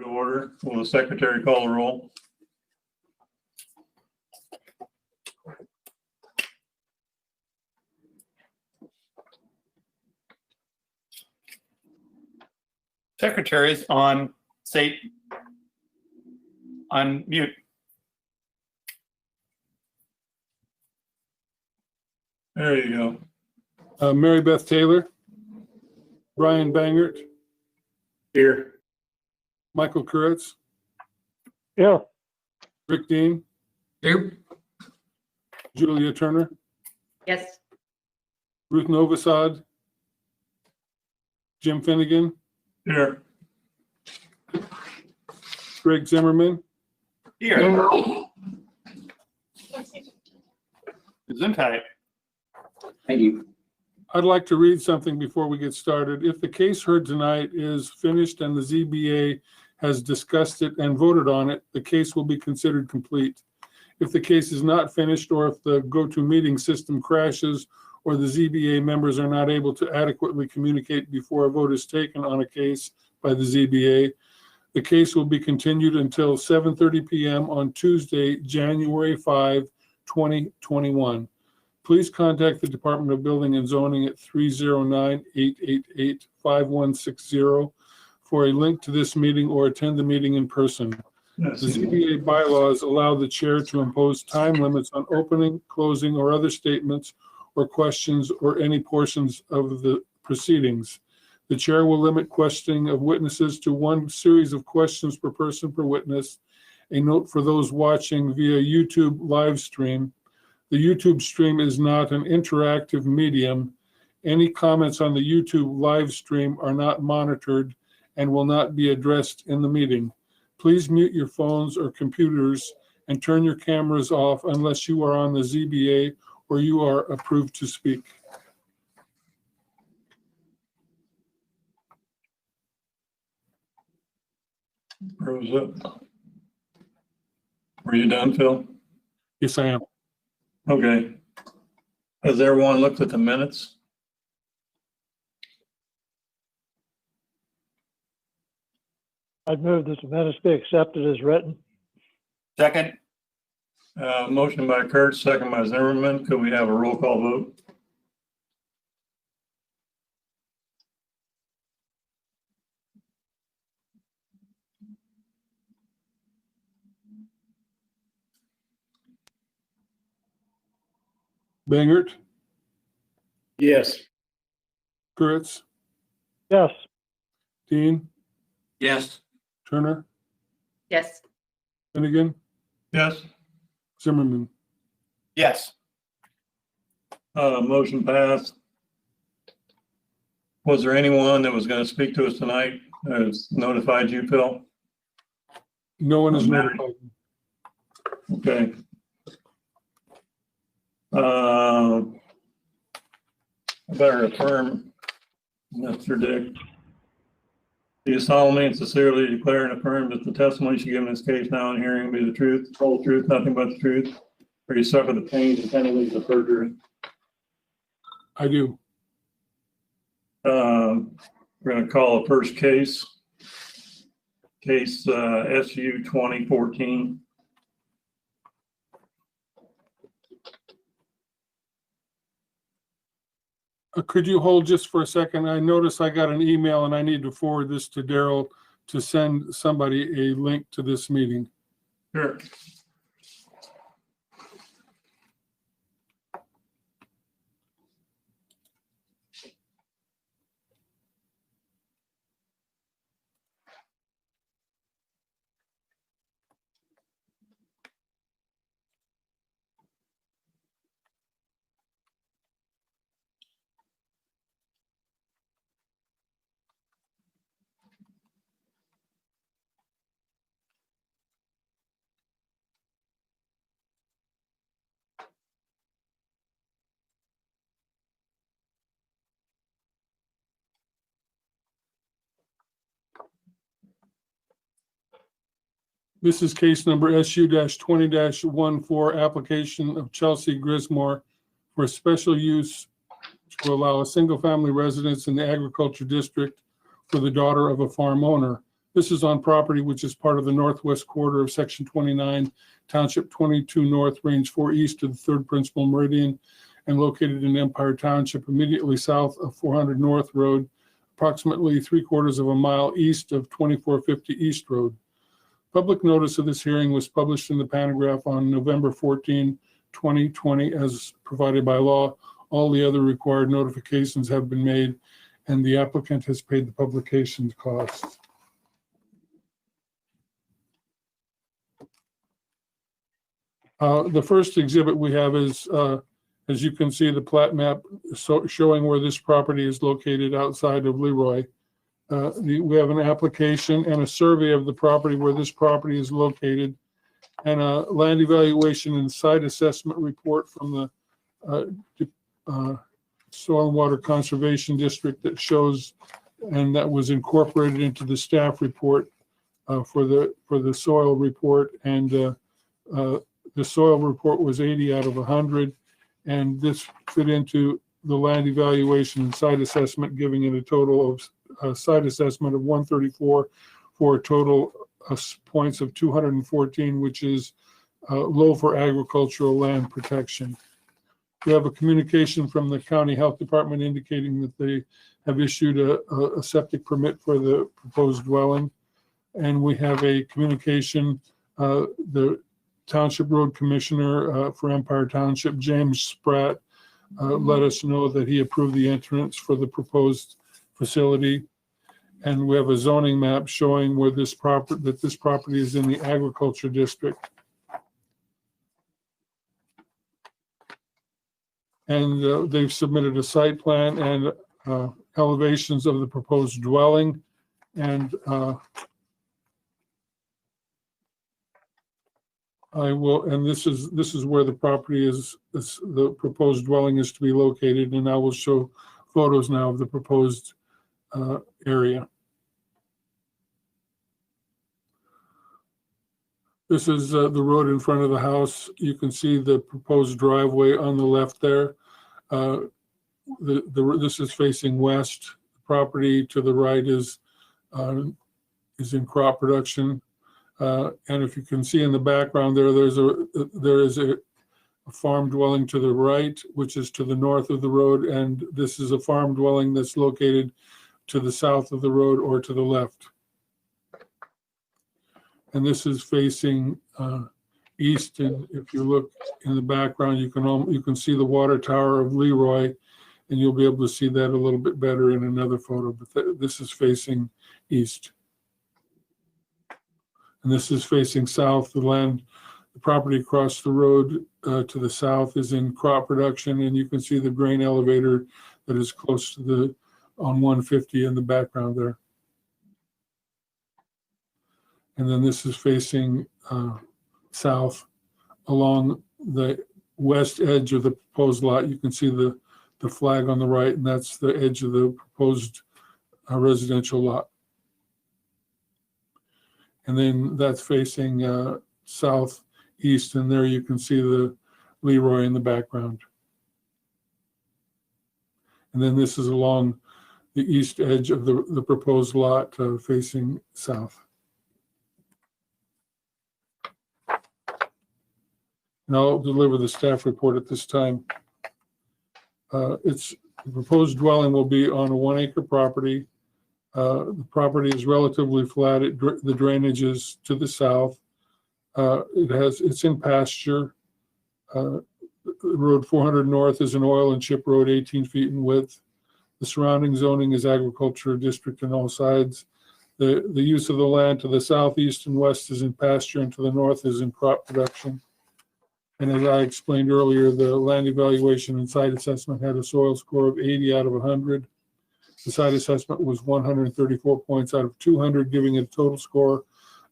To order. Will the secretary call the roll? Secretaries on mute. There you go. Mary Beth Taylor, Brian Bangert, Here. Michael Kuritz, Yeah. Rick Dean, Here. Julia Turner, Yes. Ruth Novosad, Jim Finnegan, Here. Greg Zimmerman, Here. Gesundheit. Thank you. I'd like to read something before we get started. If the case heard tonight is finished and the ZBA has discussed it and voted on it, the case will be considered complete. If the case is not finished, or if the go-to-meeting system crashes, or the ZBA members are not able to adequately communicate before a vote is taken on a case by the ZBA, the case will be continued until 7:30 p.m. on Tuesday, January 5, 2021. Please contact the Department of Building and Zoning at 309-888-5160 for a link to this meeting or attend the meeting in person. Yes. The ZBA bylaws allow the chair to impose time limits on opening, closing, or other statements or questions or any portions of the proceedings. The chair will limit questioning of witnesses to one series of questions per person per witness. A note for those watching via YouTube live stream: the YouTube stream is not an interactive medium. Any comments on the YouTube live stream are not monitored and will not be addressed in the meeting. Please mute your phones or computers and turn your cameras off unless you are on the ZBA or you are approved to speak. Rose up. Were you done, Phil? Yes, I am. Okay. Has everyone looked at the minutes? I'd move that the minutes be accepted as written. Second. Motion by Kurtz, second by Zimmerman. Could we have a roll call vote? Bangert, Yes. Kuritz, Yes. Dean, Yes. Turner, Yes. Finnegan, Yes. Zimmerman. Yes. Motion passed. Was there anyone that was going to speak to us tonight that has notified you, Phil? No one is Mary. notified. Okay. I better affirm, Mr. Dick. Do you solemnly and sincerely declare and affirm that the testimony you give in this case now and hearing will be the truth, the whole truth, nothing but the truth? Or you suffer the pains and penalties of perjury? I do. We're going to call a first case. Case SU 2014. Could you hold just for a second? I noticed I got an email and I need to forward this to Daryl to send somebody a link to this meeting. Sure. This is case number SU-20-14, application of Chelsea Grismore for special use to allow a single-family residence in the agriculture district for the daughter of a farm owner. This is on property which is part of the northwest quarter of Section 29, Township 22 North, Range 4 East of the 3rd Principal Meridian, and located in Empire Township, immediately south of 400 North Road, approximately 3/4 of a mile east of 2450 East Road. Public notice of this hearing was published in the Panagraph on November 14, 2020, as provided by law. All the other required notifications have been made, and the applicant has paid the publication costs. The first exhibit we have is, as you can see, the plat map showing where this property is located outside of Leroy. We have an application and a survey of the property where this property is located, and a land evaluation and site assessment report from the Soil and Water Conservation District that shows, and that was incorporated into the staff report for the soil report. And the soil report was 80 out of 100, and this fit into the land evaluation and site assessment, giving it a total of site assessment of 134 for a total points of 214, which is low for agricultural land protection. We have a communication from the County Health Department indicating that they have issued a septic permit for the proposed dwelling. And we have a communication, the Township Road Commissioner for Empire Township, James Spratt, let us know that he approved the entrance for the proposed facility. And we have a zoning map showing where this property is in the agriculture district. And they've submitted a site plan and elevations of the proposed dwelling. And this is where the property is, the proposed dwelling is to be located, and I will show photos now of the proposed area. This is the road in front of the house. You can see the proposed driveway on the left there. This is facing west. The property to the right is in crop production. And if you can see in the background there, there is a farm dwelling to the right, which is to the north of the road, and this is a farm dwelling that's located to the south of the road or to the left. And this is facing east, and if you look in the background, you can see the water tower of Leroy, and you'll be able to see that a little bit better in another photo, but this is facing east. And this is facing south. The property across the road to the south is in crop production, and you can see the grain elevator that is close to on 150 in the background there. And then this is facing south along the west edge of the proposed lot. You can see the flag on the right, and that's the edge of the proposed residential lot. And then that's facing southeast, and there you can see the Leroy in the background. And then this is along the east edge of the proposed lot facing south. And I'll deliver the staff report at this time. The proposed dwelling will be on a 1-acre property. The property is relatively flat. The drainage is to the south. It's in pasture. Road 400 North is an oil and chip road, 18 feet in width. The surrounding zoning is agriculture district on all sides. The use of the land to the southeast and west is in pasture, and to the north is in crop production. And as I explained earlier, the land evaluation and site assessment had a soil score of 80 out of 100. The site assessment was 134 points out of 200, giving it a total score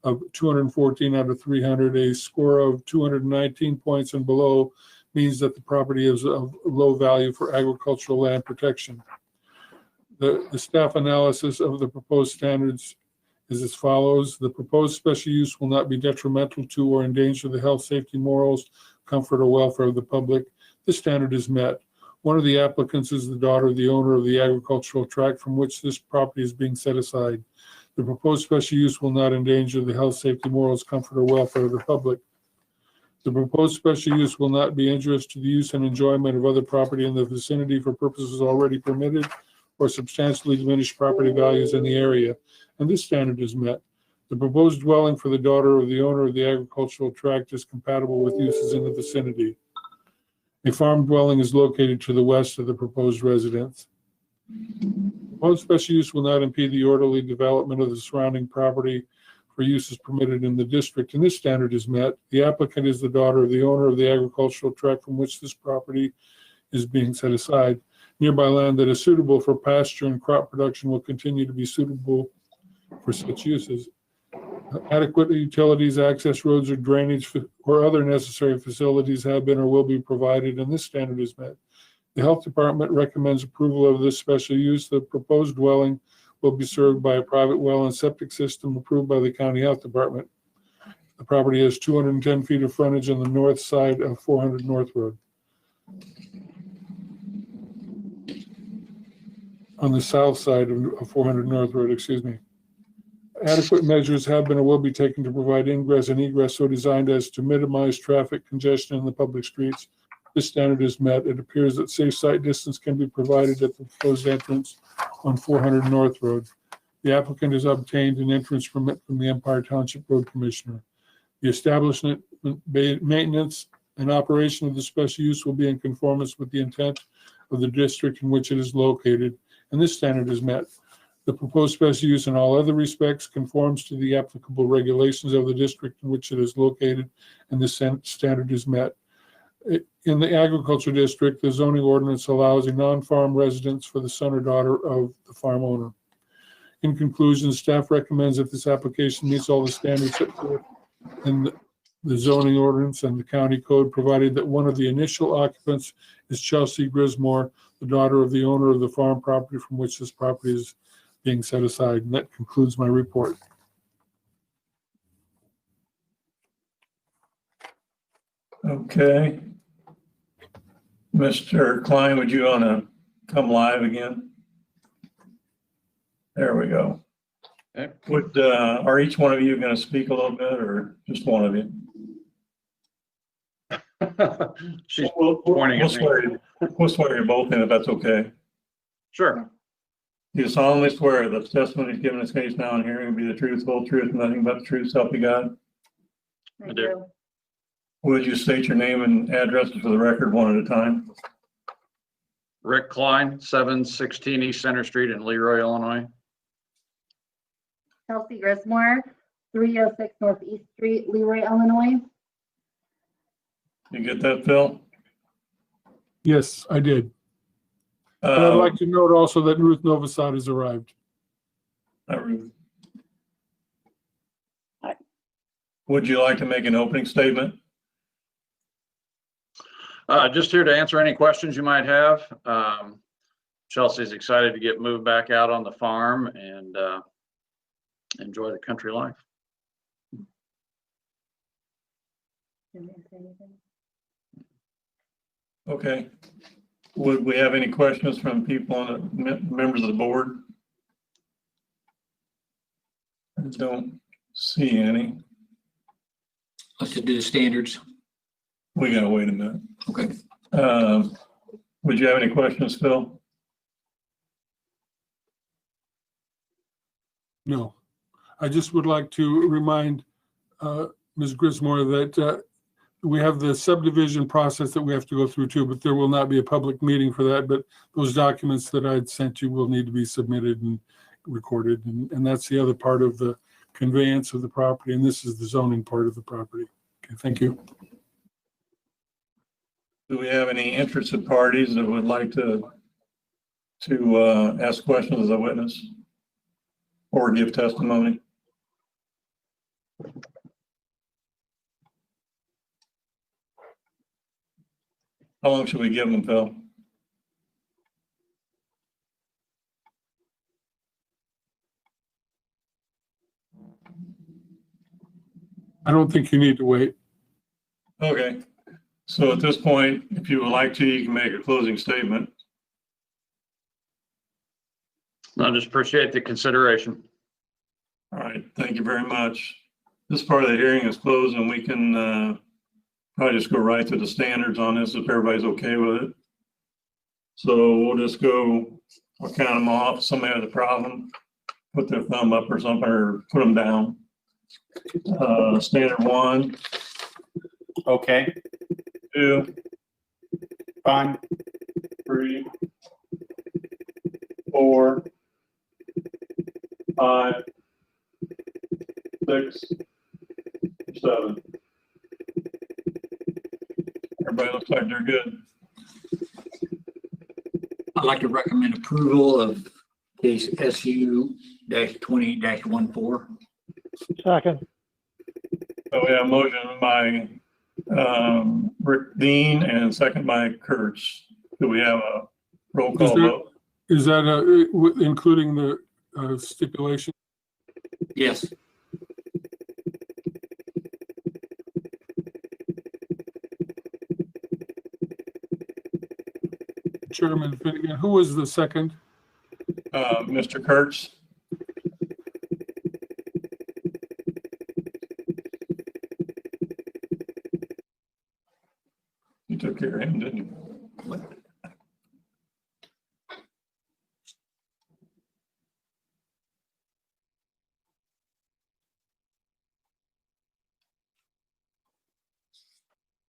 of 214 out of 300. A score of 219 points and below means that the property is of low value for agricultural land protection. The staff analysis of the proposed standards is as follows. The proposed special use will not be detrimental to or endanger the health, safety, morals, comfort, or welfare of the public. This standard is met. One of the applicants is the daughter of the owner of the agricultural tract from which this property is being set aside. The proposed special use will not endanger the health, safety, morals, comfort, or welfare of the public. The proposed special use will not be injurious to the use and enjoyment of other property in the vicinity for purposes already permitted or substantially diminish property values in the area, and this standard is met. The proposed dwelling for the daughter of the owner of the agricultural tract is compatible with uses in the vicinity. A farm dwelling is located to the west of the proposed residence. Proposed special use will not impede the orderly development of the surrounding property for uses permitted in the district, and this standard is met. The applicant is the daughter of the owner of the agricultural tract from which this property is being set aside. Nearby land that is suitable for pasture and crop production will continue to be suitable for such uses. Adequate utilities, access roads, or drainage or other necessary facilities have been or will be provided, and this standard is met. The Health Department recommends approval of this special use. The proposed dwelling will be served by a private well and septic system approved by the County Health Department. The property has 210 feet of frontage on the north side of 400 North Road. On the south side of 400 North Road, excuse me. Adequate measures have been or will be taken to provide ingress and egress so designed as to minimize traffic congestion in the public streets. This standard is met. It appears that safe sight distance can be provided at the proposed entrance on 400 North Road. The applicant has obtained an entrance permit from the Empire Township Road Commissioner. The establishment, maintenance, and operation of the special use will be in conformance with the intent of the district in which it is located, and this standard is met. The proposed special use in all other respects conforms to the applicable regulations of the district in which it is located, and this standard is met. In the agriculture district, the zoning ordinance allows a non-farm residence for the son or daughter of the farm owner. In conclusion, staff recommends that this application meets all the standards set forth in the zoning ordinance and the county code, provided that one of the initial occupants is Chelsea Grismore, the daughter of the owner of the farm property from which this property is being set aside. And that concludes my report. Okay. Mr. Klein, would you want to come live again? There we go. Okay. Are each one of you going to speak a little bit, or just one of you? She's We'll pointing at me. swear you both in if that's okay. Sure. Do you solemnly swear that the testimony given in this case now and hearing will be the truth, whole truth, and nothing but the truth, so help you God? I do. Would you state your name and address for the record one at a time? Rick Klein, 716 East Center Street in Leroy, Illinois. Chelsea Grismore, 306 Northeast Street, Leroy, Illinois. You get that, Phil? Yes, I did. And I'd like to note also that Ruth Novosad has arrived. Would you like to make an opening statement? Just here to answer any questions you might have. Chelsea's excited to get moved back out on the farm and enjoy the country life. Okay. Would we have any questions from people on the members of the board? I don't see any. Let's do the standards. We gotta wait a minute. Okay. Would you have any questions, Phil? No. I just would like to remind Ms. Grismore that we have the subdivision process that we have to go through too, but there will not be a public meeting for that. But those documents that I'd sent you will need to be submitted and recorded. And that's the other part of the conveyance of the property. And this is the zoning part of the property. Okay, thank you. Do we have any interested parties that would like to ask questions as a witness or give testimony? How long should we give them, Phil? I don't think you need to wait. Okay. So at this point, if you would like to, you can make a closing statement. I just appreciate the consideration. All right, thank you very much. This part of the hearing is closed and we can probably just go right to the standards on this if everybody's okay with it. So we'll just go, I'll count them off. If somebody has a problem, put their thumb up or something, or put them down. Standard 1, Okay, 2, fine. 3, 4, 5, 6, 7. Everybody looks like they're good. I'd like to recommend approval of case SU-20-14. Second. So we have a motion by Rick Dean and second by Kurtz. Do we have a roll call vote? Is that including the stipulation? Yes. Chairman Finnegan, who was the second? Mr. Kurtz? You took care of him, didn't you?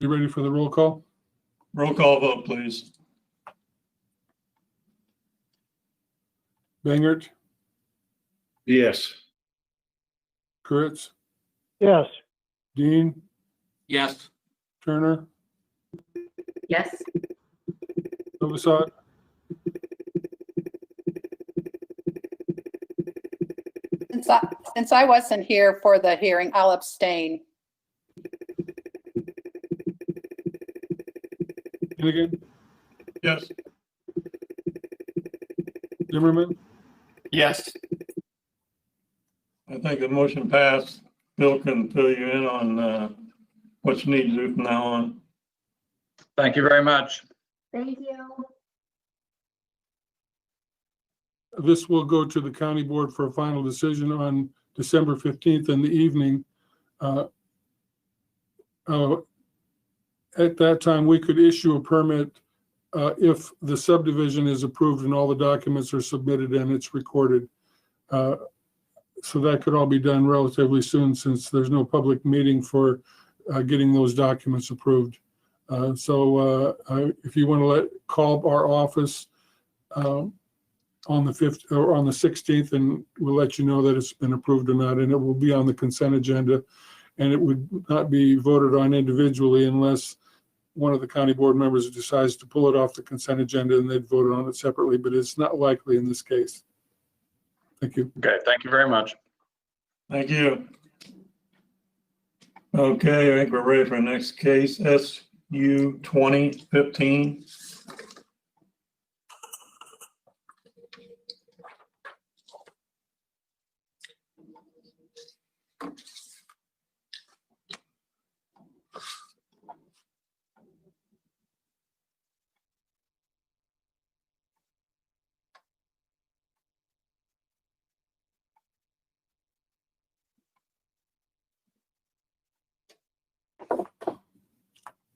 You ready for the roll call? Roll call vote, please. Bangert, Yes. Kurtz, Yes. Dean, Yes. Turner, Yes. Novosad, Since I wasn't here for the hearing, I'll abstain. Finnegan, Yes. Zimmerman, Yes. I think the motion passed. Bill can fill you in on what you need to do from now on. Thank you very much. Thank you. this will go to the county board for a final decision on December 15th in the evening. At that time, we could issue a permit if the subdivision is approved and all the documents are submitted and it's recorded. So that could all be done relatively soon since there's no public meeting for getting those documents approved. So if you want to call our office on the 5th or on the 16th, and we'll let you know that it's been approved or not, and it will be on the consent agenda, and it would not be voted on individually unless one of the county board members decides to pull it off the consent agenda and they'd vote on it separately, but it's not likely in this case. Thank you. Okay, thank you very much. Thank you. Okay, I think we're ready for the next case, SU 2015.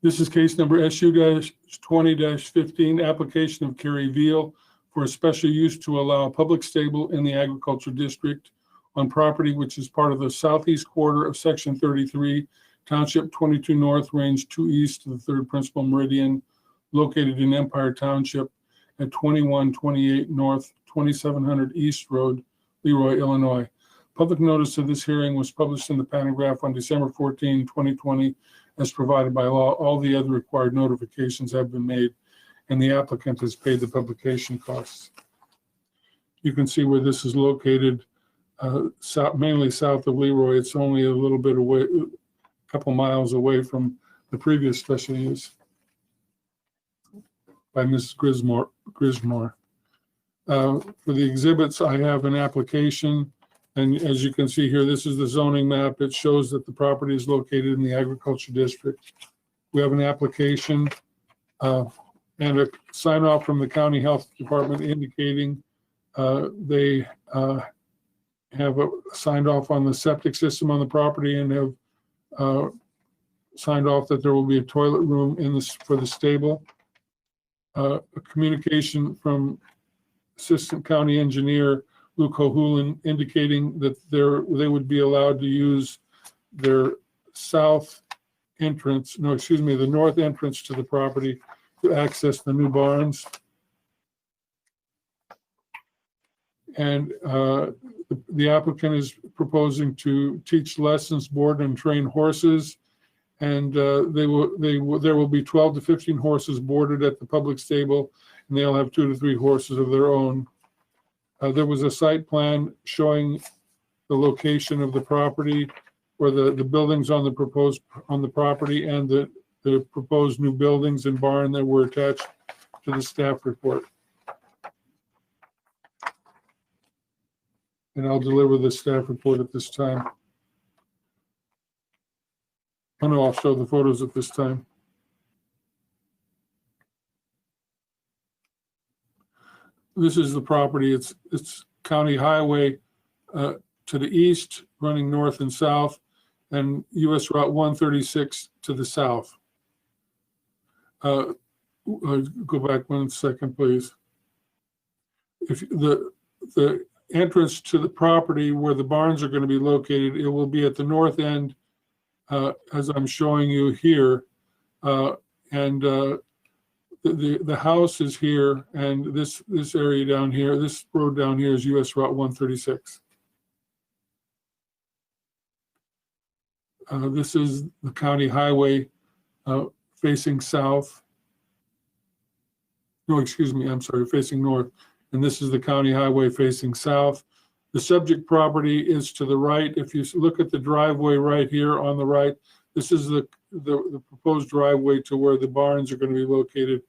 This is case number SU-20-15, application of Kerry Veal for a special use to allow a public stable in the agriculture district on property which is part of the southeast quarter of section 33, township 22 north, range 2 east to the third principal meridian, located in Empire Township at 2128 north, 2700 East Road, Leroy, Illinois. Public notice of this hearing was published in the Panagraph on December 14, 2020, as provided by law. All the other required notifications have been made, and the applicant has paid the publication costs. You can see where this is located, mainly south of Leroy. It's only a little bit away, a couple miles away from the previous special use by Mrs. Grismore. For the exhibits, I have an application. And as you can see here, this is the zoning map. It shows that the property is located in the agriculture district. We have an application and a sign off from the county health department indicating they have signed off on the septic system on the property and have signed off that there will be a toilet room in this for the stable. A communication from Assistant County Engineer Luke O'Hulan indicating that they would be allowed to use their the north entrance to the property to access the new barns. And the applicant is proposing to teach lessons, board and train horses. And there will be 12 to 15 horses boarded at the public stable, and they'll have 2 to 3 horses of their own. There was a site plan showing the location of the property, where the buildings on the property and the proposed new buildings and barn that were attached to the staff report. And I'll deliver the staff report at this time. Oh no, I'll show the photos at this time. This is the property. It's County Highway to the east, running north and south, and US Route 136 to the south. Go back 1 second, please. If the entrance to the property where the barns are going to be located, it will be at the north end, as I'm showing you here, and the house is here, and this area down here, this road down here is US Route 136. This is the county highway facing south. No, excuse me, I'm sorry, facing north. And this is the county highway facing south. The subject property is to the right. If you look at the driveway right here on the right, this is the proposed driveway to where the barns are going to be located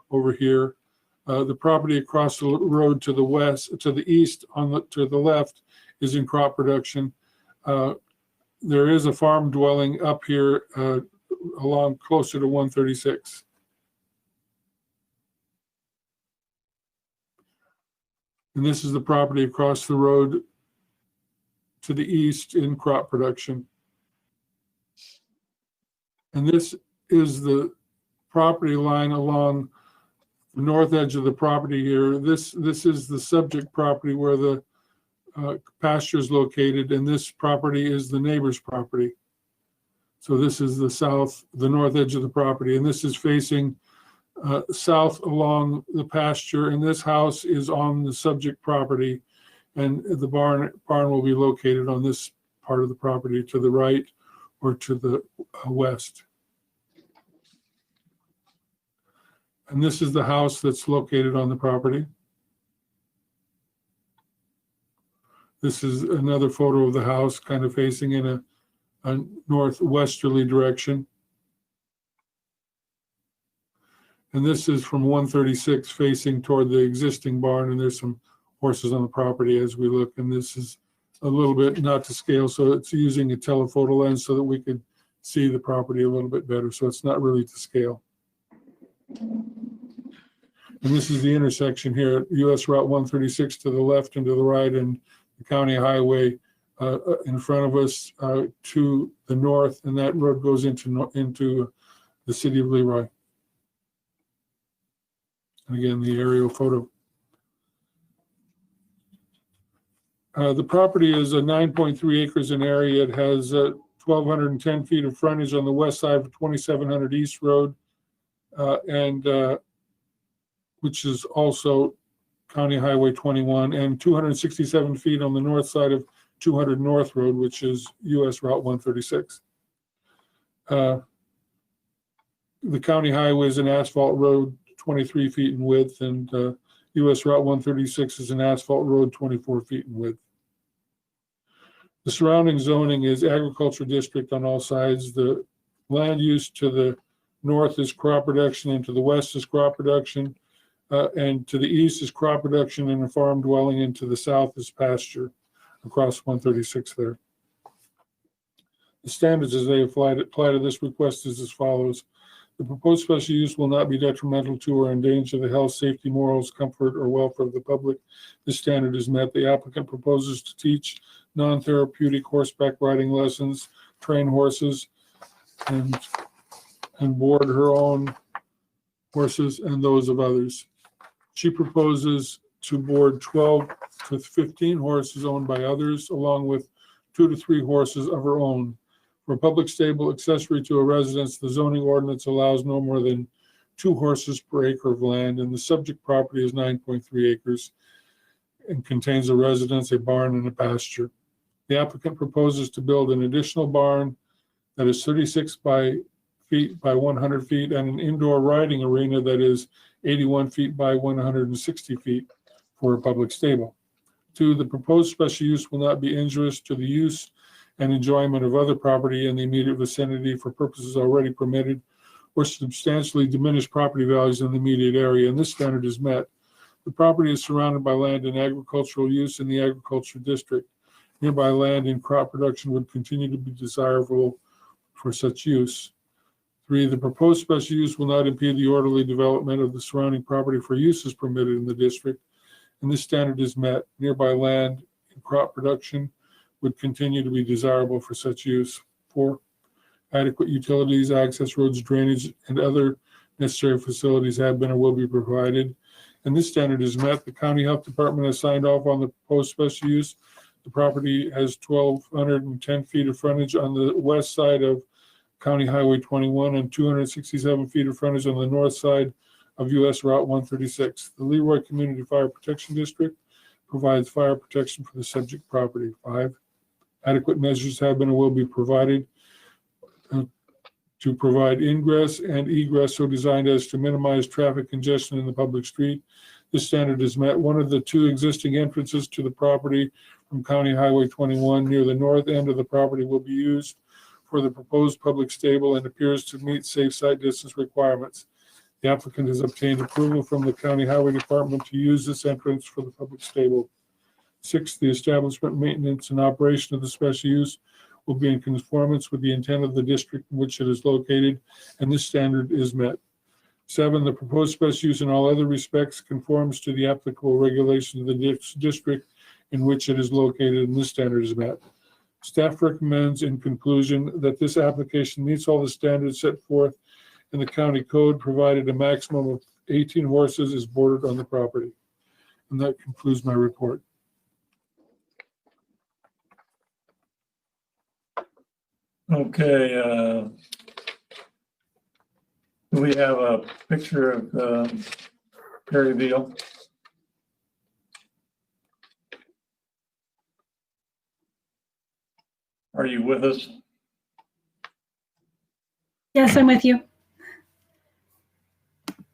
over here. The property across the road to the west, to the east, to the left, is in crop production. There is a farm dwelling up here along closer to 136. And this is the property across the road to the east in crop production. And this is the property line along the north edge of the property here. This is the subject property where the pasture is located, and this property is the neighbor's property. So this is the north edge of the property, and this is facing south along the pasture, and this house is on the subject property, and the barn will be located on this part of the property to the right or to the west. And this is the house that's located on the property. This is another photo of the house kind of facing in a northwesterly direction. And this is from 136 facing toward the existing barn, and there's some horses on the property as we look. And this is a little bit not to scale, so it's using a telephoto lens so that we could see the property a little bit better. So it's not really to scale. And this is the intersection here at US Route 136 to the left and to the right, and the county highway in front of us to the north, and that road goes into the city of Leroy. And again, the aerial photo. The property is 9.3 acres in area. It has 1,210 feet of frontage on the west side of 2700 East Road, and which is also County Highway 21, and 267 feet on the north side of 200 North Road, which is US Route 136. The county highway is an asphalt road, 23 feet in width, and US Route 136 is an asphalt road, 24 feet in width. The surrounding zoning is agriculture district on all sides. The land use to the north is crop production, and to the west is crop production, and to the east is crop production and a farm dwelling, and to the south is pasture across 136 there. The standards as they apply to this request is as follows. The proposed special use will not be detrimental to or endanger the health, safety, morals, comfort, or welfare of the public. This standard is met. The applicant proposes to teach non-therapeutic horseback riding lessons, train horses, and board her own horses and those of others. She proposes to board 12 to 15 horses owned by others, along with 2 to 3 horses of her own. For a public stable accessory to a residence, the zoning ordinance allows no more than 2 horses per acre of land, and the subject property is 9.3 acres and contains a residence, a barn, and a pasture. The applicant proposes to build an additional barn that is 36 feet by 100 feet and an indoor riding arena that is 81 feet by 160 feet for a public stable. 2, the proposed special use will not be injurious to the use and enjoyment of other property in the immediate vicinity for purposes already permitted or substantially diminish property values in the immediate area, and this standard is met. The property is surrounded by land in agricultural use in the agricultural district. Nearby land in crop production would continue to be desirable for such use. 3, the proposed special use will not impede the orderly development of the surrounding property for uses permitted in the district, and this standard is met. Nearby land in crop production would continue to be desirable for such use. 4, adequate utilities, access roads, drainage, and other necessary facilities have been or will be provided, and this standard is met. The county health department has signed off on the proposed special use. The property has 1,210 feet of frontage on the west side of County Highway 21 and 267 feet of frontage on the north side of US Route 136. The Leroy Community Fire Protection District provides fire protection for the subject property. 5, adequate measures have been or will be provided to provide ingress and egress so designed as to minimize traffic congestion in the public street. This standard is met. One of the 2 existing entrances to the property from County Highway 21 near the north end of the property will be used for the proposed public stable and appears to meet safe site distance requirements. The applicant has obtained approval from the County Highway Department to use this entrance for the public stable. 6, the establishment, maintenance, and operation of the special use will be in conformance with the intent of the district in which it is located, and this standard is met. 7, the proposed special use in all other respects conforms to the applicable regulations of the district in which it is located, and this standard is met. Staff recommends, in conclusion, that this application meets all the standards set forth in the county code, provided a maximum of 18 horses is boarded on the property. And that concludes my report. Okay, we have a picture of Perry Veal. Are you with us? Yes, I'm with you.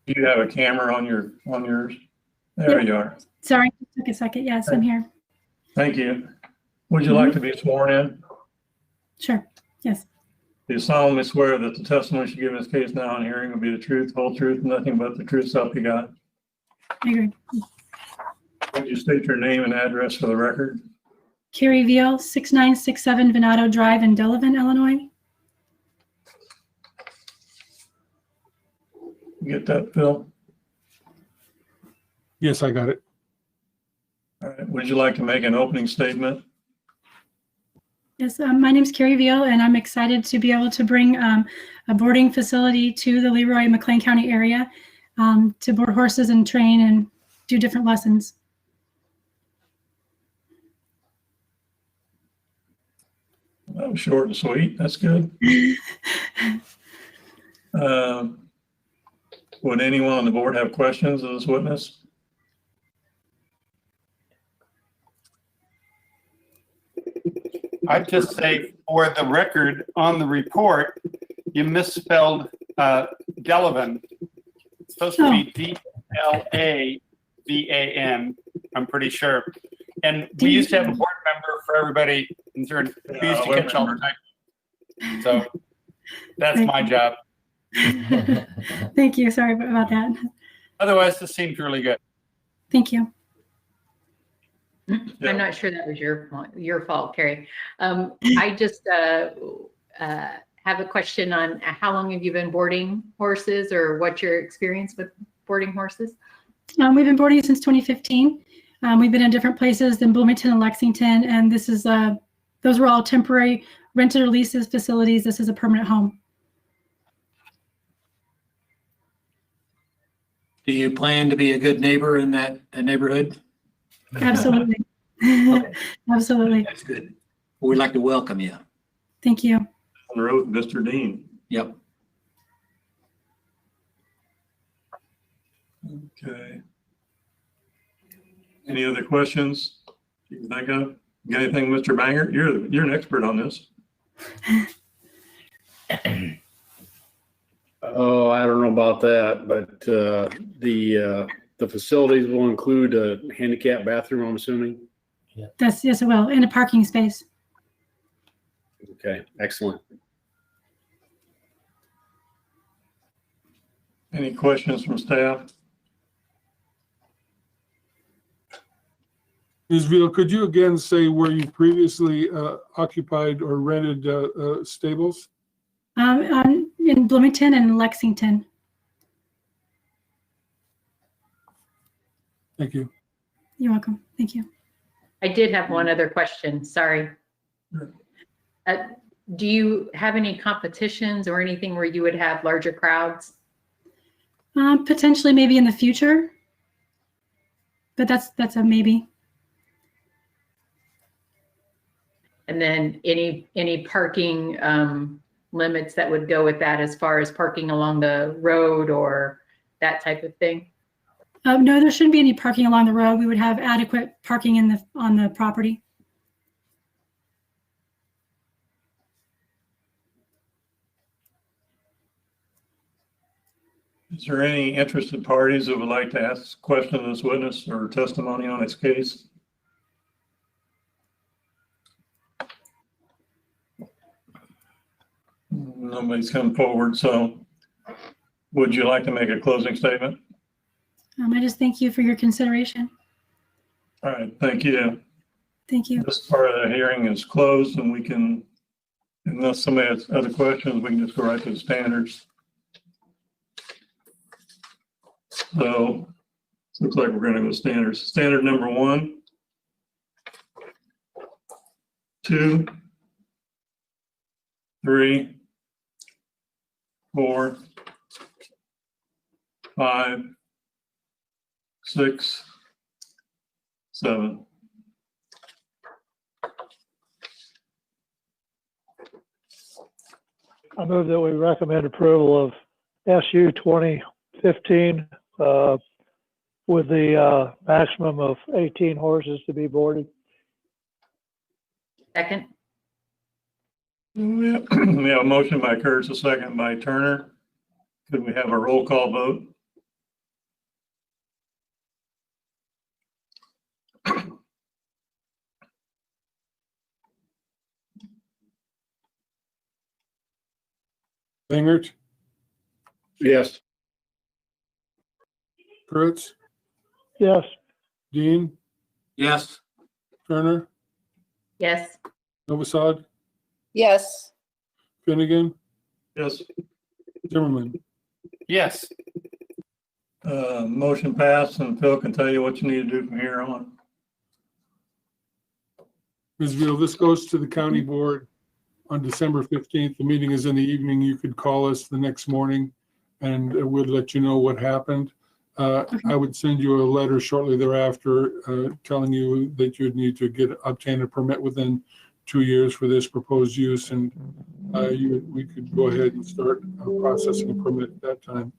Do you have a camera on yours? There you are. Sorry, it took a second. Yes, I'm here. Thank you. Would you like to be sworn in? Sure. Yes. Do you solemnly swear that the testimony you give in this case now in hearing will be the truth, whole truth, nothing but the truth, so help you God? I agree. Would you state your name and address for the record? Carrie Veal, 6967 Venado Drive in Delavan, Illinois. You get that, Phil? Yes, I got it. All right. Would you like to make an opening statement? Yes, my name's Carrie Veal, and I'm excited to be able to bring a boarding facility to the Leroy McLean County area to board horses and train and do different lessons. That was short and sweet. That's good. Would anyone on the board have questions of this witness? I'd just say for the record on the report, you misspelled Delavan. It's supposed to be D-L-A-V-A-N, I'm pretty sure. And we used to have a board member for everybody, and we used to catch all the time. So that's my job. Thank you. Sorry about that. Otherwise, this seems really good. Thank you. I'm not sure that was your fault, Carrie. I just have have a question on how long have you been boarding horses, or what's your experience with boarding horses? We've been boarding since 2015. We've been in different places in Bloomington and Lexington, and this is those were all temporary rented or leases facilities. This is a permanent home. Do you plan to be a good neighbor in that neighborhood? Absolutely. Okay. Absolutely. That's good. We'd like to welcome you. Thank you. On the road, Mr. Dean. Yep. Okay. Any other questions you can think of? Got anything, Mr. Banger? You're an expert on this. Oh, I don't know about that, but the facilities will include a handicap bathroom, I'm assuming. Yes, it will, in a parking space. Okay, excellent. Any questions from staff? Ms. Veal, could you again say where you previously occupied or rented stables? In Bloomington and Lexington. Thank you. You're welcome. Thank you. I did have one other question. Sorry. Do you have any competitions or anything where you would have larger crowds? Potentially, maybe in the future, but that's a maybe. And then any parking limits that would go with that, as far as parking along the road or that type of thing? No, there shouldn't be any parking along the road. We would have adequate parking on the property. Is there any interested parties that would like to ask questions of this witness or testimony on its case? Nobody's come forward, so would you like to make a closing statement? I just thank you for your consideration. All right, thank you. Thank you. This part of the hearing is closed, and we can, unless somebody has other questions, we can just go right to the standards. So looks like we're going to go standards. Standard number 1, 2, 3, 4, 5, 6, 7. I move that we recommend approval of SU 2015 with the maximum of 18 horses to be boarded. Second. We have a motion by Kurtz, a second by Turner. Could we have a roll call vote? Bangert, Yes. Kurtz, Yes. Dean, Yes. Turner, Yes. Novosad, Yes. Finnegan, Yes. Zimmerman. Yes. Motion passed, and Phil can tell you what you need to do from here on. Ms. Veal, this goes to the county board on December 15th. The meeting is in the evening. You could call us the next morning and we'll let you know what happened. I would send you a letter shortly thereafter telling you that you'd need to obtain a permit within 2 years for this proposed use, and we could go ahead and start processing a permit at that time.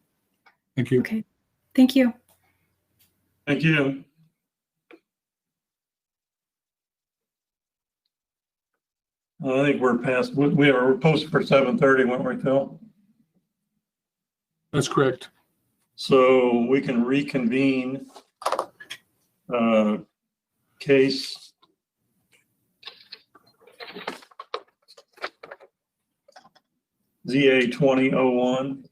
Thank you. Okay. Thank you. Thank you. I think we're past, we're posted for 7:30, weren't we, Phil? That's correct. So we can reconvene case ZA 2001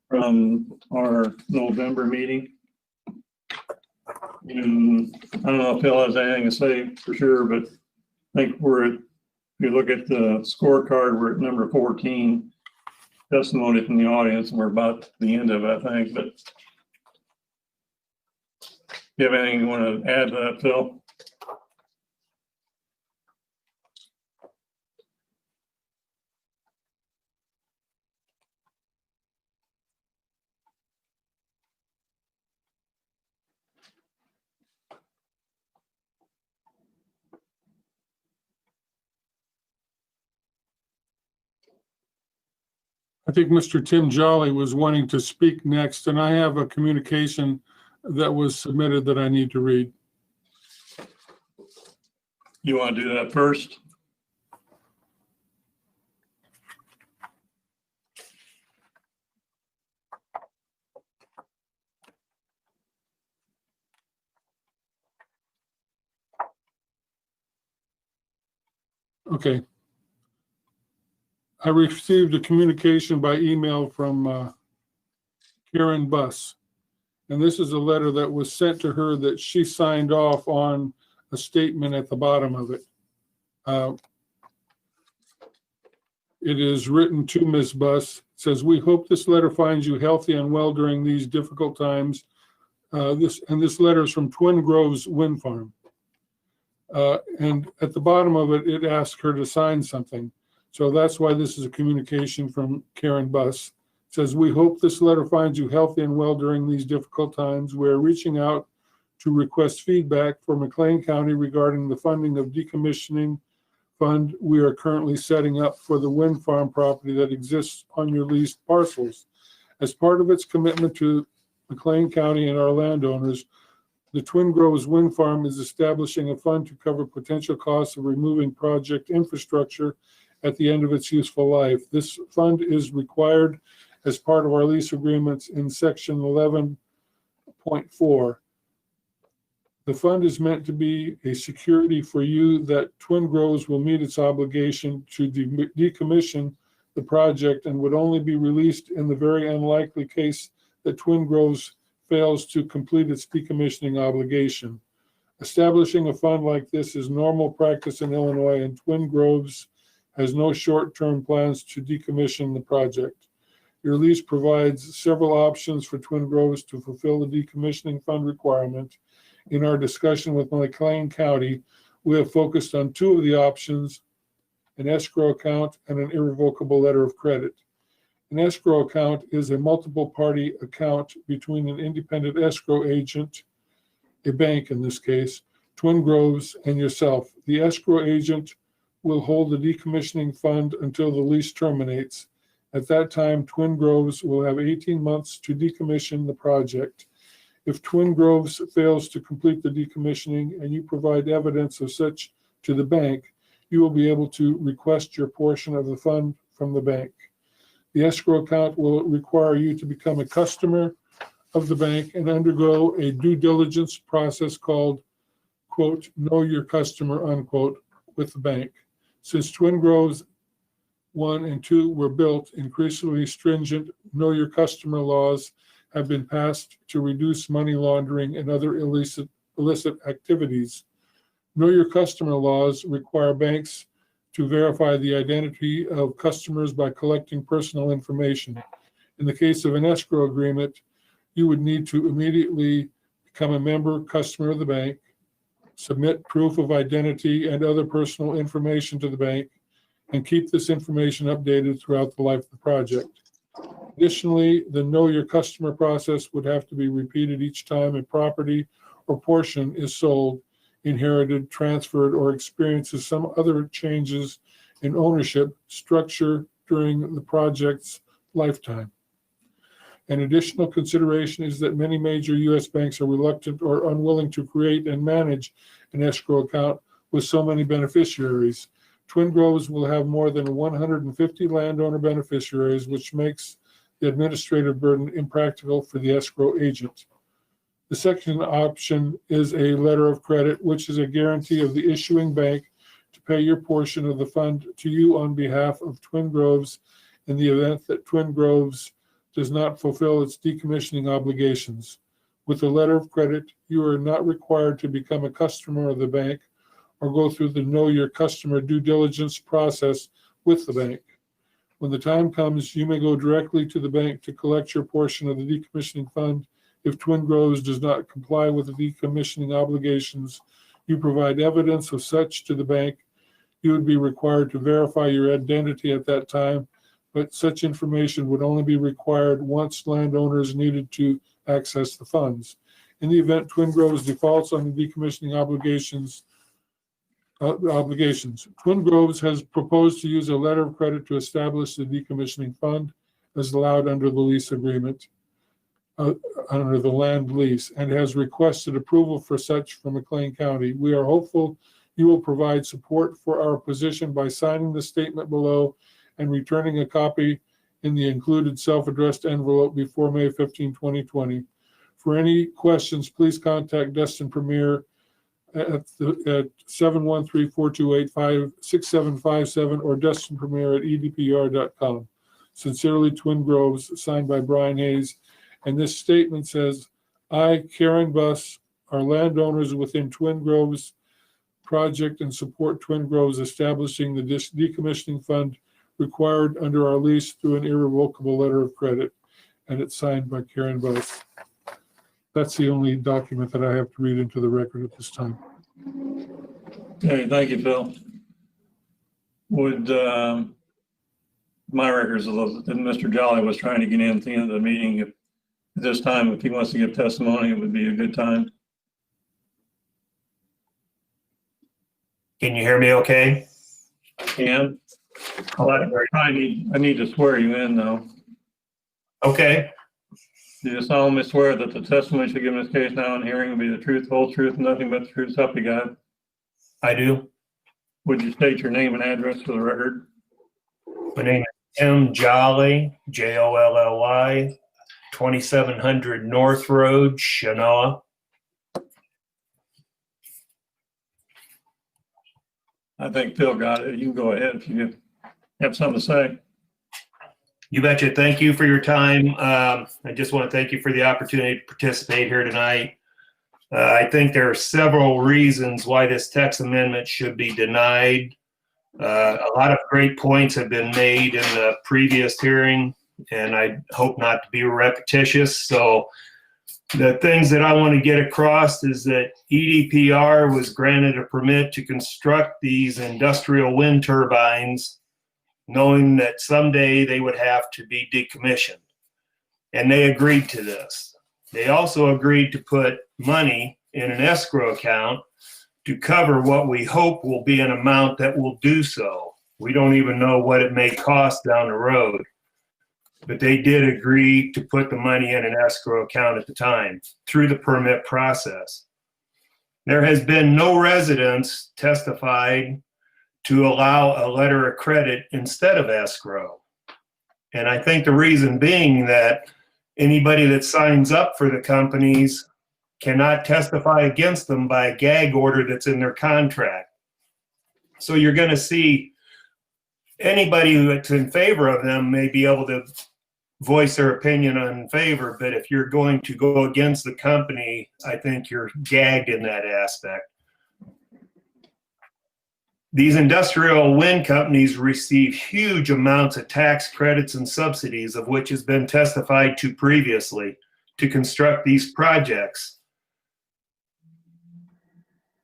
from our November meeting. And I don't know if Phil has anything to say for sure, but I think we're at If you look at the scorecard, we're at number 14, testimony from the audience, and we're about at the end of it, I think, but you have anything you want to add to that, Phil? I think Mr. Tim Jolly was wanting to speak next, and I have a communication that was submitted that I need to read. You want to do that first? Okay. I received a communication by email from Karen Buss. And this is a letter that was sent to her that she signed off on a statement at the bottom of it. It is written to Ms. Buss. It says, "We hope this letter finds you healthy and well during these difficult times." This letter is from Twin Groves Wind Farm. And at the bottom of it, it asks her to sign something. So that's why this is a communication from Karen Buss. It says, "We hope this letter finds you healthy and well during these difficult times. We're reaching out to request feedback for McLean County regarding the funding of decommissioning fund we are currently setting up for the wind farm property that exists on your leased parcels. As part of its commitment to McLean County and our landowners, the Twin Groves Wind Farm is establishing a fund to cover potential costs of removing project infrastructure at the end of its useful life. This fund is required as part of our lease agreements in section 11.4. The fund is meant to be a security for you that Twin Groves will meet its obligation to decommission the project and would only be released in the very unlikely case that Twin Groves fails to complete its decommissioning obligation. Establishing a fund like this is normal practice in Illinois, and Twin Groves has no short-term plans to decommission the project. Your lease provides several options for Twin Groves to fulfill the decommissioning fund requirement. In our discussion with McLean County, we have focused on two of the options: an escrow account and an irrevocable letter of credit. An escrow account is a multiple party account between an independent escrow agent, a bank in this case, Twin Groves, and yourself. The escrow agent will hold the decommissioning fund until the lease terminates. At that time, Twin Groves will have 18 months to decommission the project. If Twin Groves fails to complete the decommissioning and you provide evidence of such to the bank, you will be able to request your portion of the fund from the bank. The escrow account will require you to become a customer of the bank and undergo a due diligence process called, quote, "know your customer," unquote, with the bank. Since Twin Groves 1 and 2 were built, increasingly stringent know your customer laws have been passed to reduce money laundering and other illicit activities. Know your customer laws require banks to verify the identity of customers by collecting personal information. In the case of an escrow agreement, you would need to immediately become a member customer of the bank, submit proof of identity and other personal information to the bank, and keep this information updated throughout the life of the project. Additionally, the know your customer process would have to be repeated each time a property or portion is sold, inherited, transferred, or experiences some other changes in ownership structure during the project's lifetime. An additional consideration is that many major U.S. banks are reluctant or unwilling to create and manage an escrow account with so many beneficiaries. Twin Groves will have more than 150 landowner beneficiaries, which makes the administrative burden impractical for the escrow agent. The second option is a letter of credit, which is a guarantee of the issuing bank to pay your portion of the fund to you on behalf of Twin Groves in the event that Twin Groves does not fulfill its decommissioning obligations. With a letter of credit, you are not required to become a customer of the bank or go through the Know Your Customer due diligence process with the bank. When the time comes, you may go directly to the bank to collect your portion of the decommissioning fund. If Twin Groves does not comply with the decommissioning obligations, you provide evidence of such to the bank. You would be required to verify your identity at that time, but such information would only be required once landowners needed to access the funds. In the event Twin Groves defaults on the decommissioning obligations, Twin Groves has proposed to use a letter of credit to establish the decommissioning fund as allowed under the lease agreement, under the land lease, and has requested approval for such from McLean County. We are hopeful you will provide support for our position by signing the statement below and returning a copy in the included self-addressed envelope before May 15, 2020. For any questions, please contact Destin Premier at 713-428-6757 or destinpremier@edpr.com. Sincerely, Twin Groves, signed by Brian Hayes. And this statement says, I, Karen Buss, are landowners within Twin Groves project and support Twin Groves establishing the decommissioning fund required under our lease through an irrevocable letter of credit. And it's signed by Karen Buss. That's the only document that I have to read into the record at this time. Okay, thank you, Phil. Would, my records, that Mr. Jolly was trying to get in at the end of the meeting. At this time, if he wants to give testimony, it would be a good time. Can you hear me okay? And I need to swear you in though. Okay. Do you solemnly swear that the testimony you give in this case now in hearing will be the truth, whole truth, and nothing but the truth, so help you God? I do. Would you state your name and address for the record? My name is Tim Jolly, Jolly, 2700 North Road, Shanoa. I think Phil got it. You can go ahead if you have something to say. You betcha. Thank you for your time. I just want to thank you for the opportunity to participate here tonight. I think there are several reasons why this text amendment should be denied. A lot of great points have been made in the previous hearing, and I hope not to be repetitious. So the things that I want to get across is that EDPR was granted a permit to construct these industrial wind turbines, knowing that someday they would have to be decommissioned. And they agreed to this. They also agreed to put money in an escrow account to cover what we hope will be an amount that will do so. We don't even know what it may cost down the road, but they did agree to put the money in an escrow account at the time through the permit process. There has been no residents testified to allow a letter of credit instead of escrow. And I think the reason being that anybody that signs up for the companies cannot testify against them by a gag order that's in their contract. So you're going to see anybody that's in favor of them may be able to voice their opinion in favor, but if you're going to go against the company, I think you're gagged in that aspect. These industrial wind companies receive huge amounts of tax credits and subsidies, of which has been testified to previously, to construct these projects.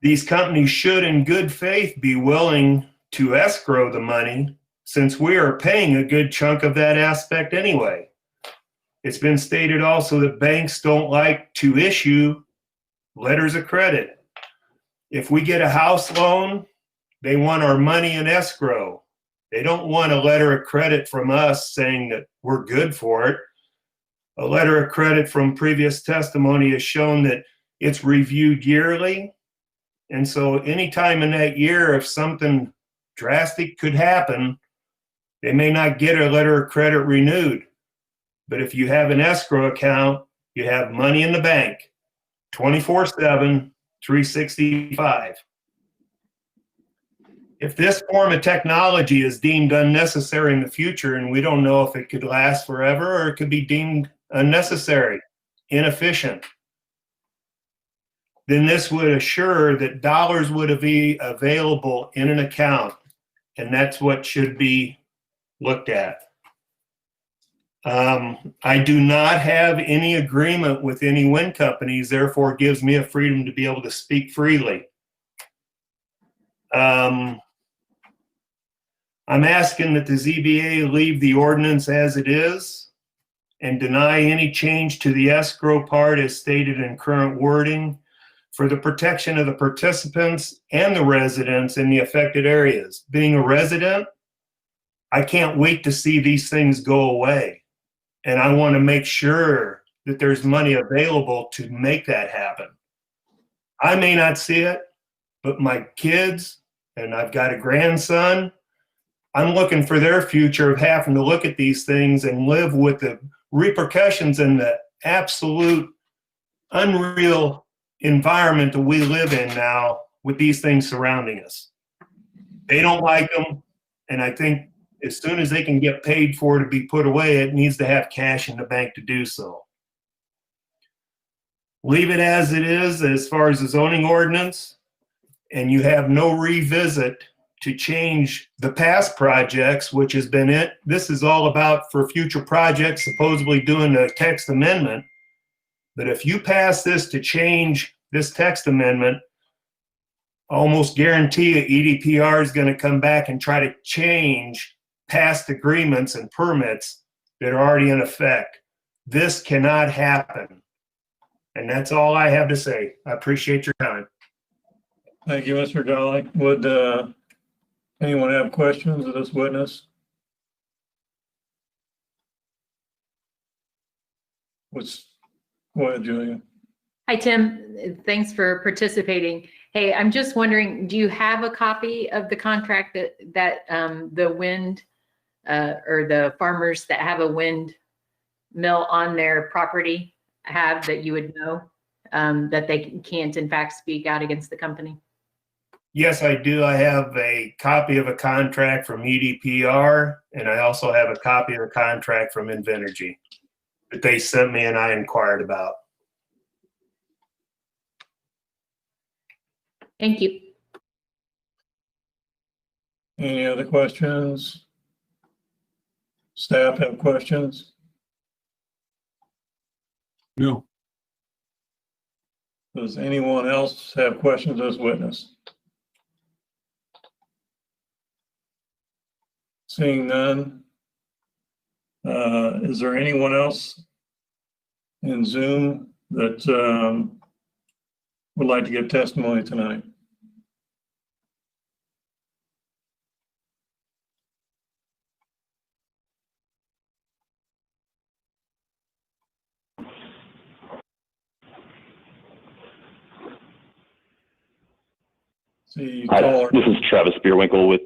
These companies should, in good faith, be willing to escrow the money, since we are paying a good chunk of that aspect anyway. It's been stated also that banks don't like to issue letters of credit. If we get a house loan, they want our money in escrow. They don't want a letter of credit from us saying that we're good for it. A letter of credit from previous testimony has shown that it's reviewed yearly. And so anytime in that year, if something drastic could happen, they may not get a letter of credit renewed. But if you have an escrow account, you have money in the bank, 24/7, 365. If this form of technology is deemed unnecessary in the future, and we don't know if it could last forever or it could be deemed unnecessary, inefficient, then this would assure that dollars would be available in an account, and that's what should be looked at. I do not have any agreement with any wind companies, therefore it gives me a freedom to be able to speak freely. I'm asking that the ZBA leave the ordinance as it is and deny any change to the escrow part as stated in current wording for the protection of the participants and the residents in the affected areas. Being a resident, I can't wait to see these things go away. And I want to make sure that there's money available to make that happen. I may not see it, but my kids, and I've got a grandson, I'm looking for their future of having to look at these things and live with the repercussions and the absolute unreal environment that we live in now with these things surrounding us. They don't like them, and I think as soon as they can get paid for it to be put away, it needs to have cash in the bank to do so. Leave it as it is as far as the zoning ordinance, and you have no revisit to change the past projects, which has been it. This is all about for future projects, supposedly doing a text amendment. But if you pass this to change this text amendment, I almost guarantee you EDPR is going to come back and try to change past agreements and permits that are already in effect. This cannot happen. And that's all I have to say. I appreciate your time. Thank you, Mr. Jolly. Would anyone have questions of this witness? Go ahead, Julia. Hi, Tim. Thanks for participating. Hey, I'm just wondering, do you have a copy of the contract that the wind or the farmers that have a wind mill on their property have that you would know that they can't in fact speak out against the company? Yes, I do. I have a copy of a contract from EDPR, and I also have a copy of a contract from Invenergy that they sent me and I inquired about. Thank you. Any other questions? Staff have questions? No. Does anyone else have questions of this witness? Seeing none. Is there anyone else in Zoom that would like to give testimony tonight? Hi, this is Travis Bierwinkle with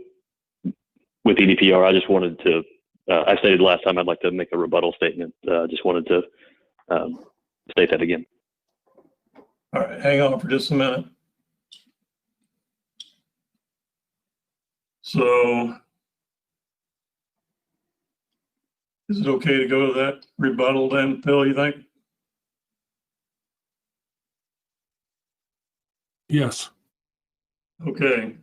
EDPR. I just wanted to, I stated last time I'd like to make a rebuttal statement. Just wanted to state that again. All right, hang on for just a minute. So, is it okay to go to that rebuttal then, Phil, you think? Yes. Okay,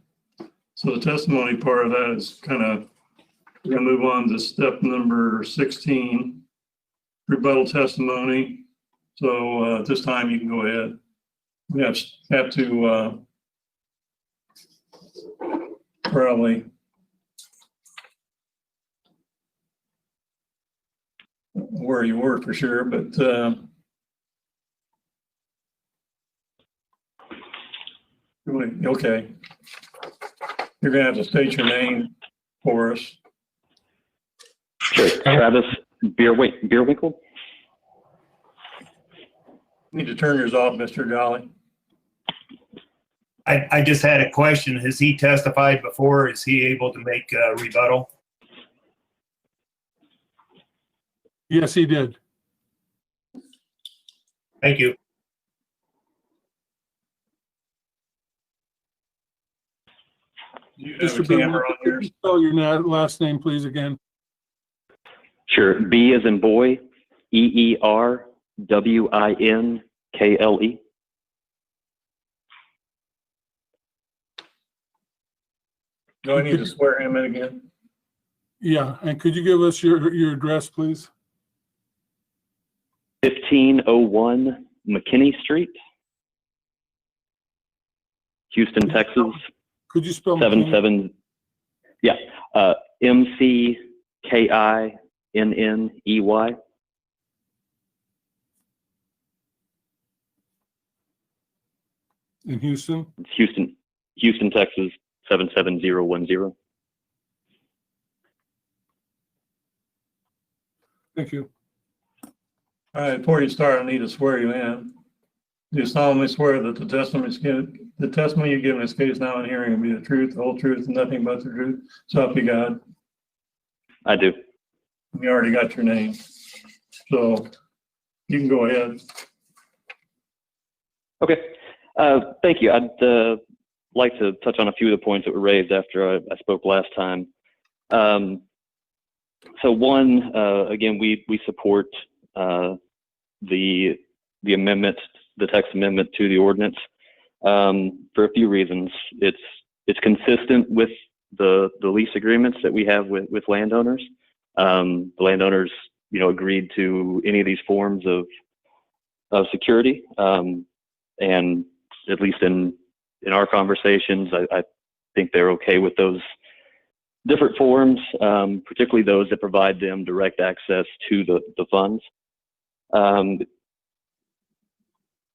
so the testimony part of that is kind of, we're gonna move on to step number 16, rebuttal testimony. So at this time you can go ahead. We have to probably where you were for sure, but okay. You're gonna have to state your name for us. Sure. Travis Bierwinkle. You need to turn yours off, Mr. Jolly. I just had a question. Has he testified before? Is he able to make a rebuttal? Yes, he did. Thank you. You have a camera on yours. Spell your last name, please, again. Sure. B as in boy, EERWINKLE. Do I need to swear him in again? Yeah, and could you give us your address, please? 1501 McKinney Street, Houston, Texas. Could you spell 77? Yeah, McKinney. In Houston? Houston, Texas 77010. Thank you. All right, before you start, I need to swear you in. Do you solemnly swear that the testimony you give in this case now in hearing will be the truth, the whole truth, and nothing but the truth? So help you God. I do. We already got your name, so you can go ahead. Okay. Thank you. I'd like to touch on a few of the points that were raised after I spoke last time. So one, again, we support the amendment, the text amendment to the ordinance for a few reasons. It's consistent with the lease agreements that we have with landowners. The landowners, agreed to any of these forms of security, and at least in our conversations, I think they're okay with those different forms, particularly those that provide them direct access to the funds.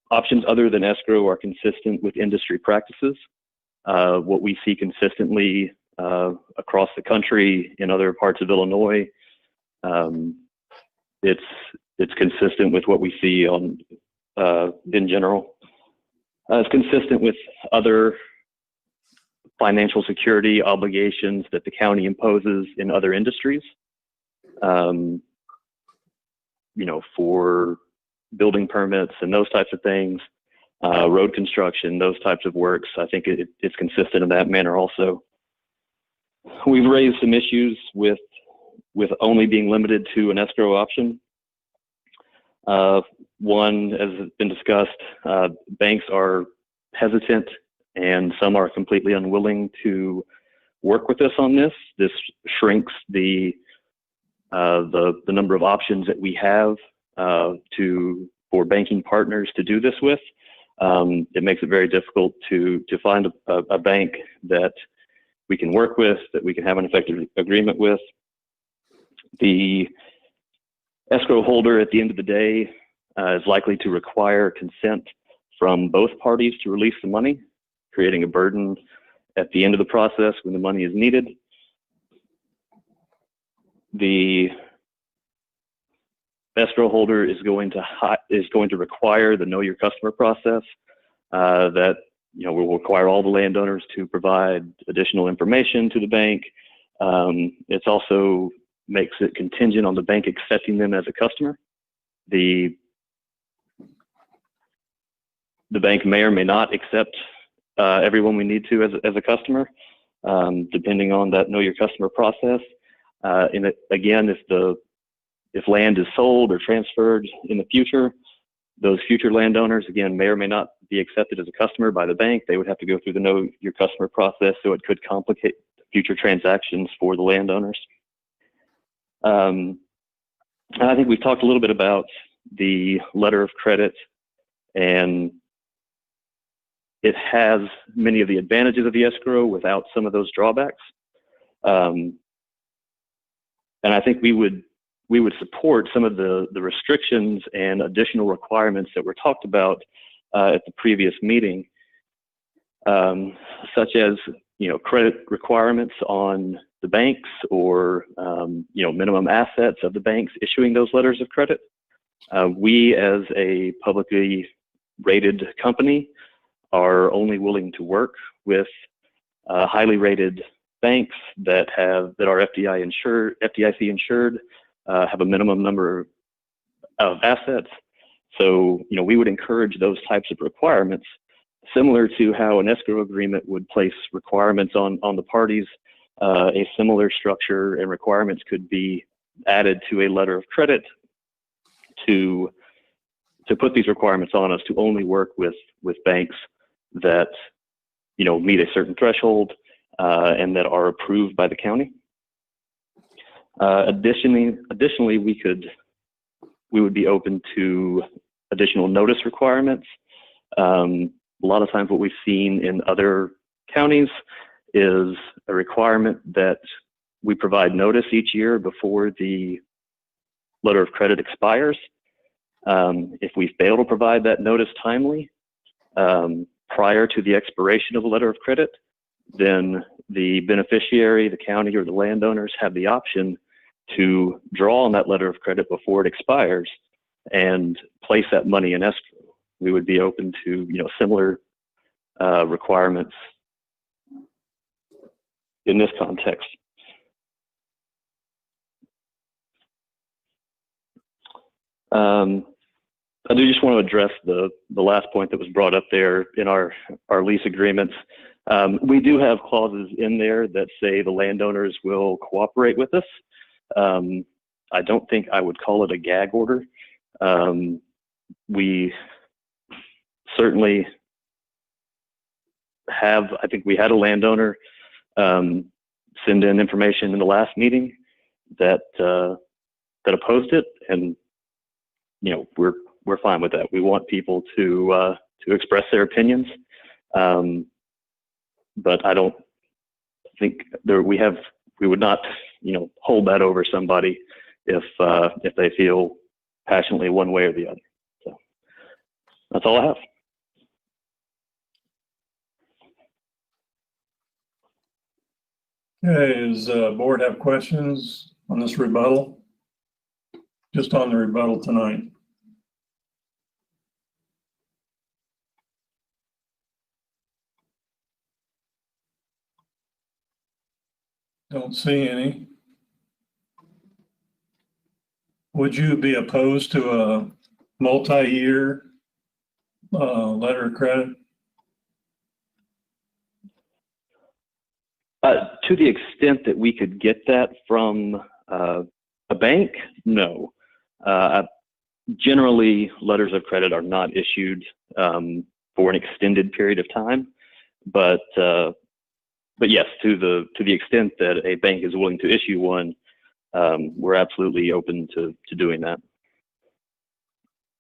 Options other than escrow are consistent with industry practices. What we see consistently across the country in other parts of Illinois, it's consistent with what we see in general. It's consistent with other financial security obligations that the county imposes in other industries, for building permits and those types of things, road construction, those types of works. I think it's consistent in that manner also. We've raised some issues with only being limited to an escrow option. One, as has been discussed, banks are hesitant and some are completely unwilling to work with us on this. This shrinks the number of options that we have for banking partners to do this with. It makes it very difficult to find a bank that we can work with, that we can have an effective agreement with. The escrow holder at the end of the day is likely to require consent from both parties to release the money, creating a burden at the end of the process when the money is needed. The escrow holder is going to require the know your customer process that will require all the landowners to provide additional information to the bank. It's also makes it contingent on the bank accepting them as a customer. The bank may or may not accept everyone we need to as a customer, depending on that know your customer process. And again, if land is sold or transferred in the future, those future landowners, again, may or may not be accepted as a customer by the bank. They would have to go through the know your customer process, so it could complicate future transactions for the landowners. And I think we've talked a little bit about the letter of credit, and it has many of the advantages of the escrow without some of those drawbacks. And I think we would support some of the restrictions and additional requirements that were talked about at the previous meeting, such as credit requirements on the banks, or minimum assets of the banks issuing those letters of credit. We, as a publicly rated company, are only willing to work with highly rated banks that are FDIC insured, have a minimum number of assets. So, we would encourage those types of requirements, similar to how an escrow agreement would place requirements on the parties. A similar structure and requirements could be added to a letter of credit to put these requirements on us to only work with banks that meet a certain threshold, and that are approved by the county. Additionally, we would be open to additional notice requirements. A lot of times what we've seen in other counties is a requirement that we provide notice each year before the letter of credit expires. If we fail to provide that notice timely prior to the expiration of a letter of credit, then the beneficiary, the county, or the landowners have the option to draw on that letter of credit before it expires and place that money in escrow. We would be open to, similar requirements in this context. I do just want to address the last point that was brought up there in our lease agreements. We do have clauses in there that say the landowners will cooperate with us. I don't think I would call it a gag order. We certainly have, I think we had a landowner send in information in the last meeting that opposed it, and we're fine with that. We want people to express their opinions, but I don't think we would not hold that over somebody if they feel passionately one way or the other. So that's all I have. Okay, does the board have questions on this rebuttal? Just on the rebuttal tonight. Don't see any. Would you be opposed to a multi-year letter of credit? To the extent that we could get that from a bank, no. Generally, letters of credit are not issued for an extended period of time, but yes, to the extent that a bank is willing to issue one, we're absolutely open to doing that.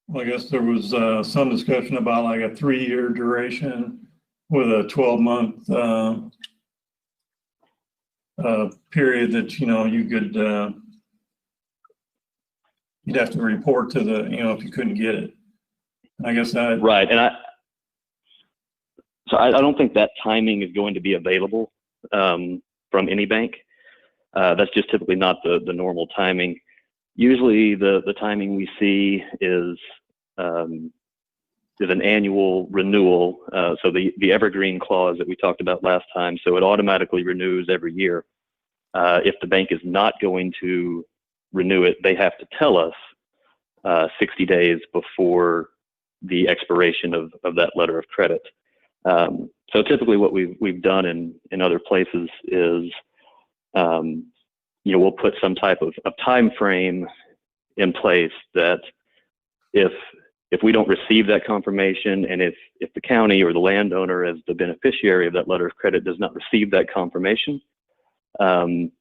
Well, I guess there was some discussion about like a 3-year duration with a 12-month period that you could you'd have to report to the if you couldn't get it. And I guess that right, and I don't think that timing is going to be available from any bank. That's just typically not the normal timing. Usually the timing we see is an annual renewal. So the evergreen clause that we talked about last time, so it automatically renews every year. If the bank is not going to renew it, they have to tell us 60 days before the expiration of that letter of credit. So typically what we've done in other places is, we'll put some type of time frame in place that if we don't receive that confirmation, and if the county or the landowner as the beneficiary of that letter of credit does not receive that confirmation, then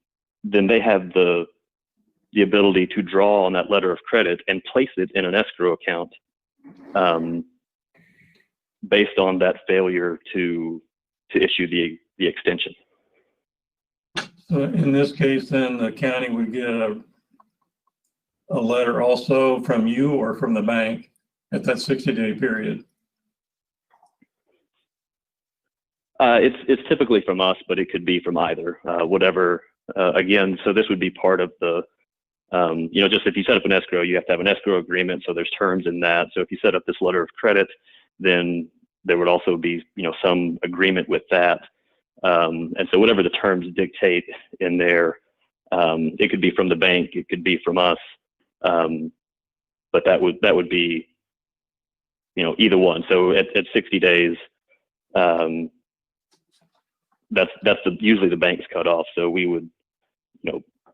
they have the ability to draw on that letter of credit and place it in an escrow account based on that failure to issue the extension. So in this case, then the county would get a letter also from you or from the bank at that 60-day period. It's typically from us, but it could be from either, whatever. Again, so this would be part of the, just if you set up an escrow, you have to have an escrow agreement. So there's terms in that. So if you set up this letter of credit, then there would also be, some agreement with that. And so whatever the terms dictate in there, it could be from the bank, it could be from us. But that would be, either one. So at 60 days, that's usually the bank's cut off. So we would,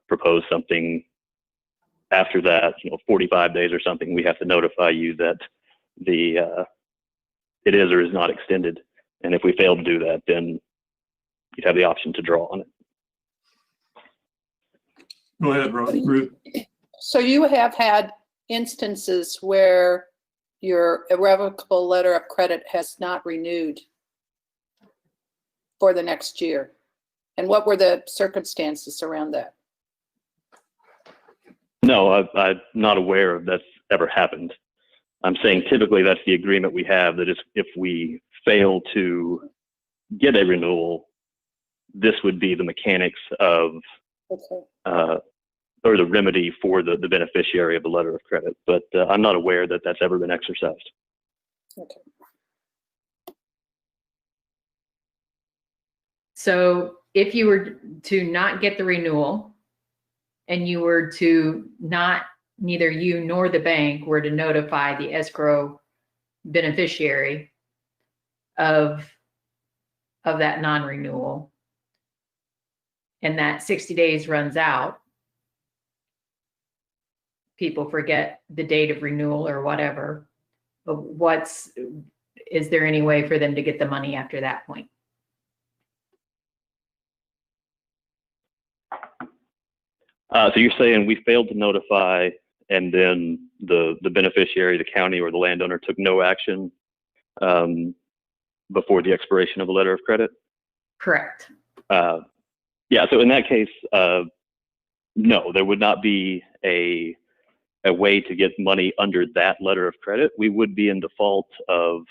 propose something after that, 45 days or something. We have to notify you that it is or is not extended. And if we fail to do that, then, you'd have the option to draw on it. Go ahead, Ruth. So you have had instances where your irrevocable letter of credit has not renewed for the next year. And what were the circumstances around that? No, I'm not aware of that's ever happened. I'm saying typically that's the agreement we have, that if we fail to get a renewal, this would be the mechanics of, or the remedy for the beneficiary of the letter of credit. But I'm not aware that that's ever been exercised. Okay. So if you were to not get the renewal and you were to not, neither you nor the bank were to notify the escrow beneficiary of that non-renewal, and that 60 days runs out, people forget the date of renewal or whatever, is there any way for them to get the money after that point? So you're saying we failed to notify, and then the beneficiary, the county or the landowner, took no action before the expiration of the letter of credit? Correct. Yeah, so in that case, no, there would not be a way to get money under that letter of credit. We would be in default of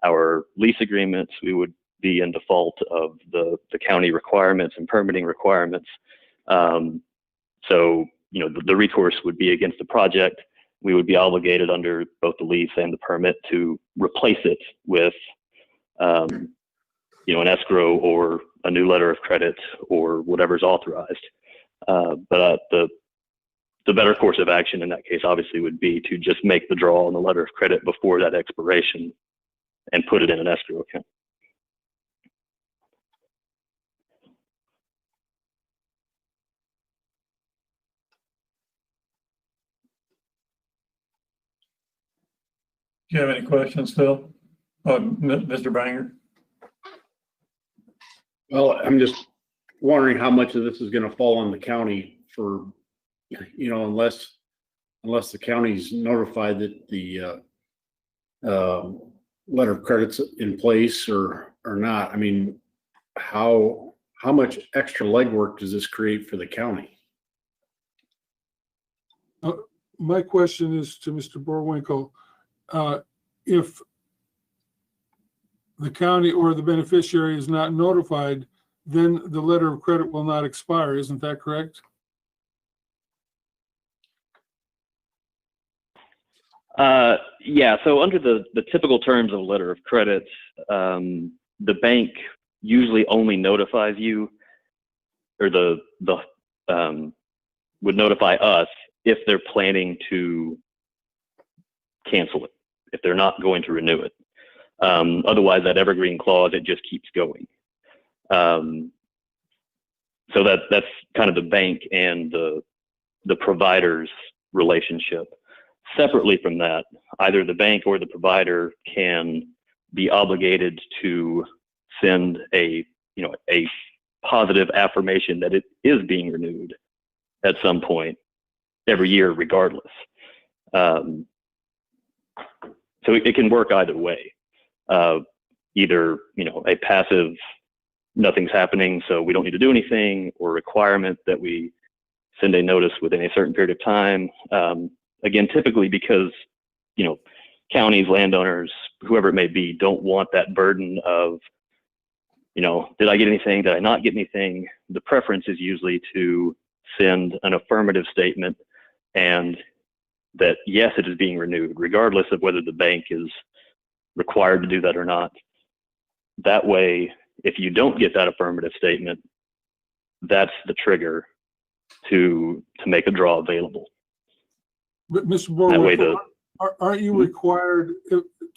our lease agreements. We would be in default of the county requirements and permitting requirements. So, you know, the recourse would be against the project. We would be obligated under both the lease and the permit to replace it with, you know, an escrow or a new letter of credit or whatever's authorized. But the better course of action in that case obviously would be to just make the draw on the letter of credit before that expiration and put it in an escrow account. Do you have any questions, Phil? Mr. Banger? Well, I'm just wondering how much of this is going to fall on the county for, you know, unless the county's notified that the letter of credit's in place or not. I mean, how much extra legwork does this create for the county? My question is to Mr. Borwinkle. If the county or the beneficiary is not notified, then the letter of credit will not expire. Isn't that correct? Yeah, so under the typical terms of a letter of credit, the bank usually only notifies you, or would notify us if they're planning to cancel it, if they're not going to renew it. Otherwise, that evergreen clause, it just keeps going. So that's kind of the bank and the provider's relationship. Separately from that, either the bank or the provider can be obligated to send a positive affirmation that it is being renewed at some point every year, regardless. So it can work either way. Either, a passive, nothing's happening, so we don't need to do anything, or a requirement that we send a notice within a certain period of time. Again, typically because, counties, landowners, whoever it may be, don't want that burden of, did I get anything? Did I not get anything? The preference is usually to send an affirmative statement and that, yes, it is being renewed, regardless of whether the bank is required to do that or not. That way, if you don't get that affirmative statement, that's the trigger to make a draw available. But Mr. Borwinkle, aren't you required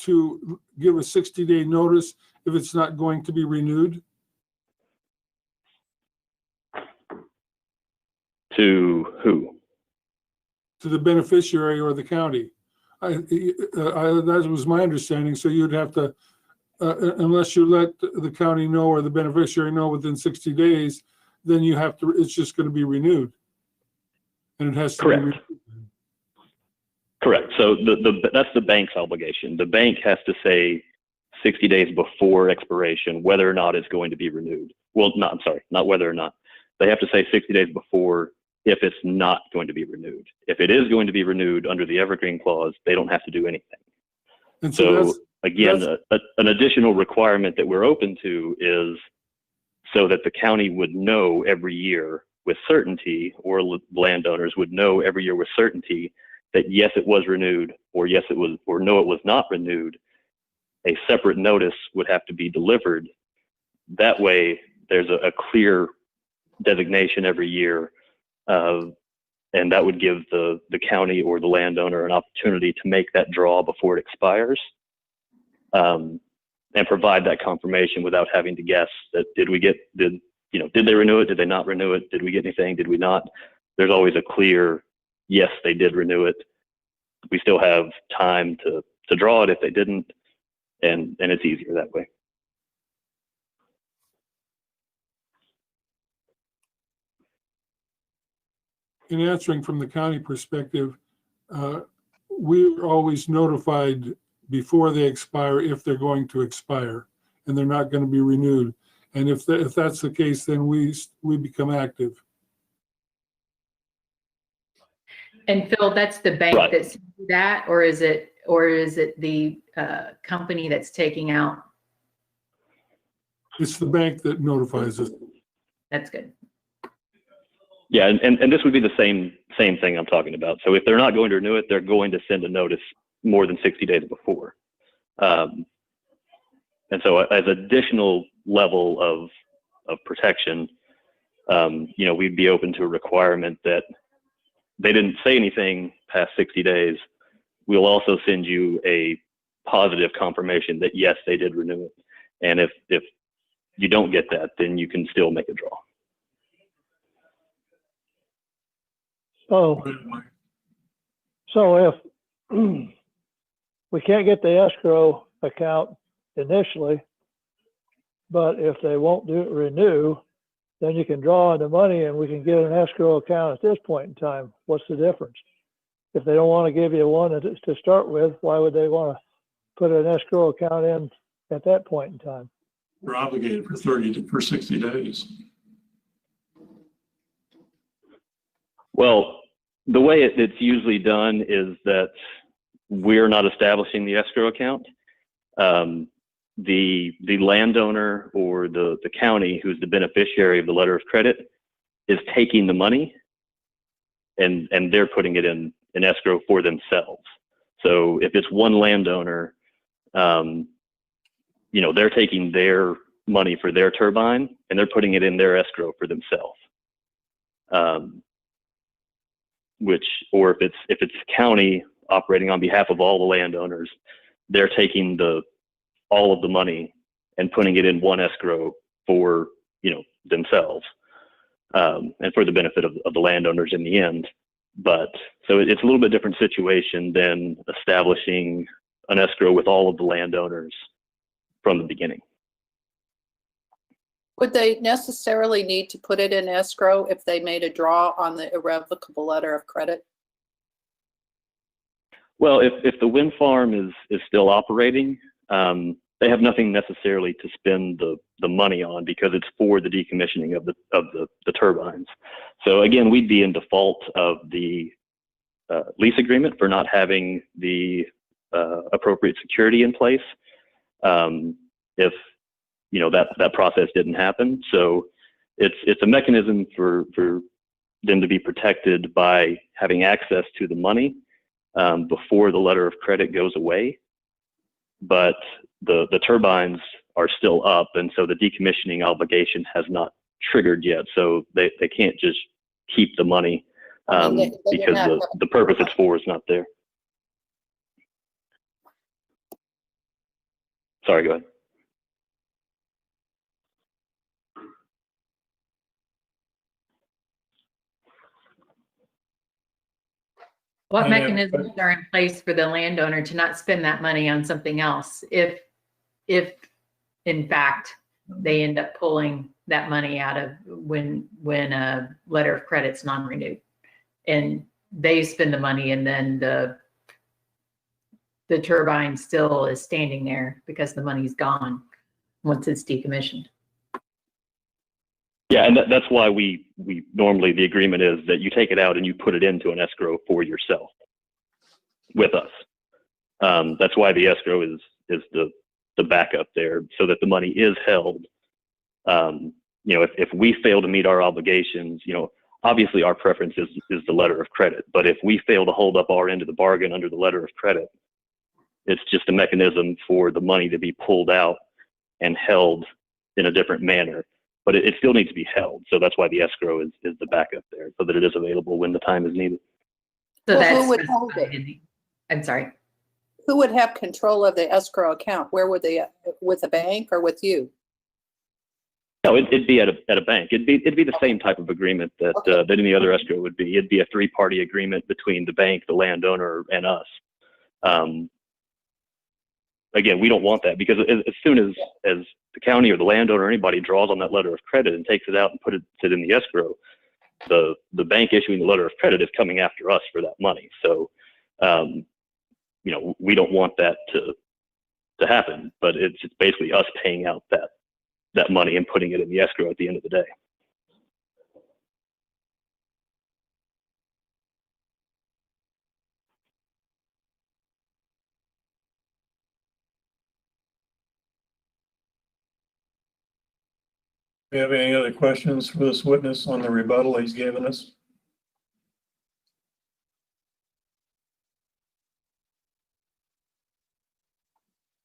to give a 60-day notice if it's not going to be renewed? To who? To the beneficiary or the county. That was my understanding. So you'd have to unless you let the county know or the beneficiary know within 60 days, then you have to, it's just going to be renewed. And it has to Correct. be renewed. Correct. So that's the bank's obligation. The bank has to say 60 days before expiration whether or not it's going to be renewed. Well, I'm sorry, not whether or not. They have to say 60 days before if it's not going to be renewed. If it is going to be renewed under the evergreen clause, they don't have to do anything. And So again, an additional requirement that we're open to is so that the county would know every year with certainty, or landowners would know every year with certainty that yes, it was renewed, or yes, it was, or no, it was not renewed. A separate notice would have to be delivered. That way, there's a clear designation every year, and that would give the county or the landowner an opportunity to make that draw before it expires, and provide that confirmation without having to guess that did they renew it? Did they not renew it? Did we get anything? Did we not? There's always a clear, yes, they did renew it. We still have time to draw it if they didn't, and it's easier that way. In answering from the county perspective, we're always notified before they expire if they're going to expire and they're not going to be renewed. And if that's the case, then we become active. And Phil, that's the bank Right. that's that, or is it the company that's taking out? It's the bank that notifies us. That's good. Yeah, and this would be the same thing I'm talking about. So if they're not going to renew it, they're going to send a notice more than 60 days before. And so as additional level of protection, we'd be open to a requirement that they didn't say anything past 60 days. We'll also send you a positive confirmation that yes, they did renew it. And if you don't get that, then you can still make a draw. So if we can't get the escrow account initially, but if they won't renew, then you can draw on the money and we can get an escrow account at this point in time. What's the difference? If they don't want to give you one to start with, why would they want to put an escrow account in at that point in time? We're obligated for 60 days. Well, the way it's usually done is that we're not establishing the escrow account. The landowner or the county, who's the beneficiary of the letter of credit, is taking the money and they're putting it in escrow for themselves. So if it's one landowner, they're taking their money for their turbine and they're putting it in their escrow for themselves. Or if it's county operating on behalf of all the landowners, they're taking all of the money and putting it in one escrow for themselves, and for the benefit of the landowners in the end. But so it's a little bit different situation than establishing an escrow with all of the landowners from the beginning. Would they necessarily need to put it in escrow if they made a draw on the irrevocable letter of credit? Well, if the wind farm is still operating, they have nothing necessarily to spend the money on because it's for the decommissioning of the turbines. So again, we'd be in default of the lease agreement for not having the appropriate security in place if that process didn't happen. So it's a mechanism for them to be protected by having access to the money before the letter of credit goes away. But the turbines are still up, and so the decommissioning obligation has not triggered yet. So they can't just keep the money because the purpose it's for is not there. Sorry, go ahead. What mechanisms are in place for the landowner to not spend that money on something else? If in fact, they end up pulling that money out of when a letter of credit's non-renewed, and they spend the money, and then the turbine still is standing there because the money's gone once it's decommissioned. Yeah, and that's why we normally, the agreement is that you take it out and you put it into an escrow for yourself with us. That's why the escrow is the backup there, so that the money is held. If we fail to meet our obligations, obviously our preference is the letter of credit. But if we fail to hold up our end of the bargain under the letter of credit, it's just a mechanism for the money to be pulled out and held in a different manner. But it still needs to be held. So that's why the escrow is the backup there, so that it is available when the time is needed. So who would hold it? I'm sorry. Who would have control of the escrow account? Where would they, with a bank or with you? No, it'd be at a bank. It'd be the same type of agreement that any other escrow would be. It'd be a 3-party agreement between the bank, the landowner, and us. Again, we don't want that, because as soon as the county or the landowner or anybody draws on that letter of credit and takes it out and puts it in the escrow, the bank issuing the letter of credit is coming after us for that money. So, we don't want that to happen, but it's basically us paying out that money and putting it in the escrow at the end of the day. Do you have any other questions for this witness on the rebuttal he's given us?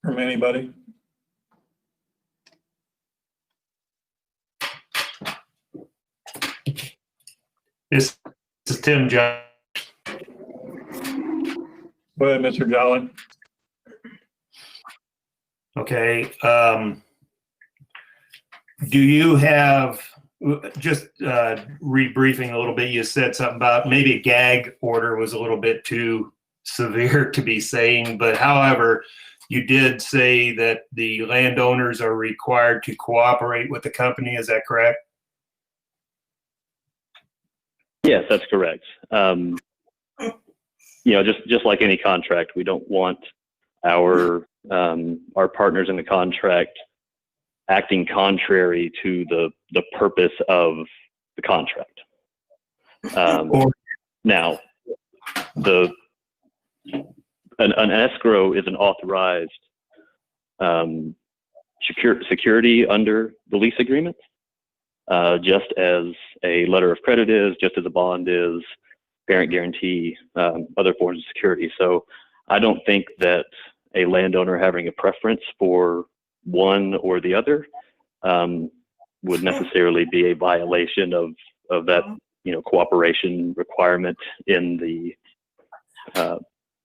From anybody? This is Tim John. Go ahead, Mr. Jolly. Okay. Do you have, just rebriefing a little bit, you said something about maybe a gag order was a little bit too severe to be saying, but however, you did say that the landowners are required to cooperate with the company. Is that correct? Yes, that's correct. Just like any contract, we don't want our partners in the contract acting contrary to the purpose of the contract. Now, an escrow is an authorized security under the lease agreement, just as a letter of credit is, just as a bond is, parent guarantee, other forms of security. So I don't think that a landowner having a preference for one or the other would necessarily be a violation of that cooperation requirement in the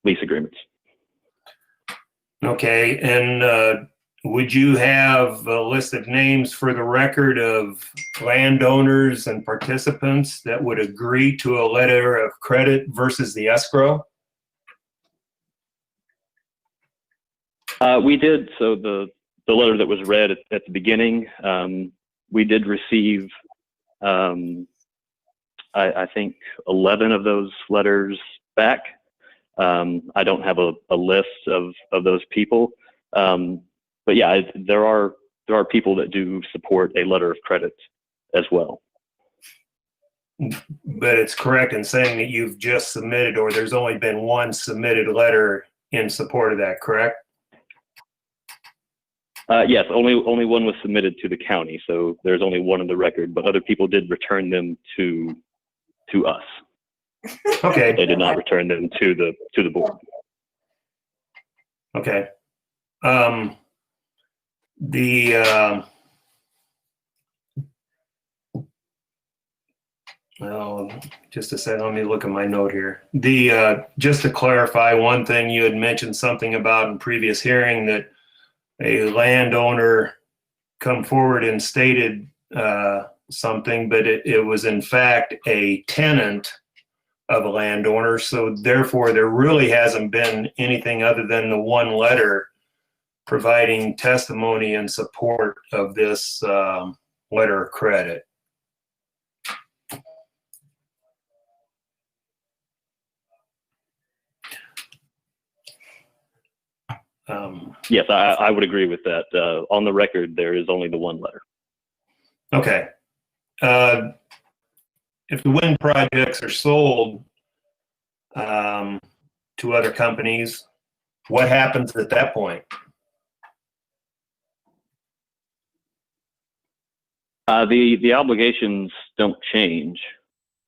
lease agreements. Okay, and would you have a list of names for the record of landowners and participants that would agree to a letter of credit versus the escrow? We did. So the letter that was read at the beginning, we did receive, I think, 11 of those letters back. I don't have a list of those people. But yeah, there are people that do support a letter of credit as well. But it's correct in saying that you've just submitted, or there's only been one submitted letter in support of that, correct? Yes, only one was submitted to the county, so there's only one in the record, but other people did return them to us. Okay. They did not return them to the board. Okay. Well, just a second, let me look at my note here. Just to clarify one thing, you had mentioned something about in previous hearing that a landowner come forward and stated something, but it was in fact a tenant of a landowner. So therefore there really hasn't been anything other than the one letter providing testimony in support of this letter of credit. Yes, I would agree with that. On the record, there is only the one letter. Okay. If the wind projects are sold to other companies, what happens at that point? The obligations don't change.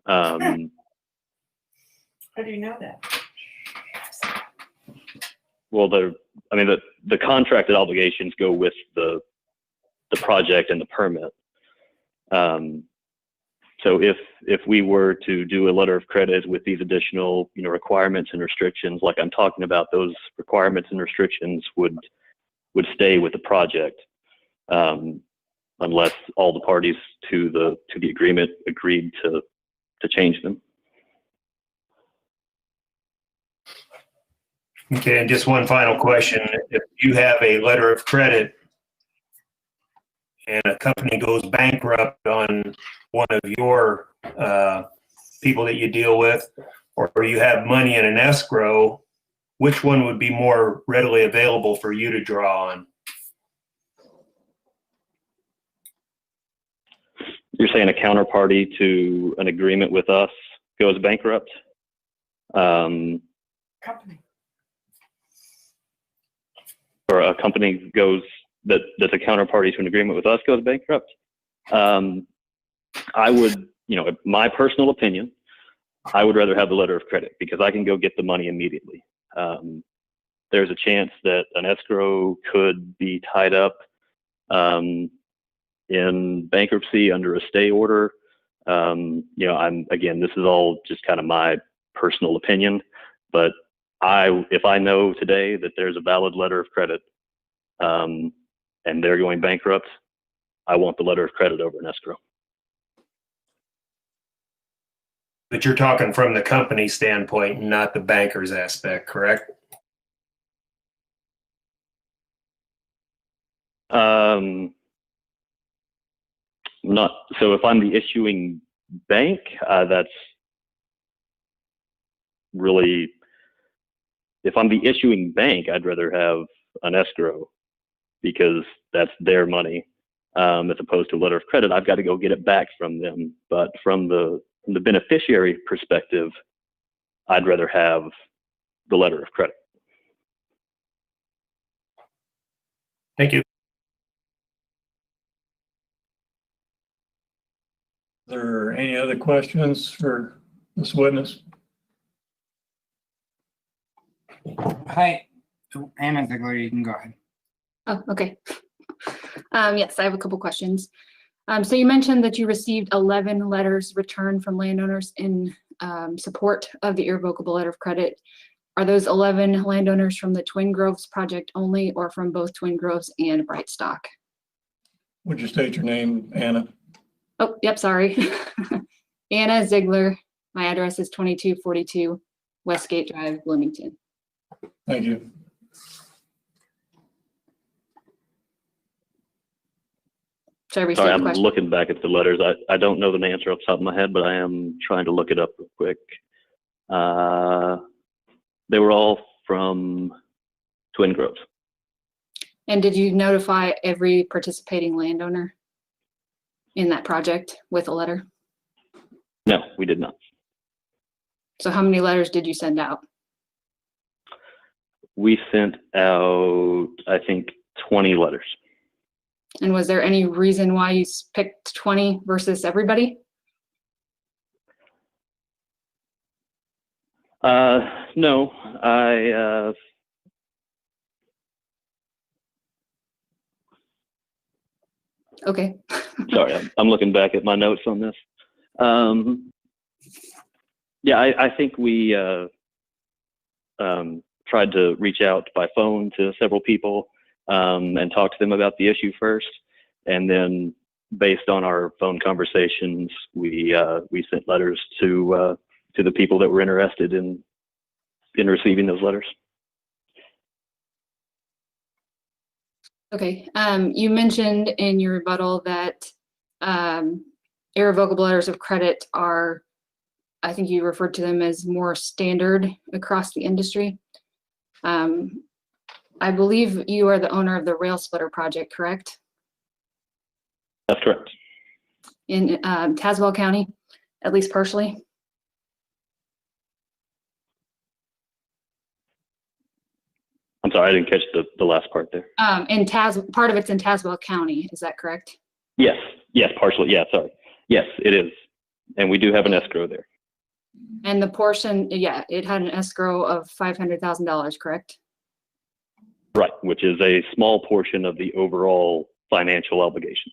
How do you know that? Well, the contracted obligations go with the project and the permit. So if we were to do a letter of credit with these additional, requirements and restrictions, like I'm talking about, those requirements and restrictions would stay with the project, unless all the parties to the agreement agreed to change them. Okay, and just one final question. If you have a letter of credit and a company goes bankrupt on one of your people that you deal with, or you have money in an escrow, which one would be more readily available for you to draw on? You're saying a counterparty to an agreement with us goes bankrupt? Company. Or a company that's a counterparty to an agreement with us goes bankrupt? I would, my personal opinion, I would rather have the letter of credit because I can go get the money immediately. There's a chance that an escrow could be tied up in bankruptcy under a stay order. This is all just kind of my personal opinion, but if I know today that there's a valid letter of credit and they're going bankrupt, I want the letter of credit over an escrow. But you're talking from the company standpoint, not the banker's aspect, correct? Not so. If I'm the issuing bank, that's really. If I'm the issuing bank, I'd rather have an escrow because that's their money, as opposed to a letter of credit. I've got to go get it back from them. But from the beneficiary perspective, I'd rather have the letter of credit. Thank you. Are there any other questions for this witness? Hi, Anna Ziegler, you can go ahead. Oh, okay. Yes, I have a couple questions. So you mentioned that you received 11 letters returned from landowners in support of the irrevocable letter of credit. Are those 11 landowners from the Twin Groves project only, or from both Twin Groves and Brightstock? Would you state your name, Anna? Oh, yep, sorry. Anna Ziegler. My address is 2242 Westgate Drive, Bloomington. Thank you. Sorry, I'm looking back at the letters. I don't know the answer off the top of my head, but I am trying to look it up real quick. They were all from Twin Groves. And did you notify every participating landowner in that project with a letter? No, we did not. So how many letters did you send out? We sent out, I think, 20 letters. And was there any reason why you picked 20 versus everybody? No, Okay. Sorry, I'm looking back at my notes on this. Yeah, I think we tried to reach out by phone to several people and talk to them about the issue first, and then based on our phone conversations, we sent letters to the people that were interested in receiving those letters. Okay, you mentioned in your rebuttal that irrevocable letters of credit are, I think you referred to them as more standard across the industry. I believe you are the owner of the rail splitter project, correct? That's correct. In Tazewell County, at least partially? I'm sorry, I didn't catch the last part there. Part of it's in Tazewell County, is that correct? Yes, partially. Yeah, sorry. Yes, it is. And we do have an escrow there. And the portion, yeah, it had an escrow of $500,000, correct? Right, which is a small portion of the overall financial obligation.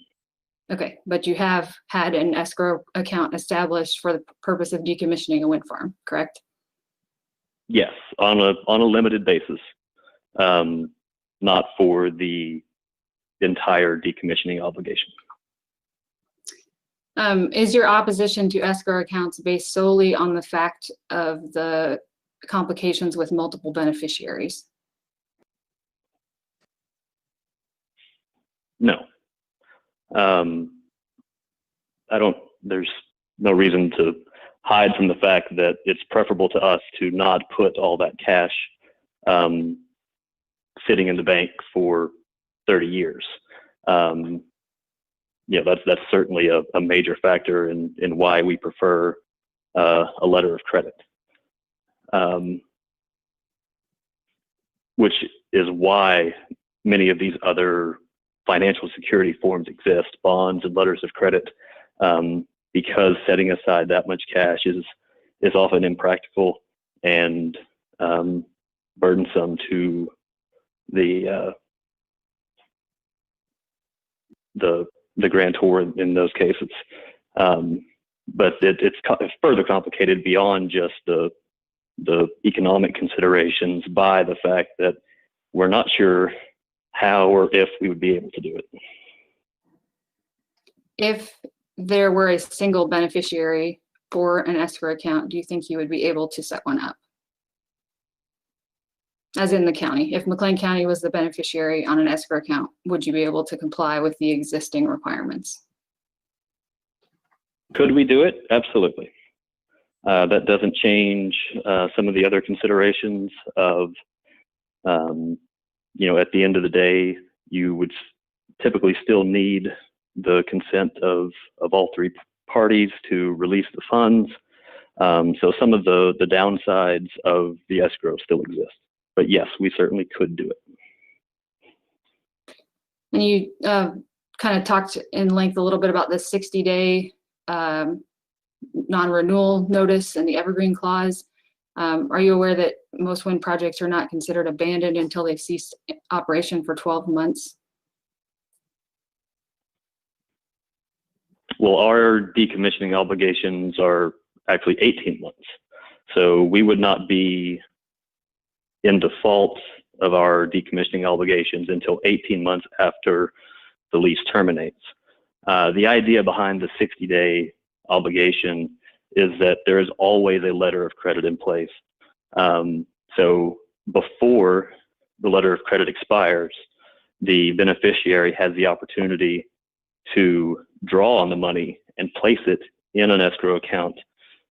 Okay, but you have had an escrow account established for the purpose of decommissioning a wind farm, correct? Yes, on a limited basis, not for the entire decommissioning obligation. Is your opposition to escrow accounts based solely on the fact of the complications with multiple beneficiaries? No. There's no reason to hide from the fact that it's preferable to us to not put all that cash sitting in the bank for 30 years. That's certainly a major factor in why we prefer a letter of credit, which is why many of these other financial security forms exist, bonds and letters of credit, because setting aside that much cash is often impractical and burdensome to the grantor in those cases. But it's further complicated beyond just the economic considerations by the fact that we're not sure how or if we would be able to do it. If there were a single beneficiary for an escrow account, do you think you would be able to set one up? As in the county, if McLean County was the beneficiary on an escrow account, would you be able to comply with the existing requirements? Could we do it? Absolutely. That doesn't change some of the other considerations of, at the end of the day, you would typically still need the consent of all three parties to release the funds. So some of the downsides of the escrow still exist. But yes, we certainly could do it. And you kind of talked in length a little bit about the 60-day non-renewal notice and the evergreen clause. Are you aware that most wind projects are not considered abandoned until they've ceased operation for 12 months? Well, our decommissioning obligations are actually 18 months. So we would not be in default of our decommissioning obligations until 18 months after the lease terminates. The idea behind the 60-day obligation is that there is always a letter of credit in place. So before the letter of credit expires, the beneficiary has the opportunity to draw on the money and place it in an escrow account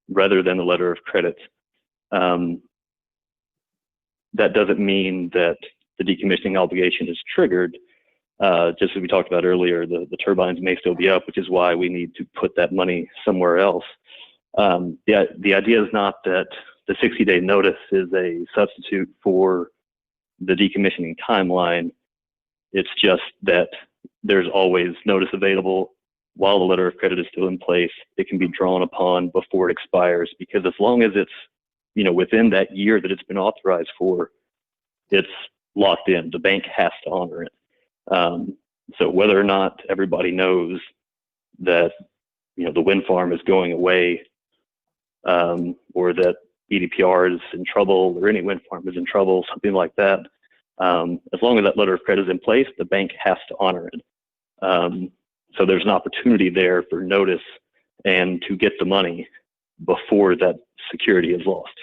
rather than the letter of credit. That doesn't mean that the decommissioning obligation is triggered. Just as we talked about earlier, the turbines may still be up, which is why we need to put that money somewhere else. The idea is not that the 60-day notice is a substitute for the decommissioning timeline. It's just that there's always notice available while the letter of credit is still in place. It can be drawn upon before it expires, because as long as it's within that year that it's been authorized for, it's locked in. The bank has to honor it. So whether or not everybody knows that the wind farm is going away, or that EDPR is in trouble, or any wind farm is in trouble, something like that, as long as that letter of credit is in place, the bank has to honor it. So there's an opportunity there for notice and to get the money before that security is lost.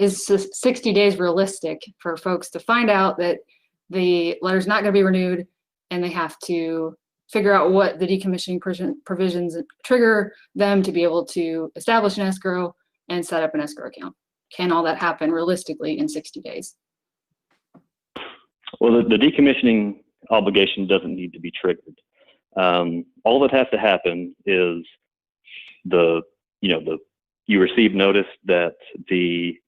is 60 days realistic for folks to find out that the letter's not going to be renewed and they have to figure out what the decommissioning provisions trigger them to be able to establish an escrow and set up an escrow account? Can all that happen realistically in 60 days? Well, the decommissioning obligation doesn't need to be triggered. All that has to happen is you receive notice that the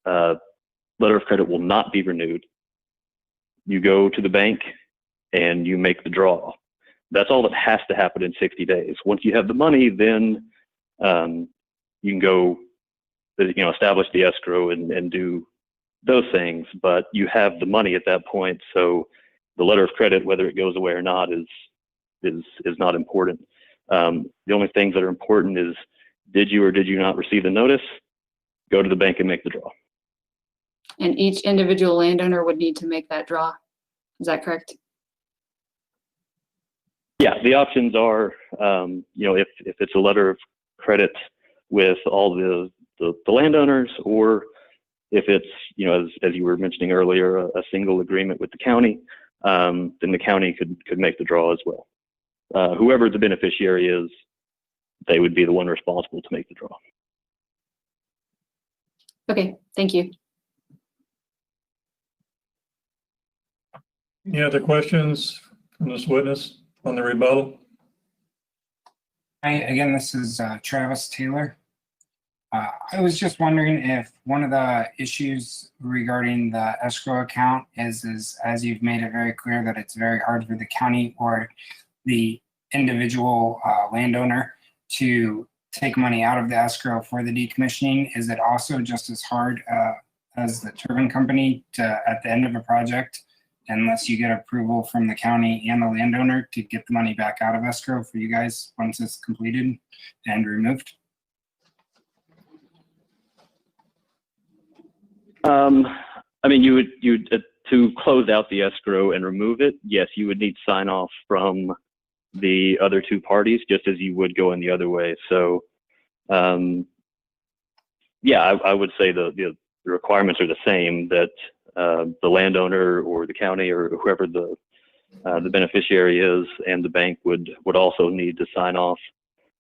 letter of credit will not be renewed. You go to the bank and you make the draw. That's all that has to happen in 60 days. Once you have the money, then you can go, establish the escrow and do those things. But you have the money at that point, so the letter of credit, whether it goes away or not, is not important. The only things that are important is, did you or did you not receive the notice? Go to the bank and make the draw. And each individual landowner would need to make that draw. Is that correct? Yeah, the options are, if it's a letter of credit with all the landowners, or if it's, as you were mentioning earlier, a single agreement with the county, then the county could make the draw as well. Whoever the beneficiary is, they would be the one responsible to make the draw. Okay, thank you. Any other questions from this witness on the rebuttal? Hi, again, this is Travis Taylor. I was just wondering if one of the issues regarding the escrow account is as you've made it very clear that it's very hard for the county or the individual landowner to take money out of the escrow for the decommissioning. Is it also just as hard as the turbine company at the end of a project, unless you get approval from the county and the landowner, to get the money back out of escrow for you guys once it's completed and removed? You would to close out the escrow and remove it, yes, you would need sign off from the other two parties, just as you would go in the other way. So, I would say the requirements are the same, that the landowner or the county or whoever the beneficiary is and the bank would also need to sign off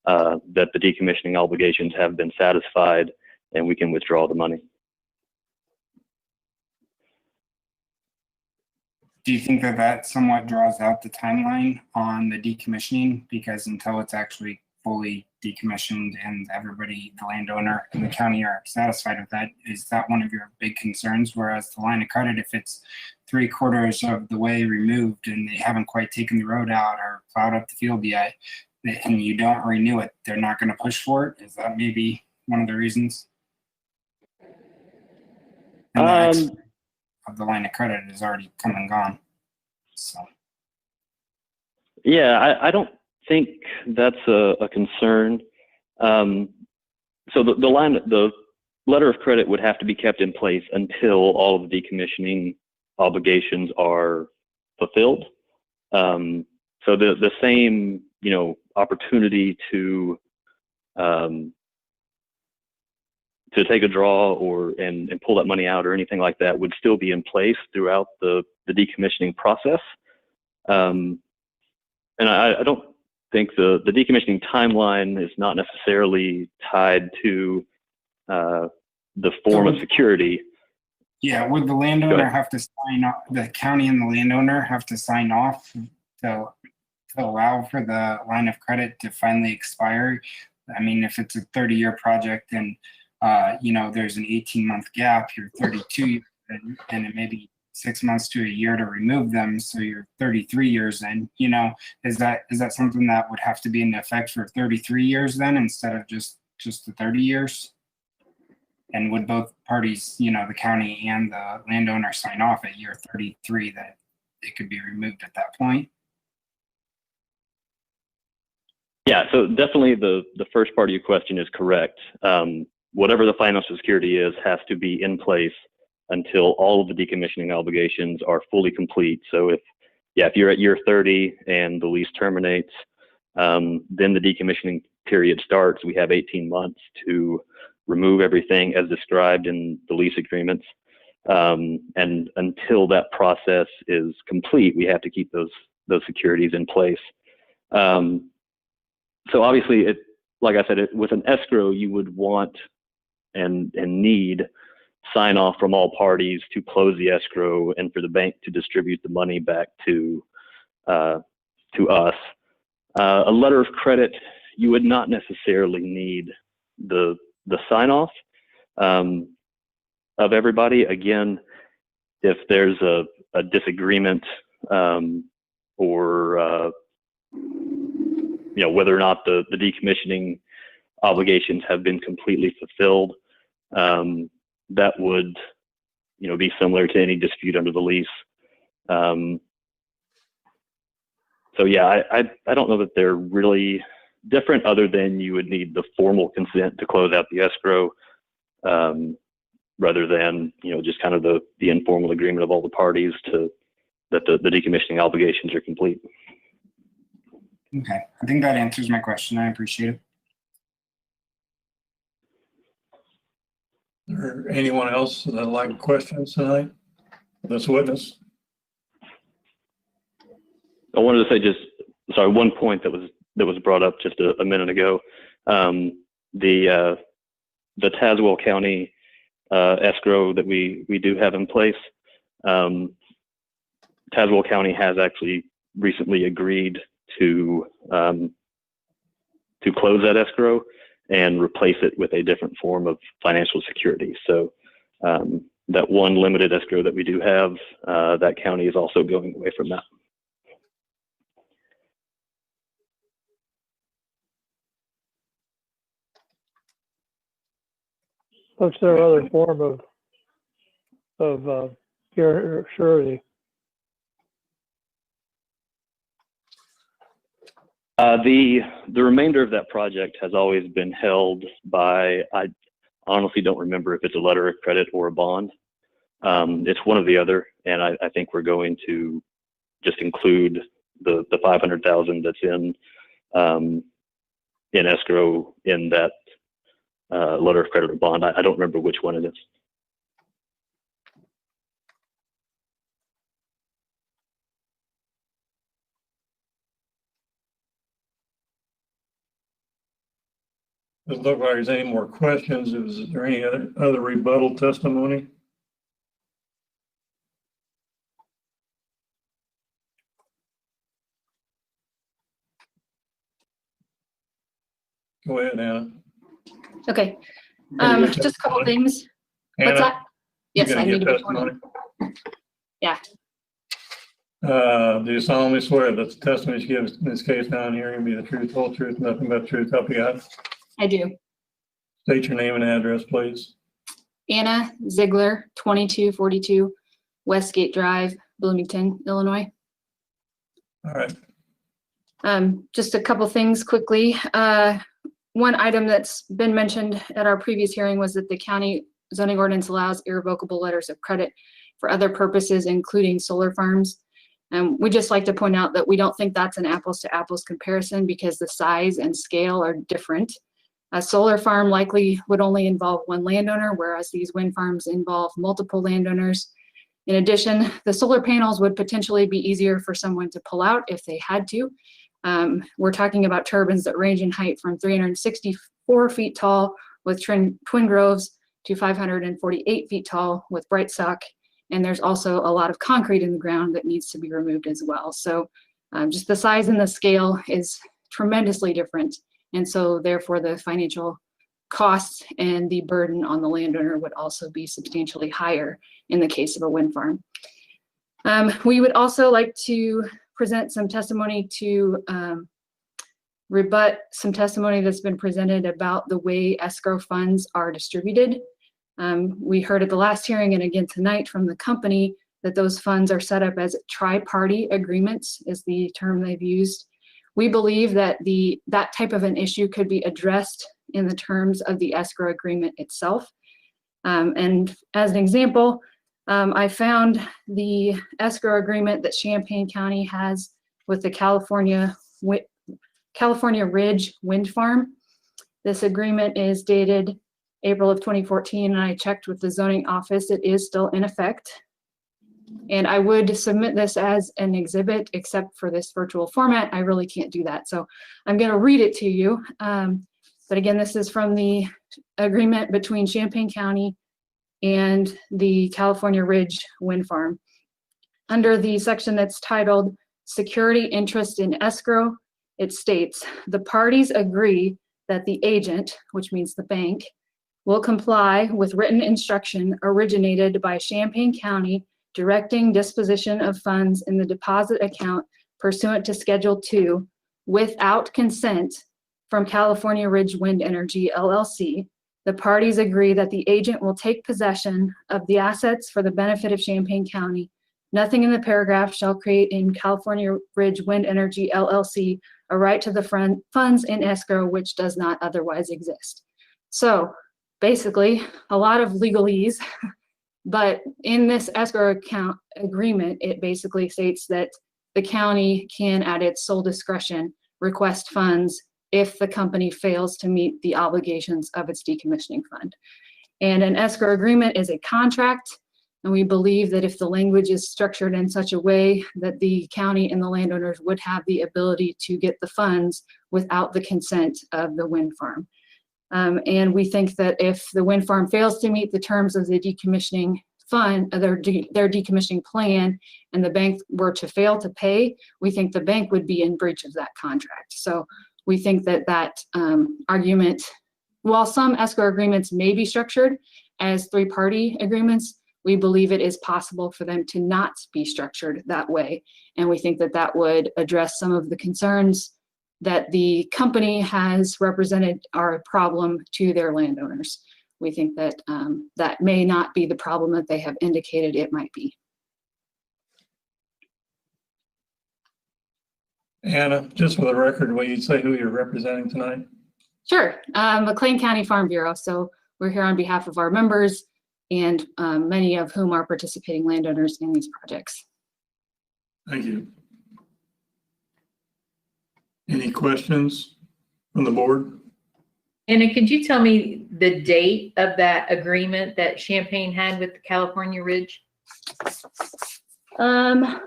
that the decommissioning obligations have been satisfied and we can withdraw the money. Do you think that somewhat draws out the timeline on the decommissioning? Because until it's actually fully decommissioned and everybody, the landowner and the county, are satisfied with that, is that one of your big concerns? Whereas the line of credit, if it's 3/4 of the way removed and they haven't quite taken the road out or plowed up the field yet, and you don't renew it, they're not going to push for it? Is that maybe one of the reasons? And of the line of credit is already come and gone. So. Yeah, I don't think that's a concern. So the letter of credit would have to be kept in place until all of the decommissioning obligations are fulfilled. So the same, opportunity to take a draw and pull that money out or anything like that would still be in place throughout the decommissioning process. And I don't think the decommissioning timeline is not necessarily tied to the form of security. Yeah, would the landowner have to sign off, the county and the landowner have to sign off to allow for the line of credit to finally expire? I mean, if it's a 30-year project and there's an 18-month gap, you're 32, and it may be 6 months to a year to remove them, so you're 33 years in. Is that something that would have to be in effect for 33 years then, instead of just the 30 years? And would both parties, the county and the landowner, sign off at year 33 that it could be removed at that point? Yeah, so definitely the first part of your question is correct. Whatever the financial security is has to be in place until all of the decommissioning obligations are fully complete. So if you're at year 30 and the lease terminates, then the decommissioning period starts. We have 18 months to remove everything as described in the lease agreements. And until that process is complete, we have to keep those securities in place. So obviously, like I said, with an escrow, you would want and need sign off from all parties to close the escrow and for the bank to distribute the money back to us. A letter of credit, you would not necessarily need the sign off of everybody. Again, if there's a disagreement or whether or not the decommissioning obligations have been completely fulfilled, that would be similar to any dispute under the lease. So yeah, I don't know that they're really different, other than you would need the formal consent to close out the escrow, rather than just kind of the informal agreement of all the parties that the decommissioning obligations are complete. Okay, I think that answers my question. I appreciate it. Is there anyone else that would like questions tonight? This witness. I wanted to say one point that was brought up just a minute ago. The Tazewell County escrow that we do have in place. Tazewell County has actually recently agreed to close that escrow and replace it with a different form of financial security. So that one limited escrow that we do have, that county is also going away from that. What's their other form of surety? The remainder of that project has always been held by, I honestly don't remember if it's a letter of credit or a bond. It's one or the other, and I think we're going to just include the $500,000 that's in escrow in that letter of credit or bond. I don't remember which one it is. Doesn't look like there's any more questions. Is there any other rebuttal testimony? Go ahead, Anna. Okay, Any just a couple things. Anna, What's that? Yes, you I gonna need give to be testimony? sworn in. Yeah, Do you solemnly swear that the testimony you give in this case now and hearing be the truth, whole truth, nothing but the truth, help you God? I do. State your name and address, please. Anna Ziegler, 2242 Westgate Drive, Bloomington, Illinois. All right. Just a couple things quickly. One item that's been mentioned at our previous hearing was that the county zoning ordinance allows irrevocable letters of credit for other purposes, including solar farms. And we just like to point out that we don't think that's an apples to apples comparison because the size and scale are different. A solar farm likely would only involve one landowner, whereas these wind farms involve multiple landowners. In addition, the solar panels would potentially be easier for someone to pull out if they had to. We're talking about turbines that range in height from 364 feet tall with twin groves to 548 feet tall with bright stock. And there's also a lot of concrete in the ground that needs to be removed as well. So just the size and the scale is tremendously different. And so therefore the financial costs and the burden on the landowner would also be substantially higher in the case of a wind farm. We would also like to present some testimony to rebut some testimony that's been presented about the way escrow funds are distributed. We heard at the last hearing and again tonight from the company that those funds are set up as tri-party agreements is the term they've used. We believe that that type of an issue could be addressed in the terms of the escrow agreement itself. And as an example, I found the escrow agreement that Champaign County has with the California Ridge Wind Farm. This agreement is dated April of 2014, and I checked with the zoning office. It is still in effect. And I would submit this as an exhibit, except for this virtual format. I really can't do that. So I'm going to read it to you. But again, this is from the agreement between Champaign County and the California Ridge Wind Farm. Under the section that's titled Security Interest in Escrow, it states, the parties agree that the agent, which means the bank, will comply with written instruction originated by Champaign County directing disposition of funds in the deposit account pursuant to Schedule 2 without consent from California Ridge Wind Energy, LLC. The parties agree that the agent will take possession of the assets for the benefit of Champaign County. Nothing in the paragraph shall create in California Ridge Wind Energy, LLC, a right to the funds in escrow which does not otherwise exist. So basically, a lot of legalese, but in this escrow account agreement, it basically states that the county can, at its sole discretion, request funds if the company fails to meet the obligations of its decommissioning fund. And an escrow agreement is a contract, and we believe that if the language is structured in such a way that the county and the landowners would have the ability to get the funds without the consent of the wind farm. And we think that if the wind farm fails to meet the terms of the decommissioning fund, their decommissioning plan, and the bank were to fail to pay, we think the bank would be in breach of that contract. So we think that that argument, while some escrow agreements may be structured as three-party agreements, we believe it is possible for them to not be structured that way. And we think that that would address some of the concerns that the company has represented are a problem to their landowners. We think that that may not be the problem that they have indicated it might be. Anna, just for the record, will you say who you're representing tonight? Sure, McLean County Farm Bureau. So we're here on behalf of our members and many of whom are participating landowners in these projects. Thank you. Any questions from the board? Anna, could you tell me the date of that agreement that Champaign had with the California Ridge? Trying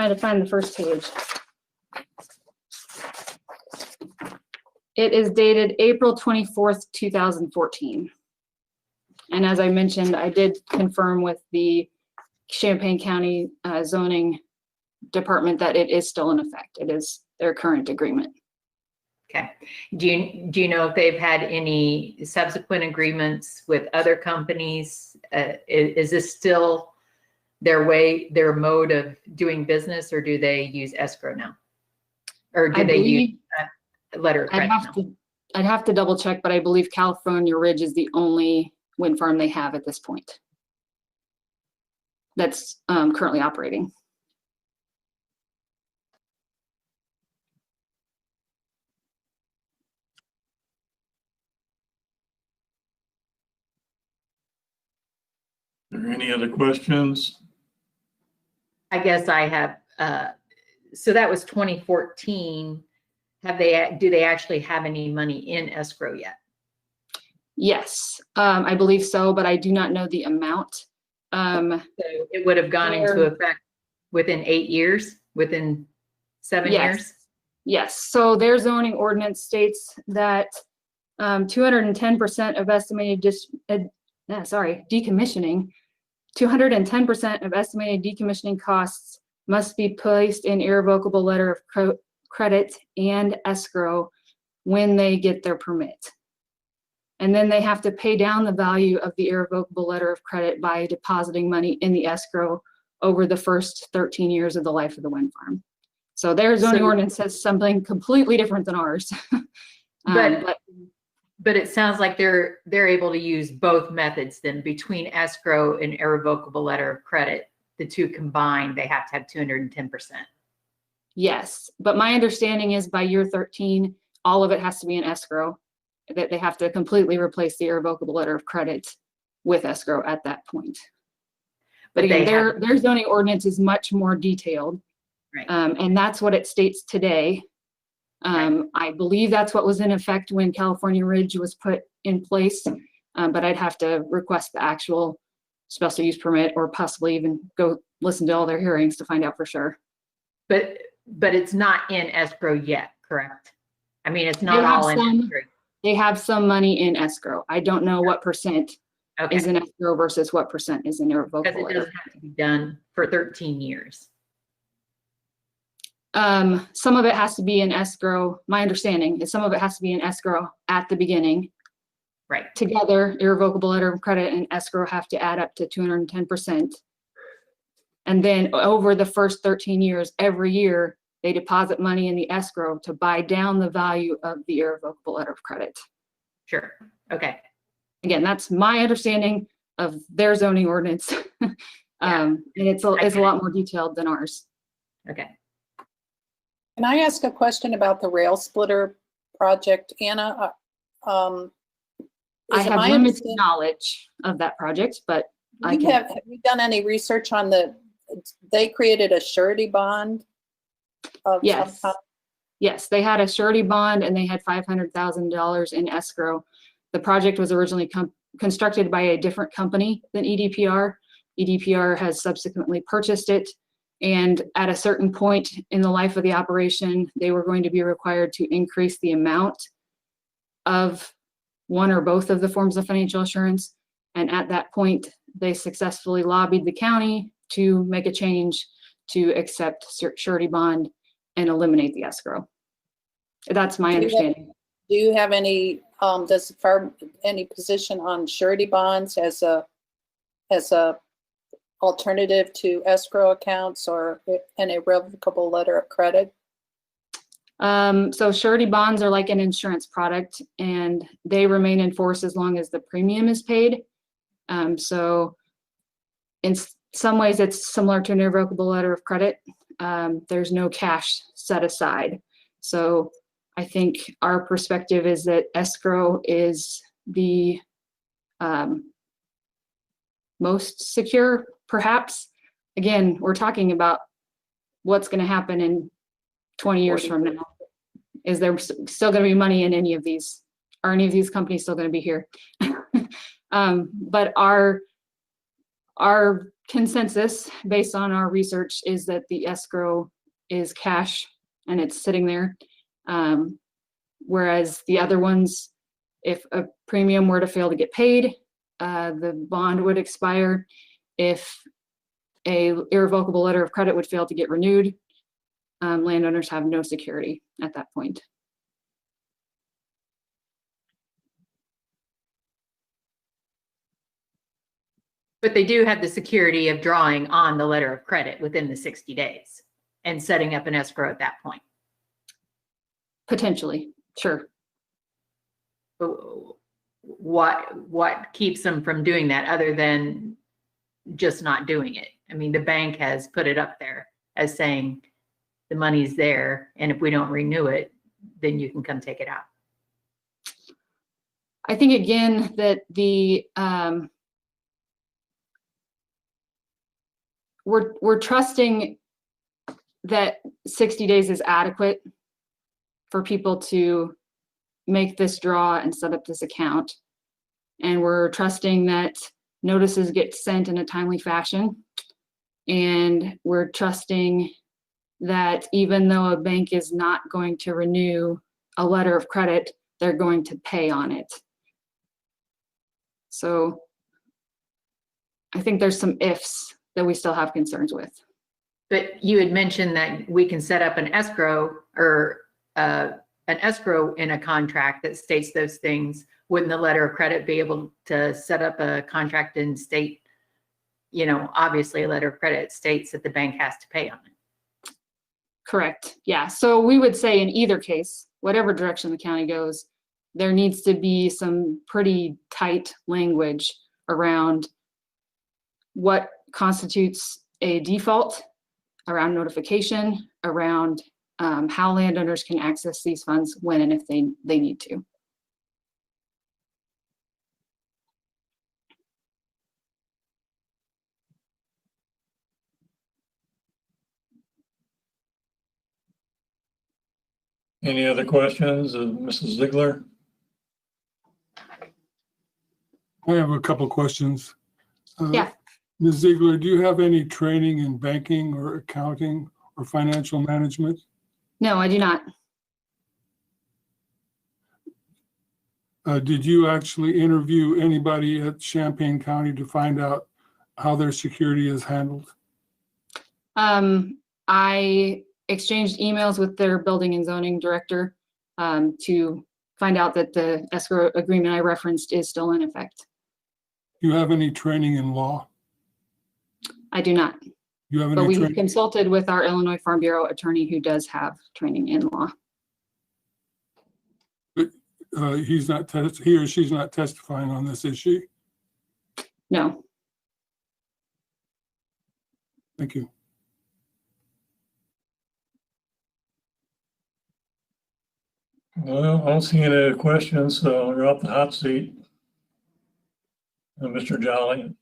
to find the first page. It is dated April 24th, 2014. And as I mentioned, I did confirm with the Champaign County zoning department that it is still in effect. It is their current agreement. Okay. Do you know if they've had any subsequent agreements with other companies? Is this still their mode of doing business, or do they use escrow now? Or do they use a letter of credit now? I'd have to double check, but I believe California Ridge is the only wind farm they have at this point that's currently operating. Are there any other questions? I guess I have, so that was 2014. Do they actually have any money in escrow yet? Yes, I believe so, but I do not know the amount. So it would have gone into effect within 8 years, within 7 years? Yes, so their zoning ordinance states that 210% of estimated decommissioning, 210% of estimated decommissioning costs must be placed in irrevocable letter of credit and escrow when they get their permit. And then they have to pay down the value of the irrevocable letter of credit by depositing money in the escrow over the first 13 years of the life of the wind farm. So their zoning ordinance says something completely different than ours. But it sounds like they're able to use both methods then, between escrow and irrevocable letter of credit. The two combined, they have to have 210%. Yes, but my understanding is by year 13, all of it has to be in escrow, that they have to completely replace the irrevocable letter of credit with escrow at that point. But again, their zoning ordinance is much more detailed. Right. And that's what it states today. I believe that's what was in effect when California Ridge was put in place, but I'd have to request the actual special use permit or possibly even go listen to all their hearings to find out for sure. But it's not in escrow yet, correct? I mean, it's They not have all in some- escrow. They have some money in escrow. I don't know what percent Okay. is in escrow versus what percent is in Because irrevocable. it doesn't have to be done for 13 years. Some of it has to be in escrow. My understanding is some of it has to be in escrow at the beginning. Right. Together, irrevocable letter of credit and escrow have to add up to 210%. And then over the first 13 years, every year, they deposit money in the escrow to buy down the value of the irrevocable letter of credit. Sure. Okay. Again, that's my understanding of their zoning ordinance. And it's a lot more detailed than ours. Okay. Can I ask a question about the rail splitter project, Anna? I Is it have my limited understanding- knowledge of that project, but I Have can. you done any research on they created a surety bond? Of some Yes. kind? Yes, they had a surety bond and they had $500,000 in escrow. The project was originally constructed by a different company than EDPR. EDPR has subsequently purchased it. And at a certain point in the life of the operation, they were going to be required to increase the amount of one or both of the forms of financial assurance. And at that point, they successfully lobbied the county to make a change to accept surety bond and eliminate the escrow. That's my understanding. Do you have any, does the firm, any position on surety bonds as a alternative to escrow accounts or an irrevocable letter of credit? So surety bonds are like an insurance product and they remain in force as long as the premium is paid. So in some ways it's similar to an irrevocable letter of credit. There's no cash set aside. So I think our perspective is that escrow is the most secure, perhaps. Again, we're talking about what's going to happen in 20 years from now. Is there still going to be money in any of these? Are any of these companies still going to be here? But our consensus based on our research is that the escrow is cash and it's sitting there. Whereas the other ones, if a premium were to fail to get paid, the bond would expire. If a irrevocable letter of credit would fail to get renewed, landowners have no security at that point. But they do have the security of drawing on the letter of credit within the 60 days and setting up an escrow at that point. Potentially, sure. What keeps them from doing that other than just not doing it? I mean, the bank has put it up there as saying the money's there, and if we don't renew it, then you can come take it out. I think again that the we're trusting that 60 days is adequate for people to make this draw and set up this account. And we're trusting that notices get sent in a timely fashion. And we're trusting that even though a bank is not going to renew a letter of credit, they're going to pay on it. So I think there's some ifs that we still have concerns with. But you had mentioned that we can set up an escrow or an escrow in a contract that states those things. Wouldn't the letter of credit be able to set up a contract and state, you know, obviously a letter of credit states that the bank has to pay on it? Correct. Yeah. So we would say in either case, whatever direction the county goes, there needs to be some pretty tight language around what constitutes a default, around notification, around how landowners can access these funds when and if they need to. Any other questions of Mrs. Ziegler? I have a couple questions. Yeah. Ms. Ziegler, do you have any training in banking or accounting or financial management? No, I do not. Did you actually interview anybody at Champaign County to find out how their security is handled? I exchanged emails with their building and zoning director to find out that the escrow agreement I referenced is still in effect. Do you have any training in law? I do not, You have but any we training? consulted with our Illinois Farm Bureau attorney who does have training in law. He's not, he or she's not testifying on this issue? No. Thank you. Well, I don't see any other questions, so you're off the hot seat. Mr. Jolly,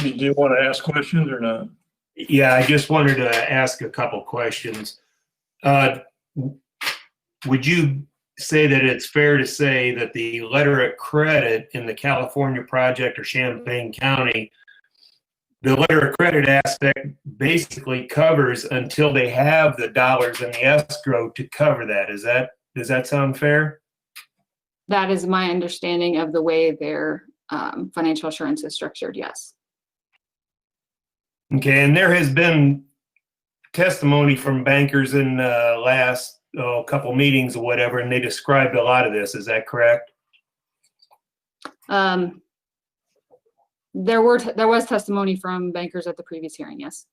do you want to ask questions or not? Yeah, I just wanted to ask a couple questions. Would you say that it's fair to say that the letter of credit in the California project or Champaign County, the letter of credit aspect basically covers until they have the dollars in the escrow to cover that? Does that sound fair? That is my understanding of the way their financial assurance is structured, yes. Okay, and there has been testimony from bankers in the last couple meetings or whatever, and they described a lot of this. Is that correct? There was testimony from bankers at the previous hearing, yes.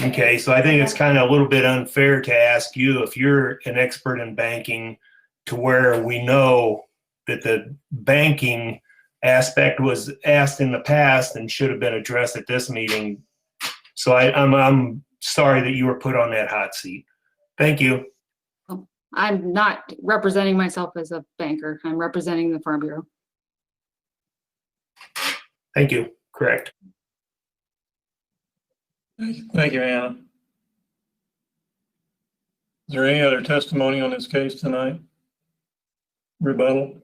Okay, so I think it's kind of a little bit unfair to ask you if you're an expert in banking to where we know that the banking aspect was asked in the past and should have been addressed at this meeting. So I'm sorry that you were put on that hot seat. Thank you. I'm not representing myself as a banker. I'm representing the Farm Bureau. Thank you. Correct. Thank you, Anna. Is there any other testimony on this case tonight? Rebuttal?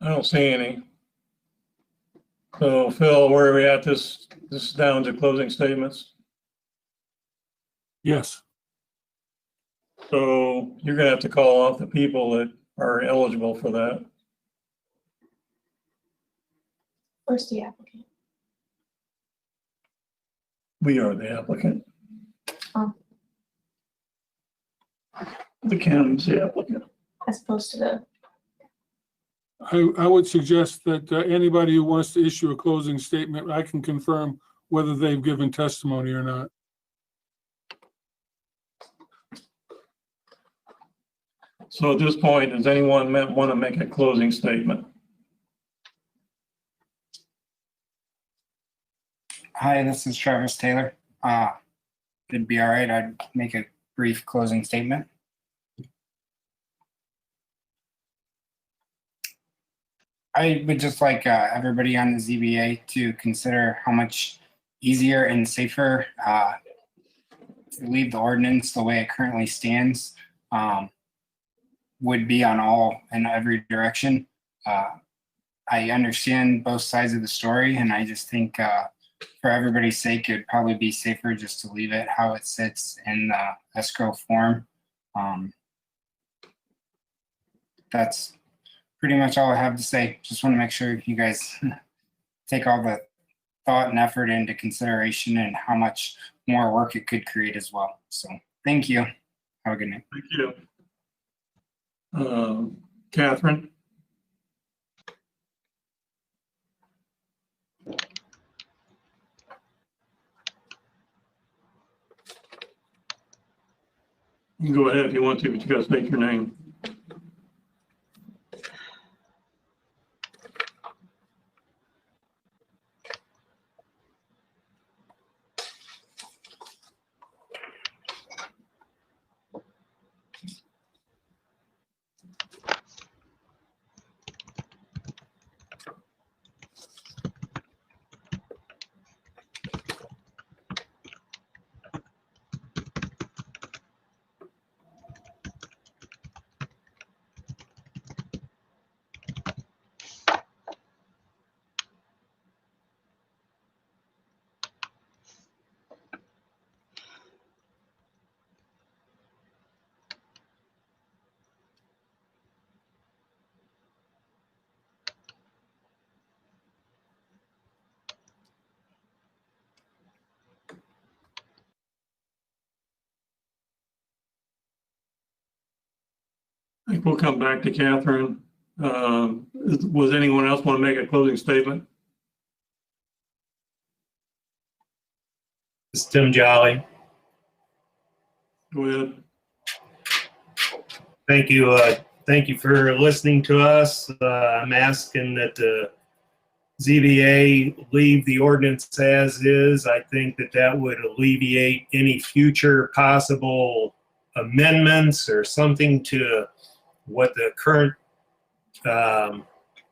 I don't see any. So Phil, where are we at? This is down to closing statements. Yes. So you're gonna have to call off the people that are eligible for that. Where's the applicant? We are the applicant. Oh. The county's the applicant. As opposed to the. I would suggest that anybody who wants to issue a closing statement, I can confirm whether they've given testimony or not. So at this point, does anyone want to make a closing statement? Hi, this is Travis Taylor. It'd be all right. I'd make a brief closing statement. I would just like everybody on the ZBA to consider how much easier and safer to leave the ordinance the way it currently stands would be on all and every direction. I understand both sides of the story, and I just think for everybody's sake, it'd probably be safer just to leave it how it sits in the escrow form. That's pretty much all I have to say. Just want to make sure you guys take all the thought and effort into consideration and how much more work it could create as well. So thank you. Have a good night. Thank you. Catherine? You can go ahead if you want to, but you got to state your name. I think we'll come back to Catherine. Was anyone else want to make a closing statement? This is Tim Jolly. Go ahead. Thank you. Thank you for listening to us. I'm asking that the ZBA leave the ordinance as is. I think that that would alleviate any future possible amendments or something to what the current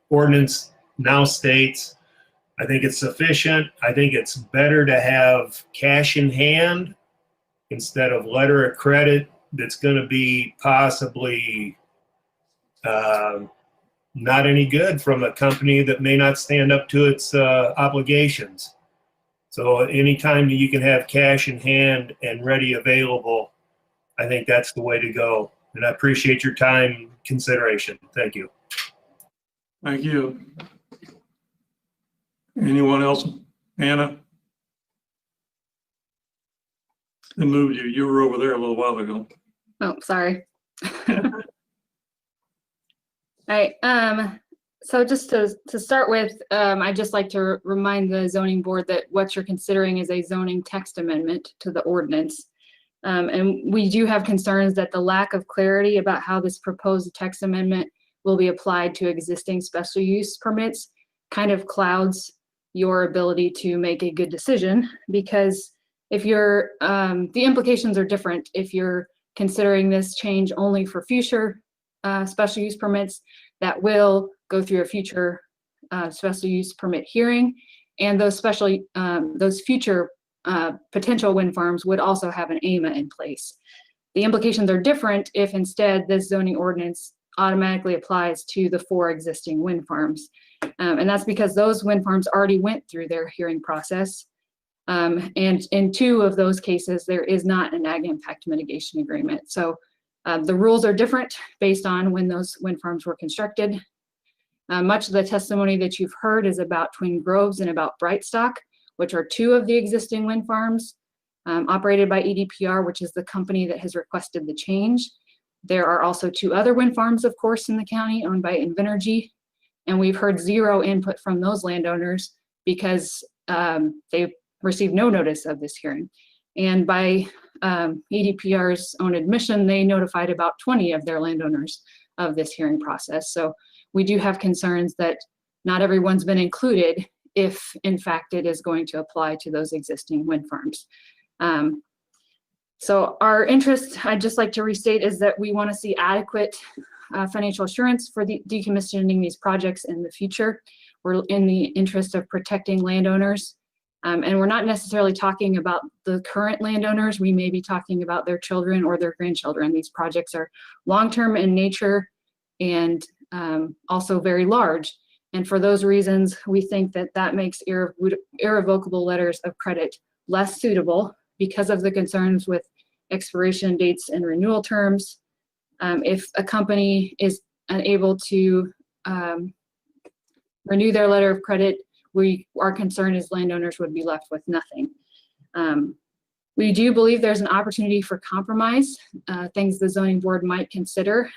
ordinance now states. I think it's sufficient. I think it's better to have cash in hand instead of letter of credit that's going to be possibly not any good from a company that may not stand up to its obligations. So anytime you can have cash in hand and ready available, I think that's the way to go. And I appreciate your time and consideration. Thank you. Thank you. Anyone else? Anna? I moved you. You were over there a little while ago. Oh, sorry. All right. So just to start with, I'd just like to remind the zoning board that what you're considering is a zoning text amendment to the ordinance. And we do have concerns that the lack of clarity about how this proposed text amendment will be applied to existing special use permits kind of clouds your ability to make a good decision, because if you're, the implications are different if you're considering this change only for future special use permits that will go through a future special use permit hearing, and those future potential wind farms would also have an AMA in place. The implications are different if instead this zoning ordinance automatically applies to the 4 existing wind farms. And that's because those wind farms already went through their hearing process. And in 2 of those cases, there is not an ag impact mitigation agreement. So the rules are different based on when those wind farms were constructed. Much of the testimony that you've heard is about Twin Groves and about Brightstock, which are 2 of the existing wind farms operated by EDPR, which is the company that has requested the change. There are also 2 other wind farms, of course, in the county owned by Invenergy. And we've heard 0 input from those landowners because they received no notice of this hearing. And by EDPR's own admission, they notified about 20 of their landowners of this hearing process. So we do have concerns that not everyone's been included if in fact it is going to apply to those existing wind farms. So our interest, I'd just like to restate, is that we want to see adequate financial assurance for decommissioning these projects in the future. We're in the interest of protecting landowners. And we're not necessarily talking about the current landowners. We may be talking about their children or their grandchildren. These projects are long-term in nature and also very large. And for those reasons, we think that that makes irrevocable letters of credit less suitable because of the concerns with expiration dates and renewal terms. If a company is unable to renew their letter of credit, our concern is landowners would be left with nothing. We do believe there's an opportunity for compromise. Things the zoning board might consider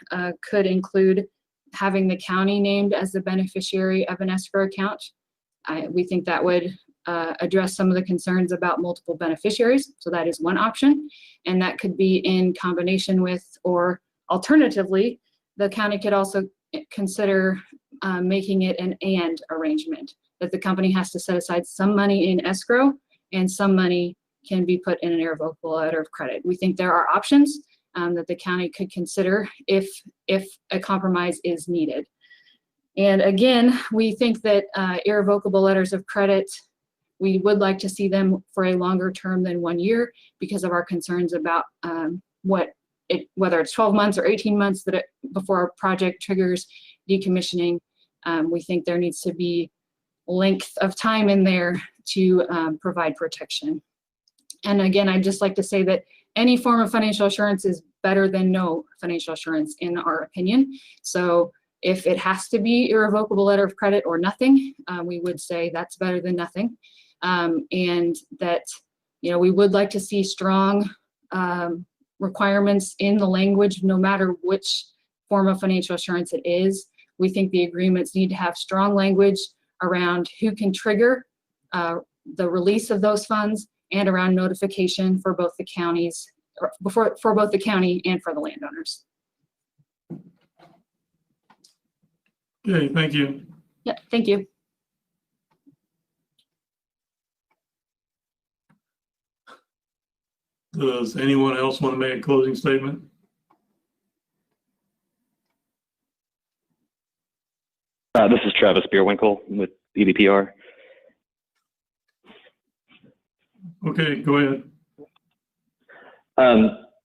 could include having the county named as the beneficiary of an escrow account. We think that would address some of the concerns about multiple beneficiaries. So that is one option. And that could be in combination with, or alternatively, the county could also consider making it an and arrangement, that the company has to set aside some money in escrow and some money can be put in an irrevocable letter of credit. We think there are options that the county could consider if a compromise is needed. And again, we think that irrevocable letters of credit, we would like to see them for a longer term than 1 year because of our concerns about whether it's 12 months or 18 months before a project triggers decommissioning. We think there needs to be length of time in there to provide protection. And again, I'd just like to say that any form of financial assurance is better than no financial assurance in our opinion. So if it has to be irrevocable letter of credit or nothing, we would say that's better than nothing. And that, we would like to see strong requirements in the language, no matter which form of financial assurance it is. We think the agreements need to have strong language around who can trigger the release of those funds and around notification for both the counties, for both the county and for the landowners. Okay, thank you. Yeah, thank you. Does anyone else want to make a closing statement? This is Travis Bierwinkle with EDPR. Okay, go ahead.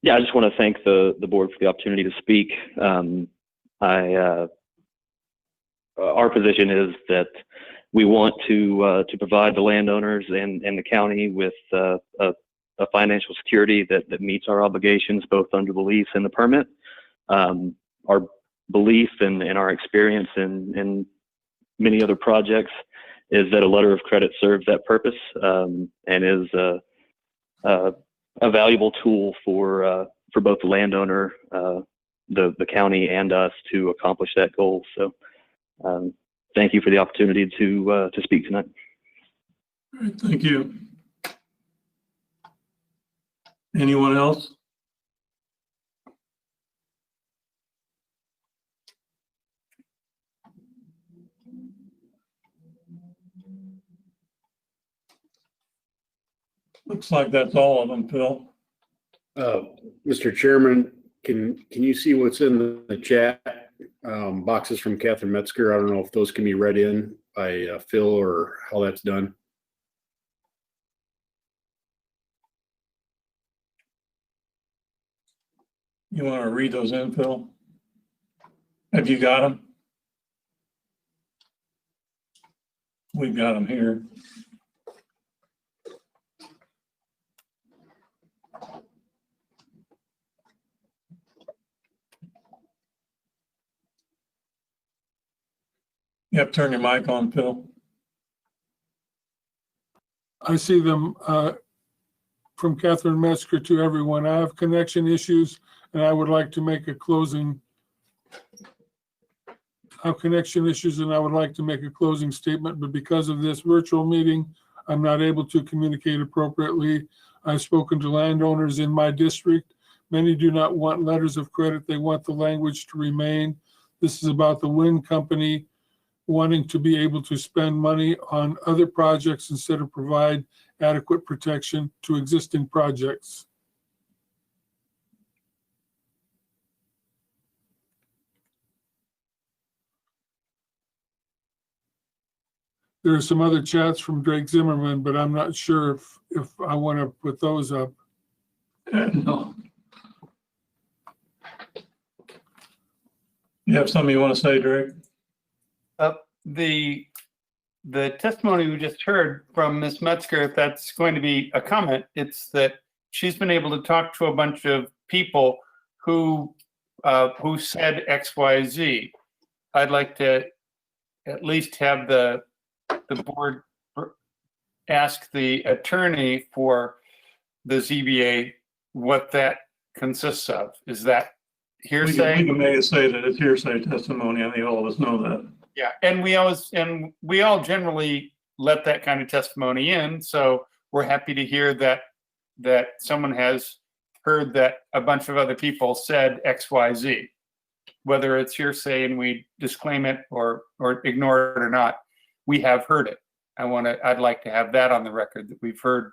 Yeah, I just want to thank the board for the opportunity to speak. Our position is that we want to provide the landowners and the county with a financial security that meets our obligations both under the lease and the permit. Our belief and our experience in many other projects is that a letter of credit serves that purpose and is a valuable tool for both the landowner, the county, and us to accomplish that goal. So thank you for the opportunity to speak tonight. All right, thank you. Anyone else? Looks like that's all of them, Phil. Mr. Chairman, can you see what's in the chat boxes from Catherine Metzger? I don't know if those can be read in by Phil or how that's done. You want to read those in, Phil? Have you got them? We've got them here. You have to turn your mic on, Phil. I see them from Catherine Metzger to everyone. I have connection issues and I would like to make a closing. I have connection issues and I would like to make a closing statement, but because of this virtual meeting, I'm not able to communicate appropriately. I've spoken to landowners in my district. Many do not want letters of credit. They want the language to remain. This is about the wind company wanting to be able to spend money on other projects instead of provide adequate protection to existing projects. There are some other chats from Drake Zimmerman, but I'm not sure if I want to put those up. No. You have something you want to say, Drake? The testimony we just heard from Ms. Metzger, if that's going to be a comment, it's that she's been able to talk to a bunch of people who said X, Y, Z. I'd like to at least have the board ask the attorney for the ZBA what that consists of. Is that hearsay? We may say that it's hearsay testimony. I think all of us know that. Yeah, and we all generally let that kind of testimony in. So we're happy to hear that someone has heard that a bunch of other people said X, Y, Z. Whether it's hearsay and we disclaim it or ignore it or not, we have heard it. I'd like to have that on the record that we've heard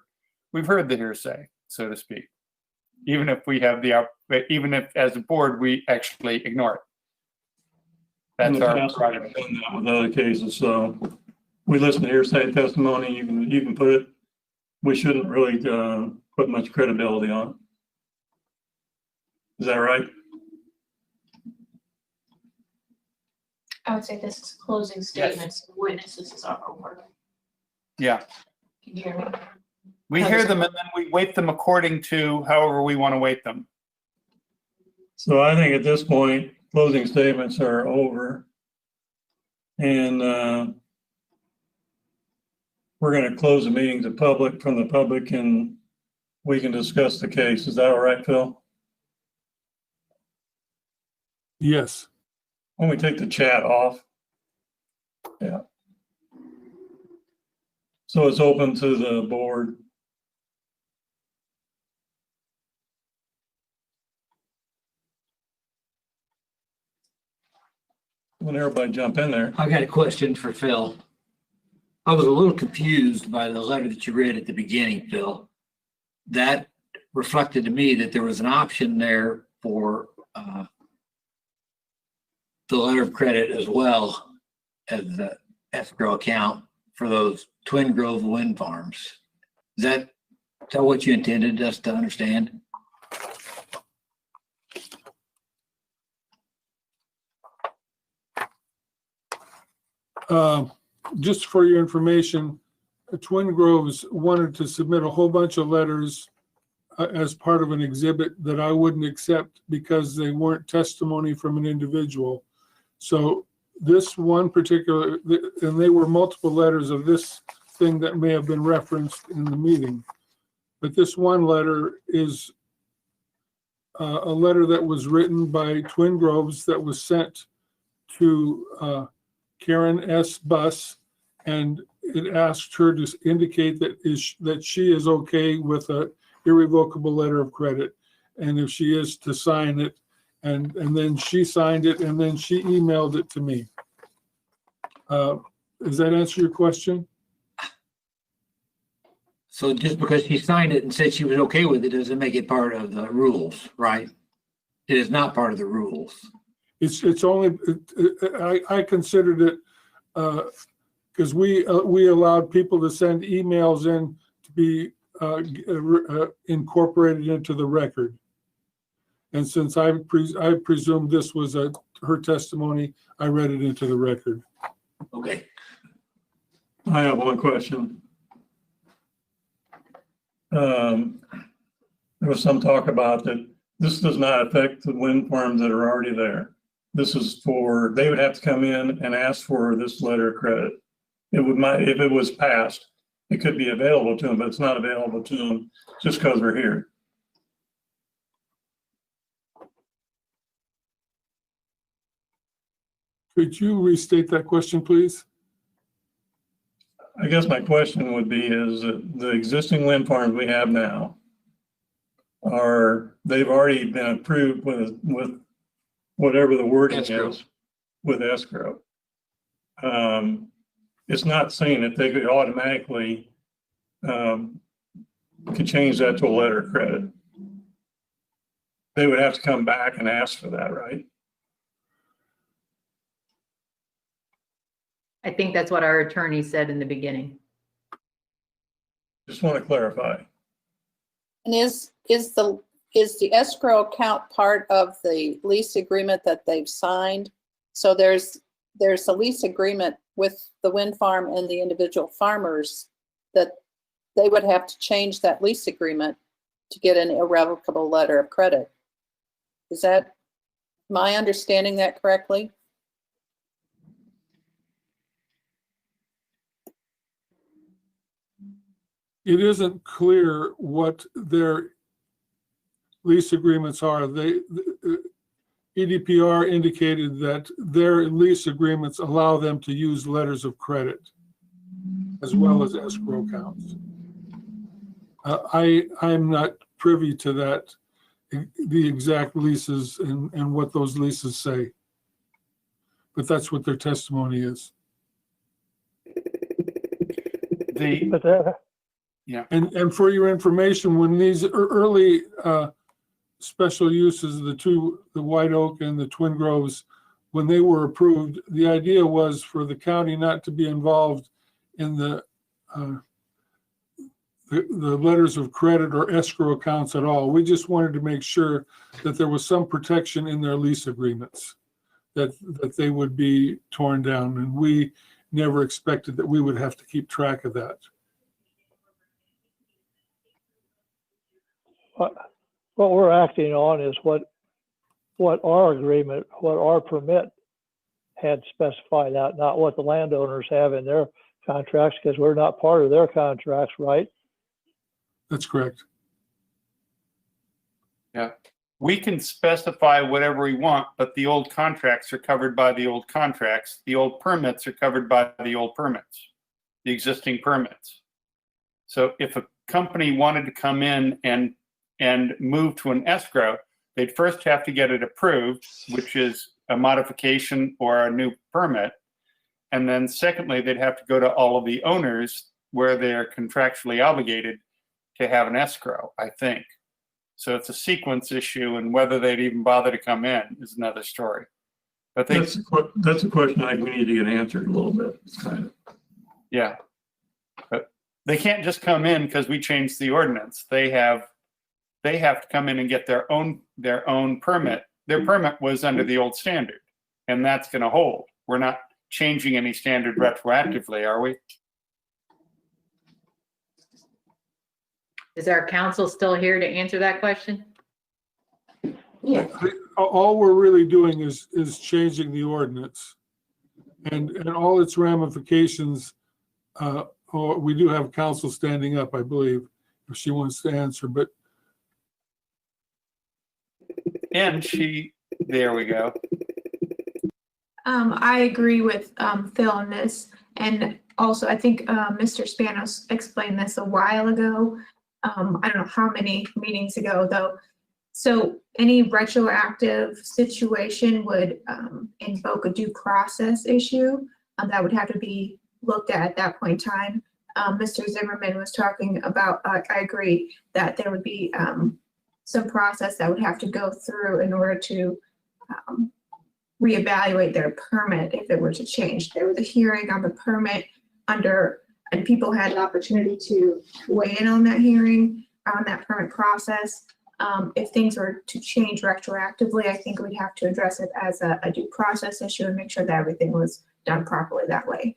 the hearsay, so to speak. Even if even if as a board we actually ignore it. That's our prerogative. Done that with other cases, so we listen to hearsay testimony. You can put it. We shouldn't really put much credibility on it. Is that right? I would say this is closing statements. Yes. Witnesses is our homework. Yeah. Can you hear me? We hear them and then we weight them according to however we want to weight them. So I think at this point, closing statements are over. And we're going to close the meeting to from the public, and we can discuss the case. Is that all right, Phil? Yes. When we take the chat off. Yeah. So it's open to the board. When everybody jump in there. I got a question for Phil. I was a little confused by the letter that you read at the beginning, Phil. That reflected to me that there was an option there for the letter of credit as well as the escrow account for those Twin Grove wind farms. Is that what you intended us to understand? Just for your information, Twin Groves wanted to submit a whole bunch of letters as part of an exhibit that I wouldn't accept because they weren't testimony from an individual. So this one particular, and they were multiple letters of this thing that may have been referenced in the meeting. But this one letter is a letter that was written by Twin Groves that was sent to Karen S. Buss, and it asked her to indicate that she is okay with a irrevocable letter of credit, and if she is, to sign it, and then she signed it, and then she emailed it to me. Does that answer your question? So just because she signed it and said she was okay with it doesn't make it part of the rules, right? It is not part of the rules. It's only, I considered it, because we allowed people to send emails in to be incorporated into the record. And since I presumed this was her testimony, I read it into the record. Okay. I have one question. There was some talk about that this does not affect the wind farms that are already there. This is for, they would have to come in and ask for this letter of credit. It would, if it was passed, it could be available to them, but it's not available to them just because we're here. Could you restate that question, please? I guess my question would be is that the existing wind farms we have now they've already been approved with whatever the wording is with escrow. It's not saying that they could automatically could change that to a letter of credit. They would have to come back and ask for that, right? I think that's what our attorney said in the beginning. Just want to clarify. And is the escrow account part of the lease agreement that they've signed? So there's a lease agreement with the wind farm and the individual farmers that they would have to change that lease agreement to get an irrevocable letter of credit. Is that, am I understanding that correctly? It isn't clear what their lease agreements are. EDPR indicated that their lease agreements allow them to use letters of credit as well as escrow accounts. I'm not privy to that, the exact leases and what those leases say, but that's what their testimony is. Yeah. And for your information, when these early special uses, the White Oak and the Twin Groves, when they were approved, the idea was for the county not to be involved in the letters of credit or escrow accounts at all. We just wanted to make sure that there was some protection in their lease agreements, that they would be torn down, and we never expected that we would have to keep track of that. What we're acting on is what our agreement, what our permit had specified out, not what the landowners have in their contracts, because we're not part of their contracts, right? That's correct. Yeah. we can specify whatever we want, but the old contracts are covered by the old contracts. The old permits are covered by the old permits, the existing permits. So if a company wanted to come in and move to an escrow, they'd first have to get it approved, which is a modification or a new permit. And then secondly, they'd have to go to all of the owners where they're contractually obligated to have an escrow, I think. So it's a sequence issue, and whether they'd even bother to come in is another story. But That's a question I think we need to get answered a little bit. Kind of. Yeah. But they can't just come in because we changed the ordinance. They have to come in and get their own permit. Their permit was under the old standard, and that's going to hold. We're not changing any standard retroactively, are we? Is our counsel still here to answer that question? Yeah. All we're really doing is changing the ordinance and all its ramifications. We do have counsel standing up, I believe, if she wants to answer, but. And there we go. I agree with Phil on this. And also, I think Mr. Spanos explained this a while ago. I don't know how many meetings ago, though. So any retroactive situation would invoke a due process issue that would have to be looked at that point in time. Mr. Zimmerman was talking about, I agree, that there would be some process that would have to go through in order to reevaluate their permit if it were to change. There was a hearing on the permit and people had an opportunity to weigh in on that hearing, on that permit process. If things were to change retroactively, I think we'd have to address it as a due process issue and make sure that everything was done properly that way.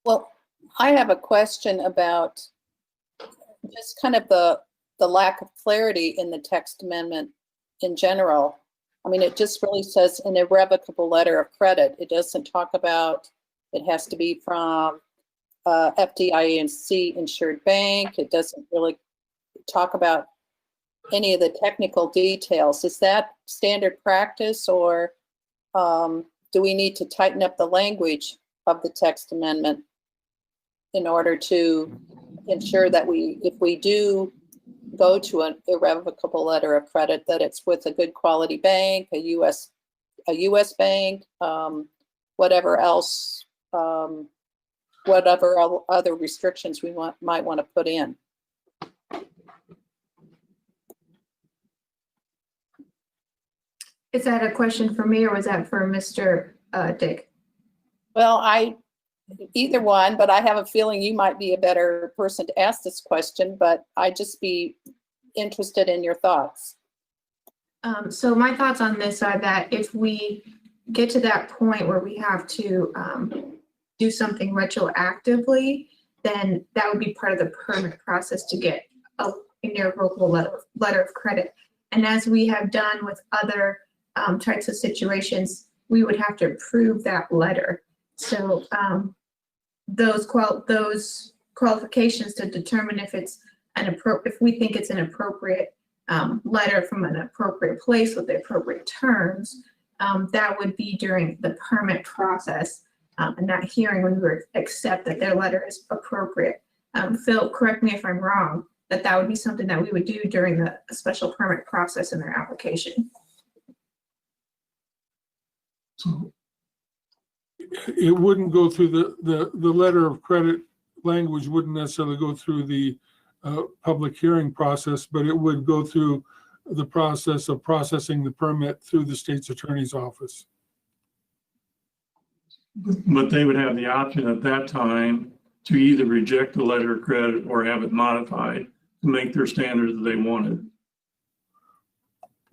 Well, I have a question about just kind of the lack of clarity in the text amendment in general. I mean, it just really says an irrevocable letter of credit. It doesn't talk about it has to be from FDIC insured bank. It doesn't really talk about any of the technical details. Is that standard practice, or do we need to tighten up the language of the text amendment in order to ensure that if we do go to an irrevocable letter of credit, that it's with a good quality bank, a U.S. bank, whatever else, whatever other restrictions we might want to put in. Is that a question for me or was that for Mr. Dick? Well, either one, but I have a feeling you might be a better person to ask this question, but I'd just be interested in your thoughts. So my thoughts on this are that if we get to that point where we have to do something retroactively, then that would be part of the permit process to get an irrevocable letter of credit. And as we have done with other types of situations, we would have to approve that letter. So those qualifications to determine if it's if we think it's an appropriate letter from an appropriate place with the appropriate terms, that would be during the permit process and that hearing when we would accept that their letter is appropriate. Phil, correct me if I'm wrong, that would be something that we would do during the special permit process in their application. So it wouldn't go through the letter of credit language wouldn't necessarily go through the public hearing process, but it would go through the process of processing the permit through the state's attorney's office. But they would have the option at that time to either reject the letter of credit or have it modified to make their standards that they wanted.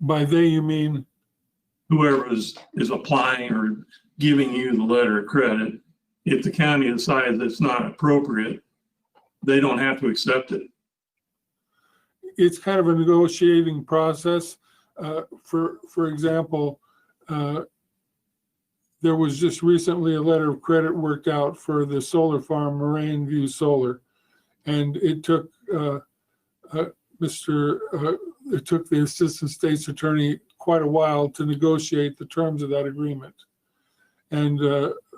By they, you mean? Whoever is applying or giving you the letter of credit. If the county decides it's not appropriate, they don't have to accept it. It's kind of a negotiating process. For example, there was just recently a letter of credit worked out for the solar farm, Moraine View Solar. And it took it took the Assistant State's Attorney quite a while to negotiate the terms of that agreement. And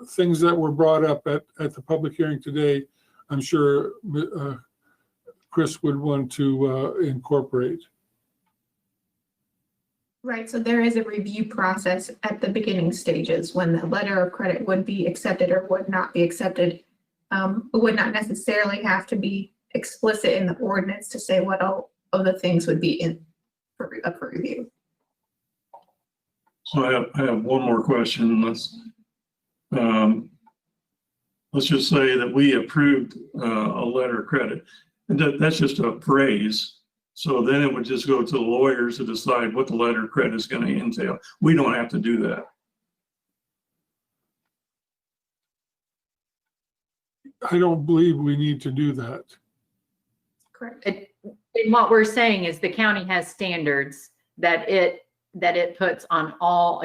things that were brought up at the public hearing today, I'm sure Chris would want to incorporate. Right, so there is a review process at the beginning stages when the letter of credit would be accepted or would not be accepted. It would not necessarily have to be explicit in the ordinance to say what all of the things would be in for review. So I have one more question. Let's just say that we approved a letter of credit, and that's just a phrase. So then it would just go to the lawyers to decide what the letter of credit is going to entail. We don't have to do that. I don't believe we need to do that. Correct. And what we're saying is the county has standards that it puts on all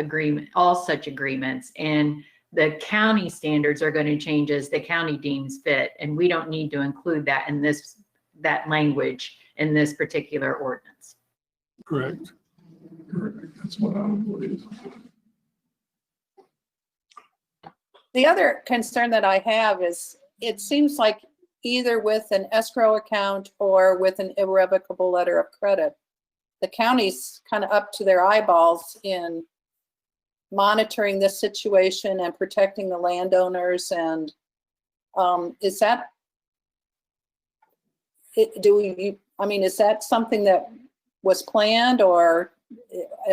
such agreements, and the county standards are going to change as the county deems fit, and we don't need to include that in that language in this particular ordinance. Correct. Correct. That's what I would believe. The other concern that I have is it seems like either with an escrow account or with an irrevocable letter of credit, the county's kind of up to their eyeballs in monitoring this situation and protecting the landowners. And is that, is that something that was planned or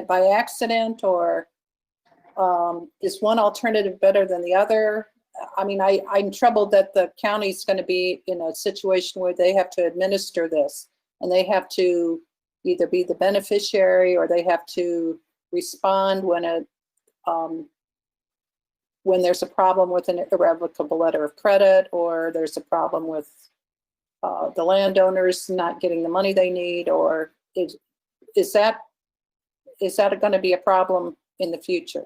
by accident, or is one alternative better than the other? I mean, I'm troubled that the county's going to be in a situation where they have to administer this, and they have to either be the beneficiary or they have to respond when there's a problem with an irrevocable letter of credit, or there's a problem with the landowners not getting the money they need, or is that going to be a problem in the future?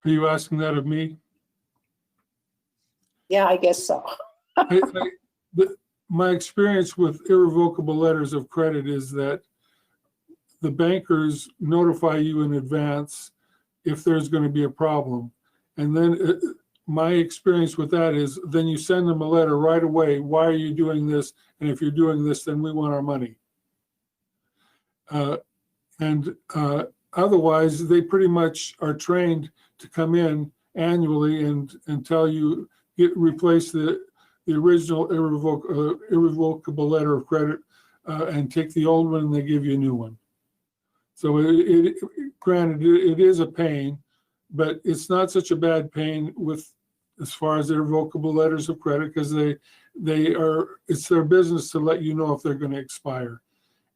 Are you asking that of me? Yeah, I guess so. My experience with irrevocable letters of credit is that the bankers notify you in advance if there's going to be a problem. And then my experience with that is then you send them a letter right away. Why are you doing this? And if you're doing this, then we want our money. Otherwise, they pretty much are trained to come in annually and tell you, replace the original irrevocable letter of credit and take the old one and they give you a new one. So granted, it is a pain, but it's not such a bad pain as far as irrevocable letters of credit, because it's their business to let you know if they're going to expire.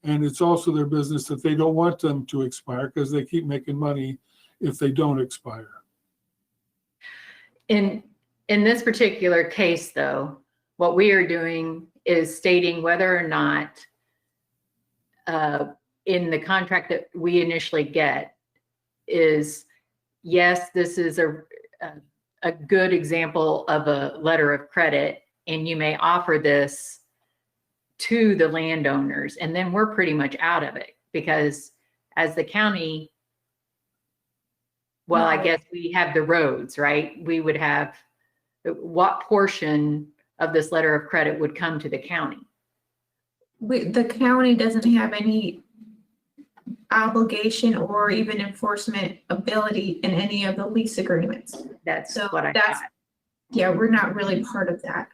And it's also their business that they don't want them to expire because they keep making money if they don't expire. In this particular case, though, what we are doing is stating whether or not in the contract that we initially get is, yes, this is a good example of a letter of credit, and you may offer this to the landowners, and then we're pretty much out of it, because as the county, well, I guess we have the roads, right? We would have, what portion of this letter of credit would come to the county? The county doesn't have any obligation or even enforcement ability in any of the lease agreements. That's what I thought. Yeah, we're not really part of that.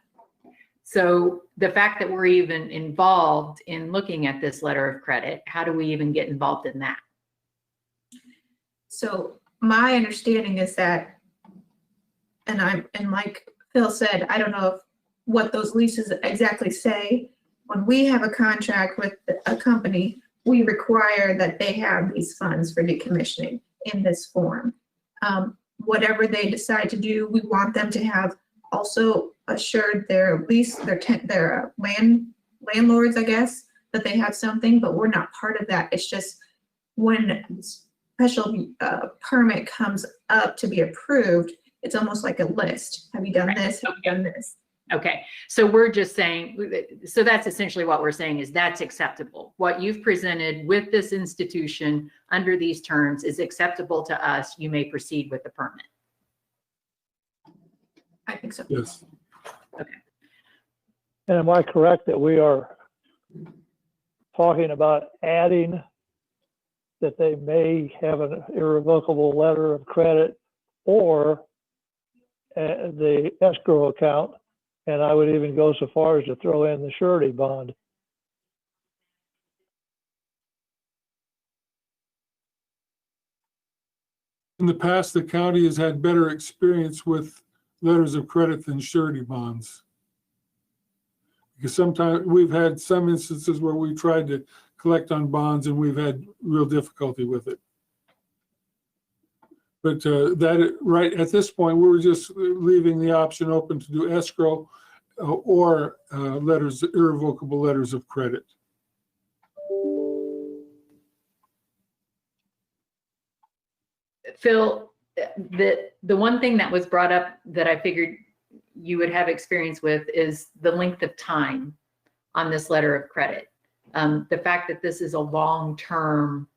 So the fact that we're even involved in looking at this letter of credit, how do we even get involved in that? So my understanding is that, and like Phil said, I don't know what those leases exactly say. When we have a contract with a company, we require that they have these funds for decommissioning in this form. Whatever they decide to do, we want them to have also assured their lease, their landlords, I guess, that they have something, but we're not part of that. It's just when special permit comes up to be approved, it's almost like a list. Have you done this? Have you done this? Okay, so we're just saying, so that's essentially what we're saying is that's acceptable. What you've presented with this institution under these terms is acceptable to us. You may proceed with the permit. I think so. Yes. Okay. And am I correct that we are talking about adding that they may have an irrevocable letter of credit or the escrow account? And I would even go so far as to throw in the surety bond. In the past, the county has had better experience with letters of credit than surety bonds. Because sometimes we've had some instances where we tried to collect on bonds and we've had real difficulty with it. But that right at this point, we were just leaving the option open to do escrow or irrevocable letters of credit. Phil, the one thing that was brought up that I figured you would have experience with is the length of time on this letter of credit. The fact that this is a long-term,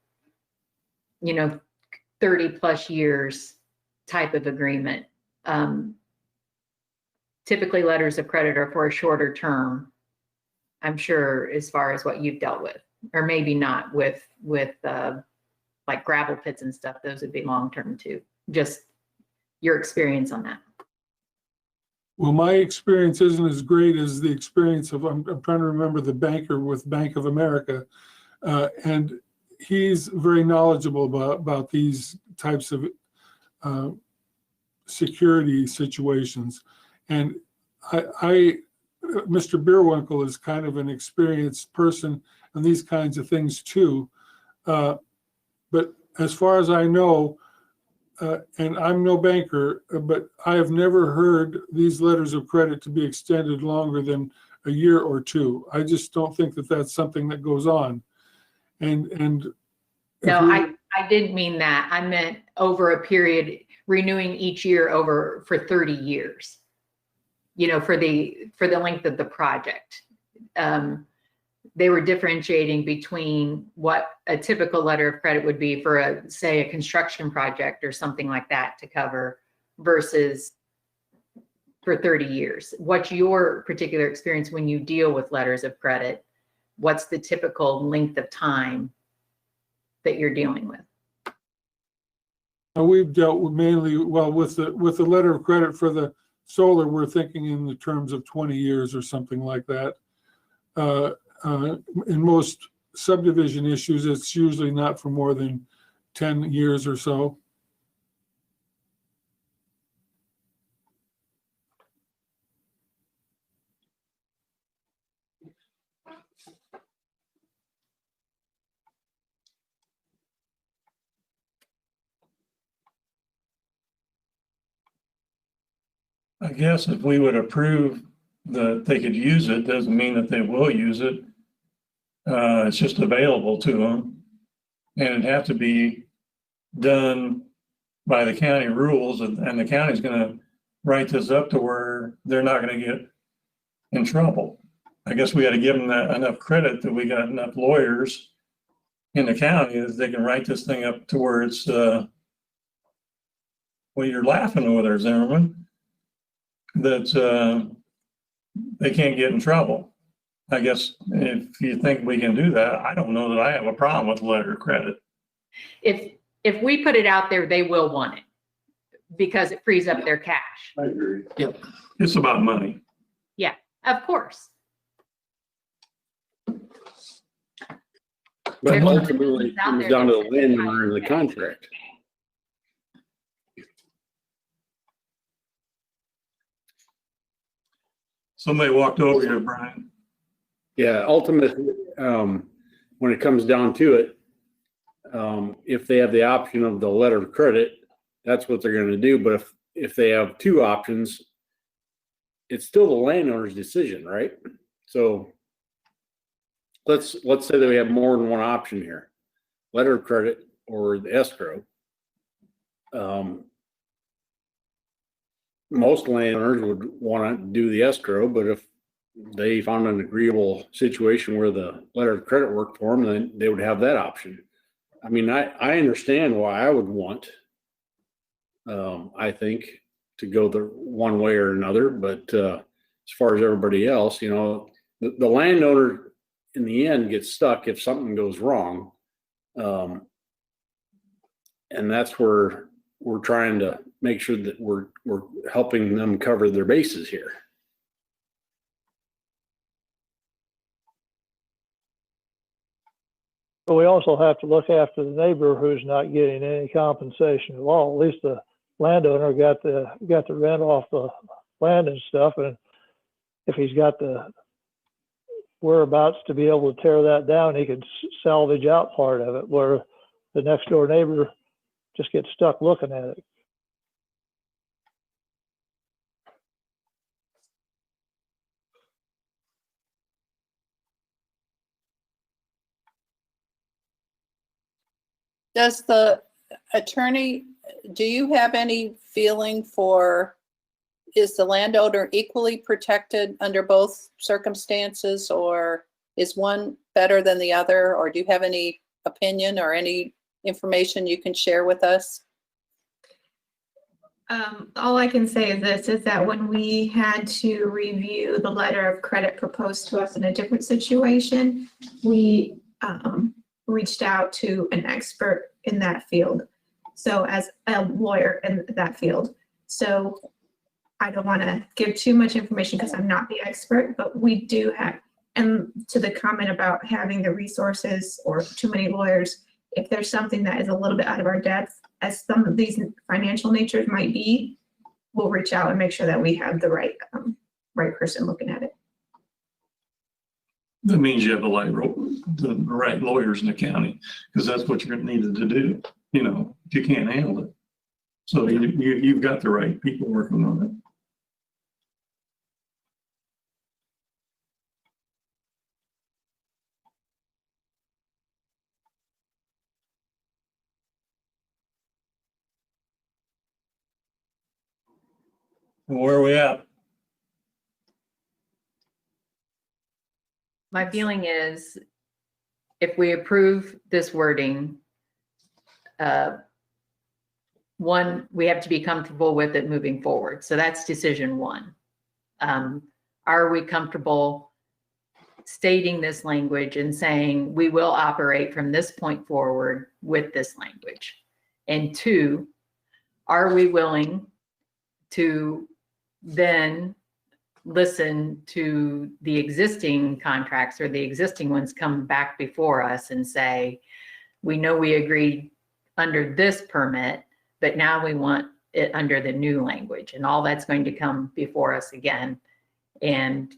30 plus years type of agreement. Typically letters of credit are for a shorter term, I'm sure, as far as what you've dealt with, or maybe not with like gravel pits and stuff. Those would be long-term too. Just your experience on that. Well, my experience isn't as great as the experience of, I'm trying to remember the banker with Bank of America. And he's very knowledgeable about these types of security situations. And Mr. Bierwinkel is kind of an experienced person on these kinds of things too. But as far as I know, and I'm no banker, but I have never heard these letters of credit to be extended longer than a year or two. I just don't think that that's something that goes on. And no, I didn't mean that. I meant over a period, renewing each year for 30 years, for the length of the project. They were differentiating between what a typical letter of credit would be for say a construction project or something like that to cover versus for 30 years. What's your particular experience when you deal with letters of credit? What's the typical length of time that you're dealing with? We've dealt with mainly, well, with the letter of credit for the solar, we're thinking in the terms of 20 years or something like that. In most subdivision issues, it's usually not for more than 10 years or so. I guess if we would approve that they could use it, doesn't mean that they will use it. It's just available to them. And it'd have to be done by the county rules, and the county's gonna write this up to where they're not gonna get in trouble. I guess we gotta give them that enough credit that we got enough lawyers in the county that they can write this thing up to where it's, well, you're laughing over there, Zimmerman, that they can't get in trouble. I guess if you think we can do that, I don't know that I have a problem with letter of credit. If we put it out there, they will want it because it frees up their cash. I agree. Yep. It's about money. Yeah, of course. But ultimately, it comes down to the landowner and the contract. Somebody walked over here, Brian. Yeah, ultimately, when it comes down to it, if they have the option of the letter of credit, that's what they're going to do. But if they have two options, it's still the landowner's decision, right? So let's say that we have more than one option here, letter of credit or the escrow. most landowners would want to do the escrow, but if they found an agreeable situation where the letter of credit worked for them, then they would have that option. I mean, I understand why I would want, I think, to go the one way or another, but as far as everybody else, you know, the landowner in the end gets stuck if something goes wrong. And that's where we're trying to make sure that we're helping them cover their bases here. But we also have to look after the neighbor who's not getting any compensation at all. At least the landowner got the rent off the land and stuff, and if he's got the whereabouts to be able to tear that down, he can salvage out part of it, where the next door neighbor just gets stuck looking at it. Does the attorney, do you have any feeling for, is the landowner equally protected under both circumstances, or is one better than the other? Or do you have any opinion or any information you can share with us? All I can say is this, is that when we had to review the letter of credit proposed to us in a different situation, we reached out to an expert in that field. So as a lawyer in that field. So I don't want to give too much information because I'm not the expert, but we do have, and to the comment about having the resources or too many lawyers, if there's something that is a little bit out of our depth, as some of these financial natures might be, we'll reach out and make sure that we have the right person looking at it. That means you have the right lawyers in the county, because that's what you're needed to do. You know, you can't handle it. So you've got the right people working on it. Where are we at? My feeling is if we approve this wording, one, we have to be comfortable with it moving forward. So that's decision one. Are we comfortable stating this language and saying we will operate from this point forward with this language? And two, are we willing to then listen to the existing contracts or the existing ones come back before us and say, we know we agreed under this permit, but now we want it under the new language, and all that's going to come before us again. And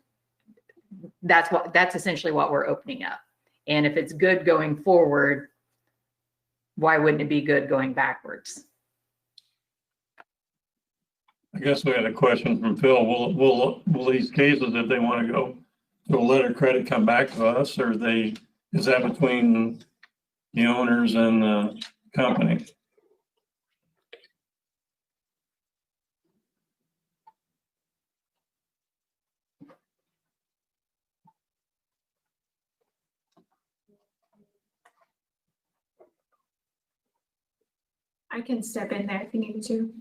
that's essentially what we're opening up. And if it's good going forward, why wouldn't it be good going backwards? I guess we had a question from Phil. Will these cases, if they want to go to a letter of credit, come back to us, or is that between the owners and the company? I can step in there if you need me to.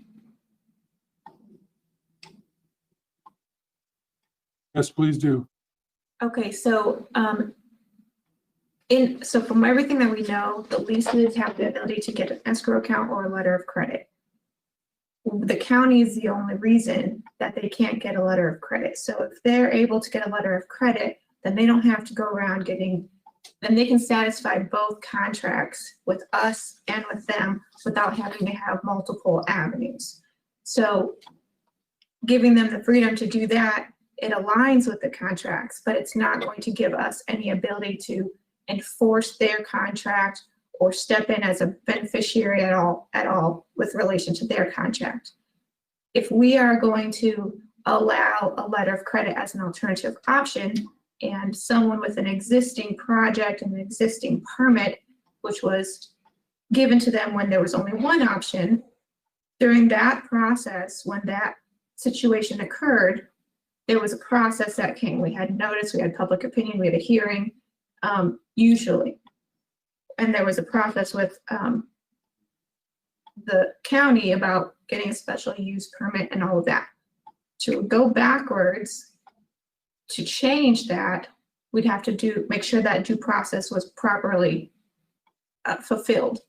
Yes, please do. Okay, so so from everything that we know, the leases have the ability to get an escrow account or a letter of credit. The county is the only reason that they can't get a letter of credit. So if they're able to get a letter of credit, then they don't have to go around then they can satisfy both contracts with us and with them without having to have multiple avenues. So giving them the freedom to do that, it aligns with the contracts, but it's not going to give us any ability to enforce their contract or step in as a beneficiary at all with relation to their contract. If we are going to allow a letter of credit as an alternative option, and someone with an existing project and an existing permit, which was given to them when there was only one option, during that process, when that situation occurred, there was a process that came. We had notice, we had public opinion, we had a hearing, usually. And there was a process with the county about getting a special use permit and all of that. To go backwards, to change that, we'd have to make sure that due process was properly fulfilled.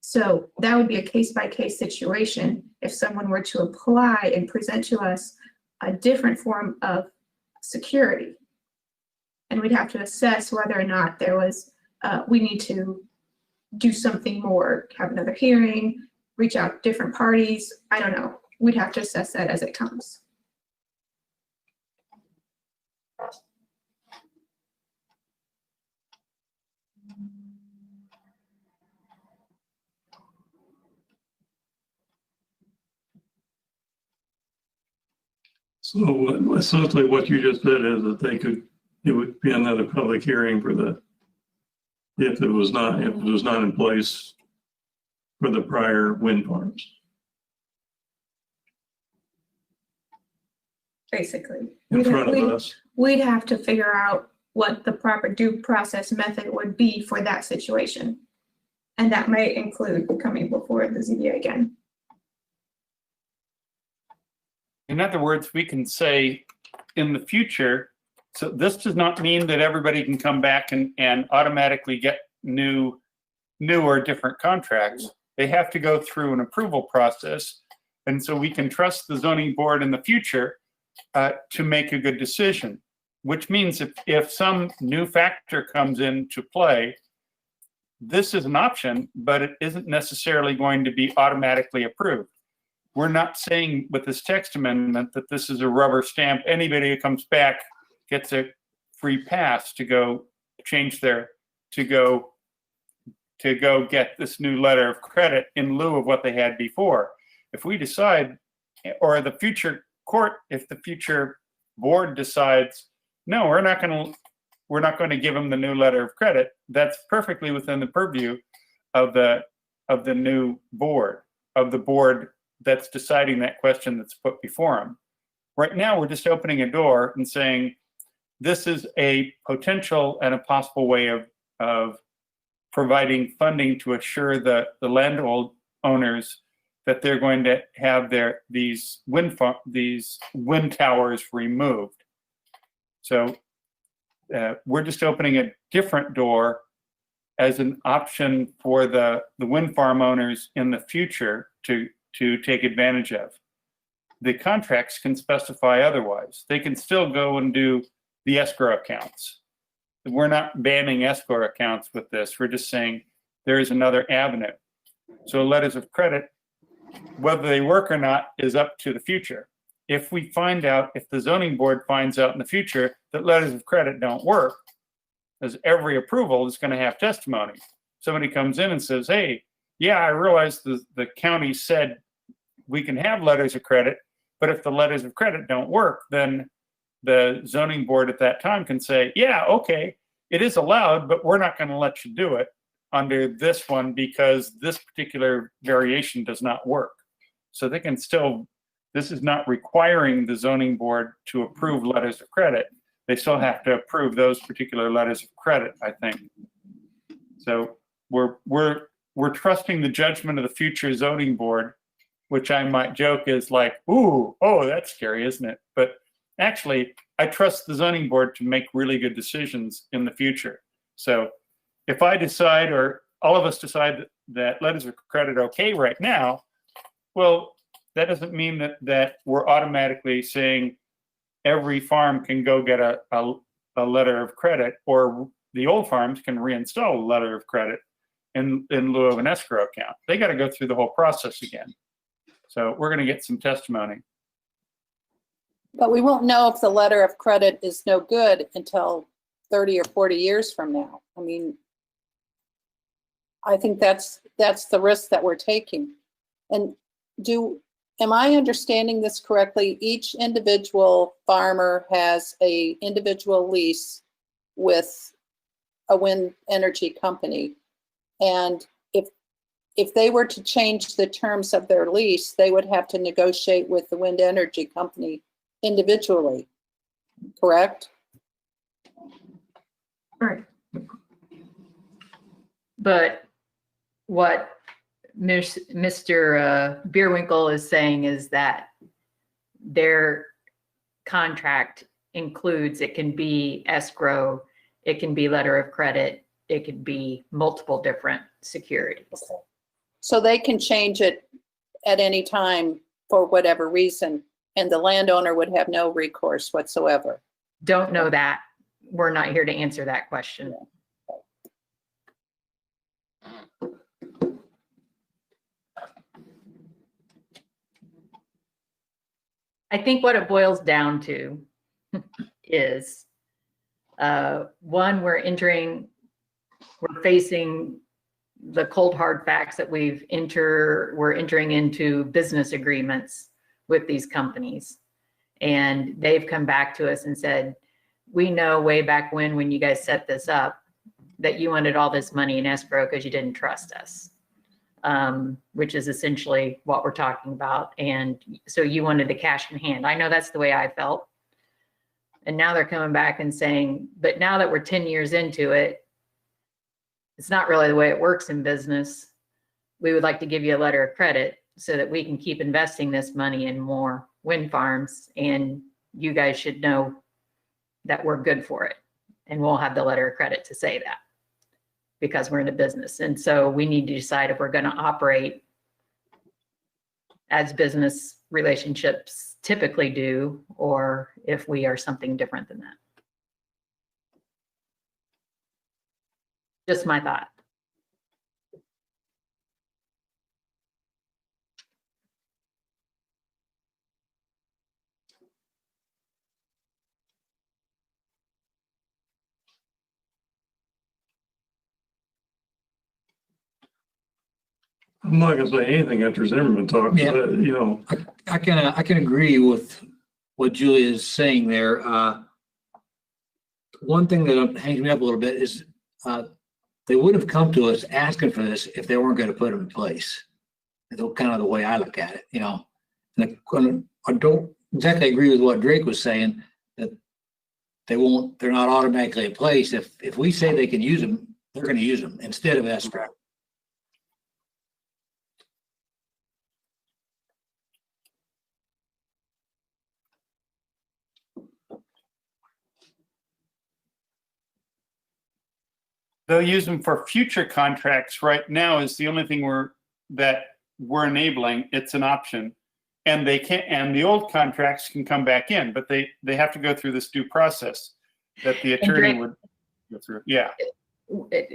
So that would be a case-by-case situation if someone were to apply and present to us a different form of security. And we'd have to assess whether or not there was, we need to do something more, have another hearing, reach out to different parties. I don't know. We'd have to assess that as it comes. So essentially what you just said is that it would be another public hearing for if it was not in place for the prior wind farms. Basically. In front of us. We'd have to figure out what the proper due process method would be for that situation. And that might include coming before the ZBA again. In other words, we can say in the future, so this does not mean that everybody can come back and automatically get new or different contracts. They have to go through an approval process. And so we can trust the zoning board in the future to make a good decision, which means if some new factor comes into play, this is an option, but it isn't necessarily going to be automatically approved. We're not saying with this text amendment that this is a rubber stamp. Anybody who comes back gets a free pass to go change to go get this new letter of credit in lieu of what they had before. If we decide, or the future court, if the future board decides, no, we're not going to give them the new letter of credit, that's perfectly within the purview of the new board, of the board that's deciding that question that's put before them. Right now, we're just opening a door and saying, this is a potential and a possible way of providing funding to assure the landowners that they're going to have these wind towers removed. So we're just opening a different door as an option for the wind farm owners in the future to take advantage of. The contracts can specify otherwise. They can still go and do the escrow accounts. We're not banning escrow accounts with this. We're just saying there is another avenue. So letters of credit, whether they work or not, is up to the future. If we find out, if the zoning board finds out in the future that letters of credit don't work, as every approval is going to have testimony. Somebody comes in and says, hey, yeah, I realize the county said we can have letters of credit, but if the letters of credit don't work, then the zoning board at that time can say, yeah, okay, it is allowed, but we're not going to let you do it under this one because this particular variation does not work. So they can still, this is not requiring the zoning board to approve letters of credit. They still have to approve those particular letters of credit, I think. So we're trusting the judgment of the future zoning board, which I might joke is like, ooh, oh, that's scary, isn't it? But actually, I trust the zoning board to make really good decisions in the future. So if I decide, or all of us decide that letters of credit are okay right now, well, that doesn't mean that we're automatically saying every farm can go get a letter of credit, or the old farms can reinstall a letter of credit in lieu of an escrow account. They got to go through the whole process again. So we're going to get some testimony. But we won't know if the letter of credit is no good until 30 or 40 years from now. I mean, I think that's the risk that we're taking. And am I understanding this correctly? Each individual farmer has an individual lease with a wind energy company. And if they were to change the terms of their lease, they would have to negotiate with the wind energy company individually, correct? Right. But what Mr. Bierwinkle is saying is that their contract includes, it can be escrow, it can be letter of credit, it could be multiple different securities. So they can change it at any time for whatever reason, and the landowner would have no recourse whatsoever. Don't know that. We're not here to answer that question. I think what it boils down to is, one, we're facing the cold hard facts that we're entering into business agreements with these companies. And they've come back to us and said, we know way back when you guys set this up, that you wanted all this money in escrow because you didn't trust us, which is essentially what we're talking about. And so you wanted the cash in hand. I know that's the way I felt. And now they're coming back and saying, but now that we're 10 years into it, it's not really the way it works in business. We would like to give you a letter of credit so that we can keep investing this money in more wind farms. And you guys should know that we're good for it. And we'll have the letter of credit to say that, because we're in a business. And so we need to decide if we're going to operate as business relationships typically do, or if we are something different than that. Just my thought. I'm not gonna say anything after Zimmerman talks, Yeah. but, you know, I can agree with what Julia is saying there. One thing that hangs me up a little bit is they would have come to us asking for this if they weren't going to put them in place. That's kind of the way I look at it, you know. And I don't exactly agree with what Drake was saying, that they're not automatically in place. If we say they can use them, they're going to use them instead of escrow. They'll use them for future contracts. Right now is the only thing we're enabling. It's an option. And they can't, and the old contracts can come back in, but they have to go through this due process that the attorney would go through. Yeah.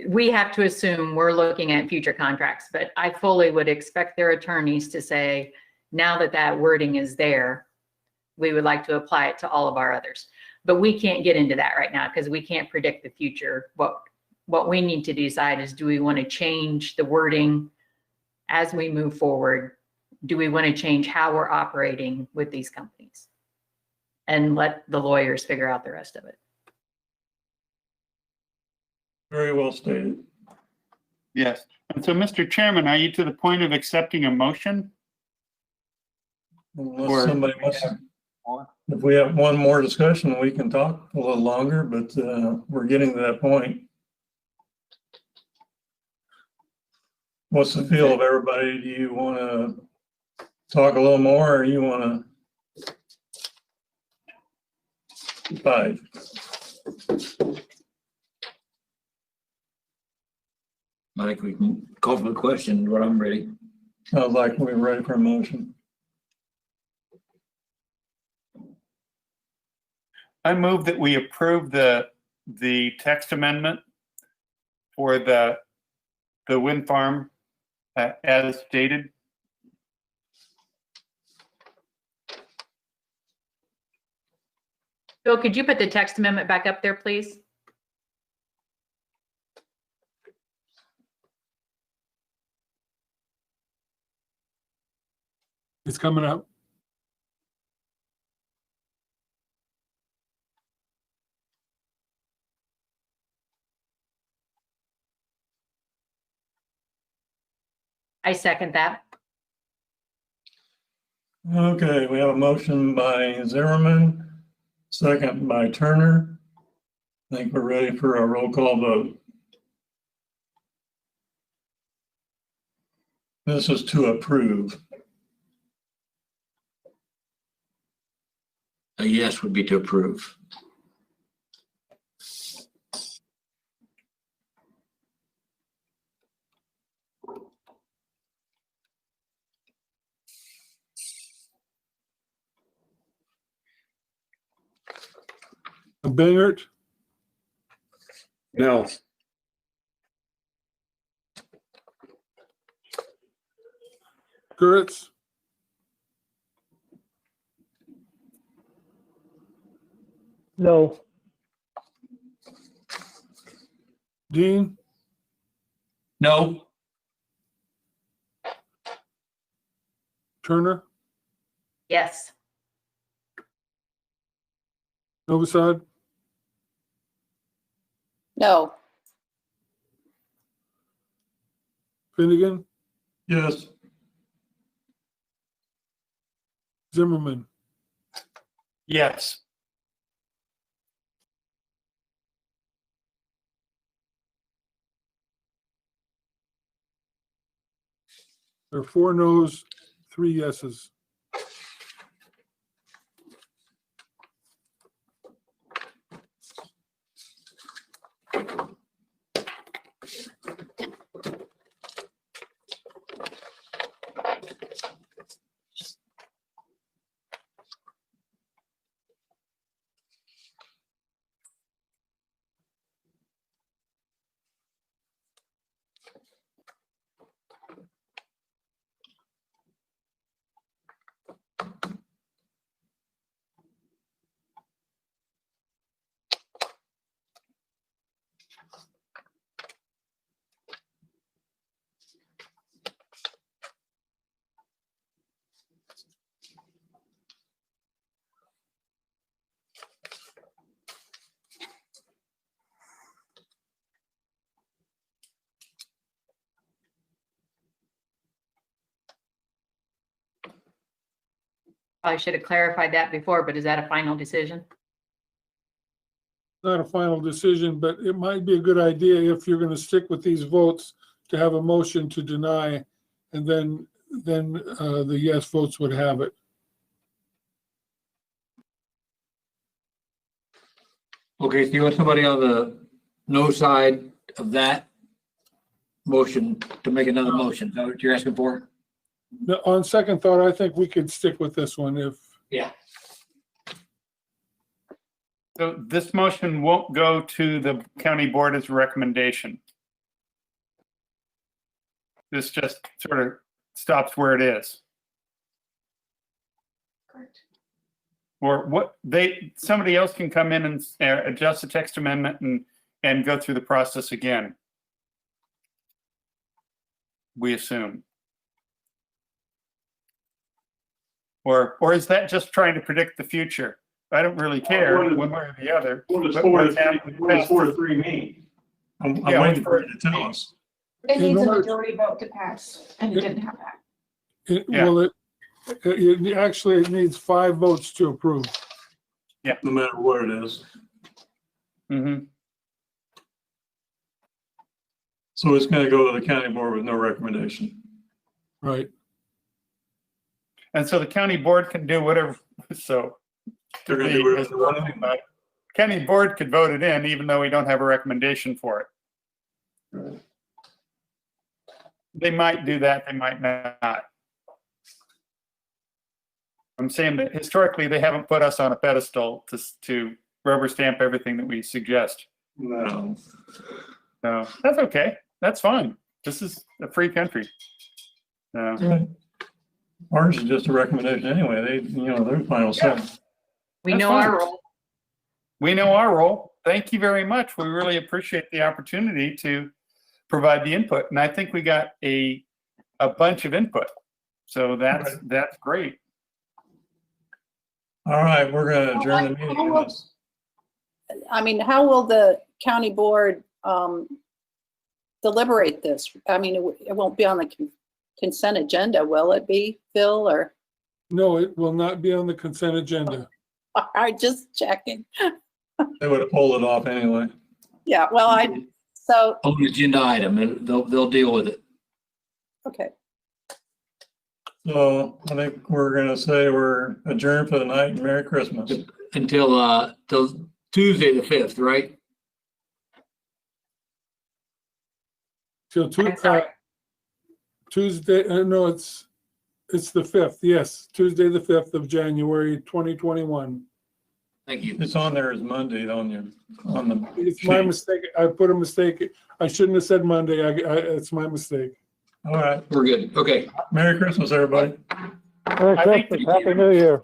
We have to assume we're looking at future contracts, but I fully would expect their attorneys to say, now that that wording is there, we would like to apply it to all of our others. But we can't get into that right now because we can't predict the future. What we need to decide is, do we want to change the wording as we move forward? Do we want to change how we're operating with these companies? And let the lawyers figure out the rest of it. very well stated. Yes. And so, Mr. Chairman, are you to the point of accepting a motion? Unless somebody wants, if we have one more discussion, we can talk a little longer, but we're getting to that point. What's the feel of everybody? Do you want to talk a little more, or you want to fight? I think we can call for the question, but I'm ready. Sounds like we're ready for a motion. I move that we approve the text amendment for the wind farm as stated. Bill, could you put the text amendment back up there, please? It's coming up. I second that. Okay, we have a motion by Zimmerman, second by Turner. I think we're ready for a roll call vote. This is to approve. A yes would be to approve. Bangert, No. Gertz, No, Dean, No. Turner, Yes. Novosad, No, Finnegan, Yes. Zimmerman. Yes. There are 4 noes, 3 yeses. I should have clarified that before, but is that a final decision? Not a final decision, but it might be a good idea if you're going to stick with these votes to have a motion to deny, and then the yes votes would have it. Okay, so you want somebody on the no side of that motion to make another motion? Is that what you're asking for? Now, on second thought, I think we could stick with this one if, Yeah. So this motion won't go to the county board as a recommendation. This just sort of stops where it is. Correct. Or what somebody else can come in and adjust the text amendment and go through the process again. We assume. Or is that just trying to predict the future? I don't really care one way or the other. What does But 4 what's happening past- to 3 mean? I'm Yeah, waiting for you to tell us. It In needs a order- majority vote to pass, and it didn't have that. Yeah. well, it actually, it needs 5 votes to approve. No matter what it is. Mhm. So it's gonna go to the county board with no recommendation. Right. And so the county board can do whatever, so. They're gonna do whatever they want. But county board could vote it in even though we don't have a recommendation for it. They might do that, they might not. I'm saying that historically, they haven't put us on a pedestal to rubber stamp everything that we suggest. No. So that's okay. That's fine. This is a free country. So, Ours is just a recommendation anyway. Their final say. We That's know fine. our role. we know our role. Thank you very much. We really appreciate the opportunity to provide the input. And I think we got a bunch of input. So that's great. All right, we're gonna adjourn the meeting. I mean, how will the county board deliberate this? I mean, it won't be on the consent agenda, will it be, Phil, or? No, it will not be on the consent agenda. All right, just checking. They would have pulled it off anyway. Yeah, well, so, Open agenda item, and they'll deal with it. okay. So I think we're gonna say we're adjourned for the night and Merry Christmas. Until till Tuesday the 5th, right? Till Tuesday, no, it's the 5th, yes, Tuesday, the 5th of January, 2021. Thank you. It's on there as Monday on the. It's my mistake. I put a mistake. I shouldn't have said Monday. It's my mistake. All right. We're good. Okay. Merry Christmas, everybody. Merry Christmas, Happy New Year.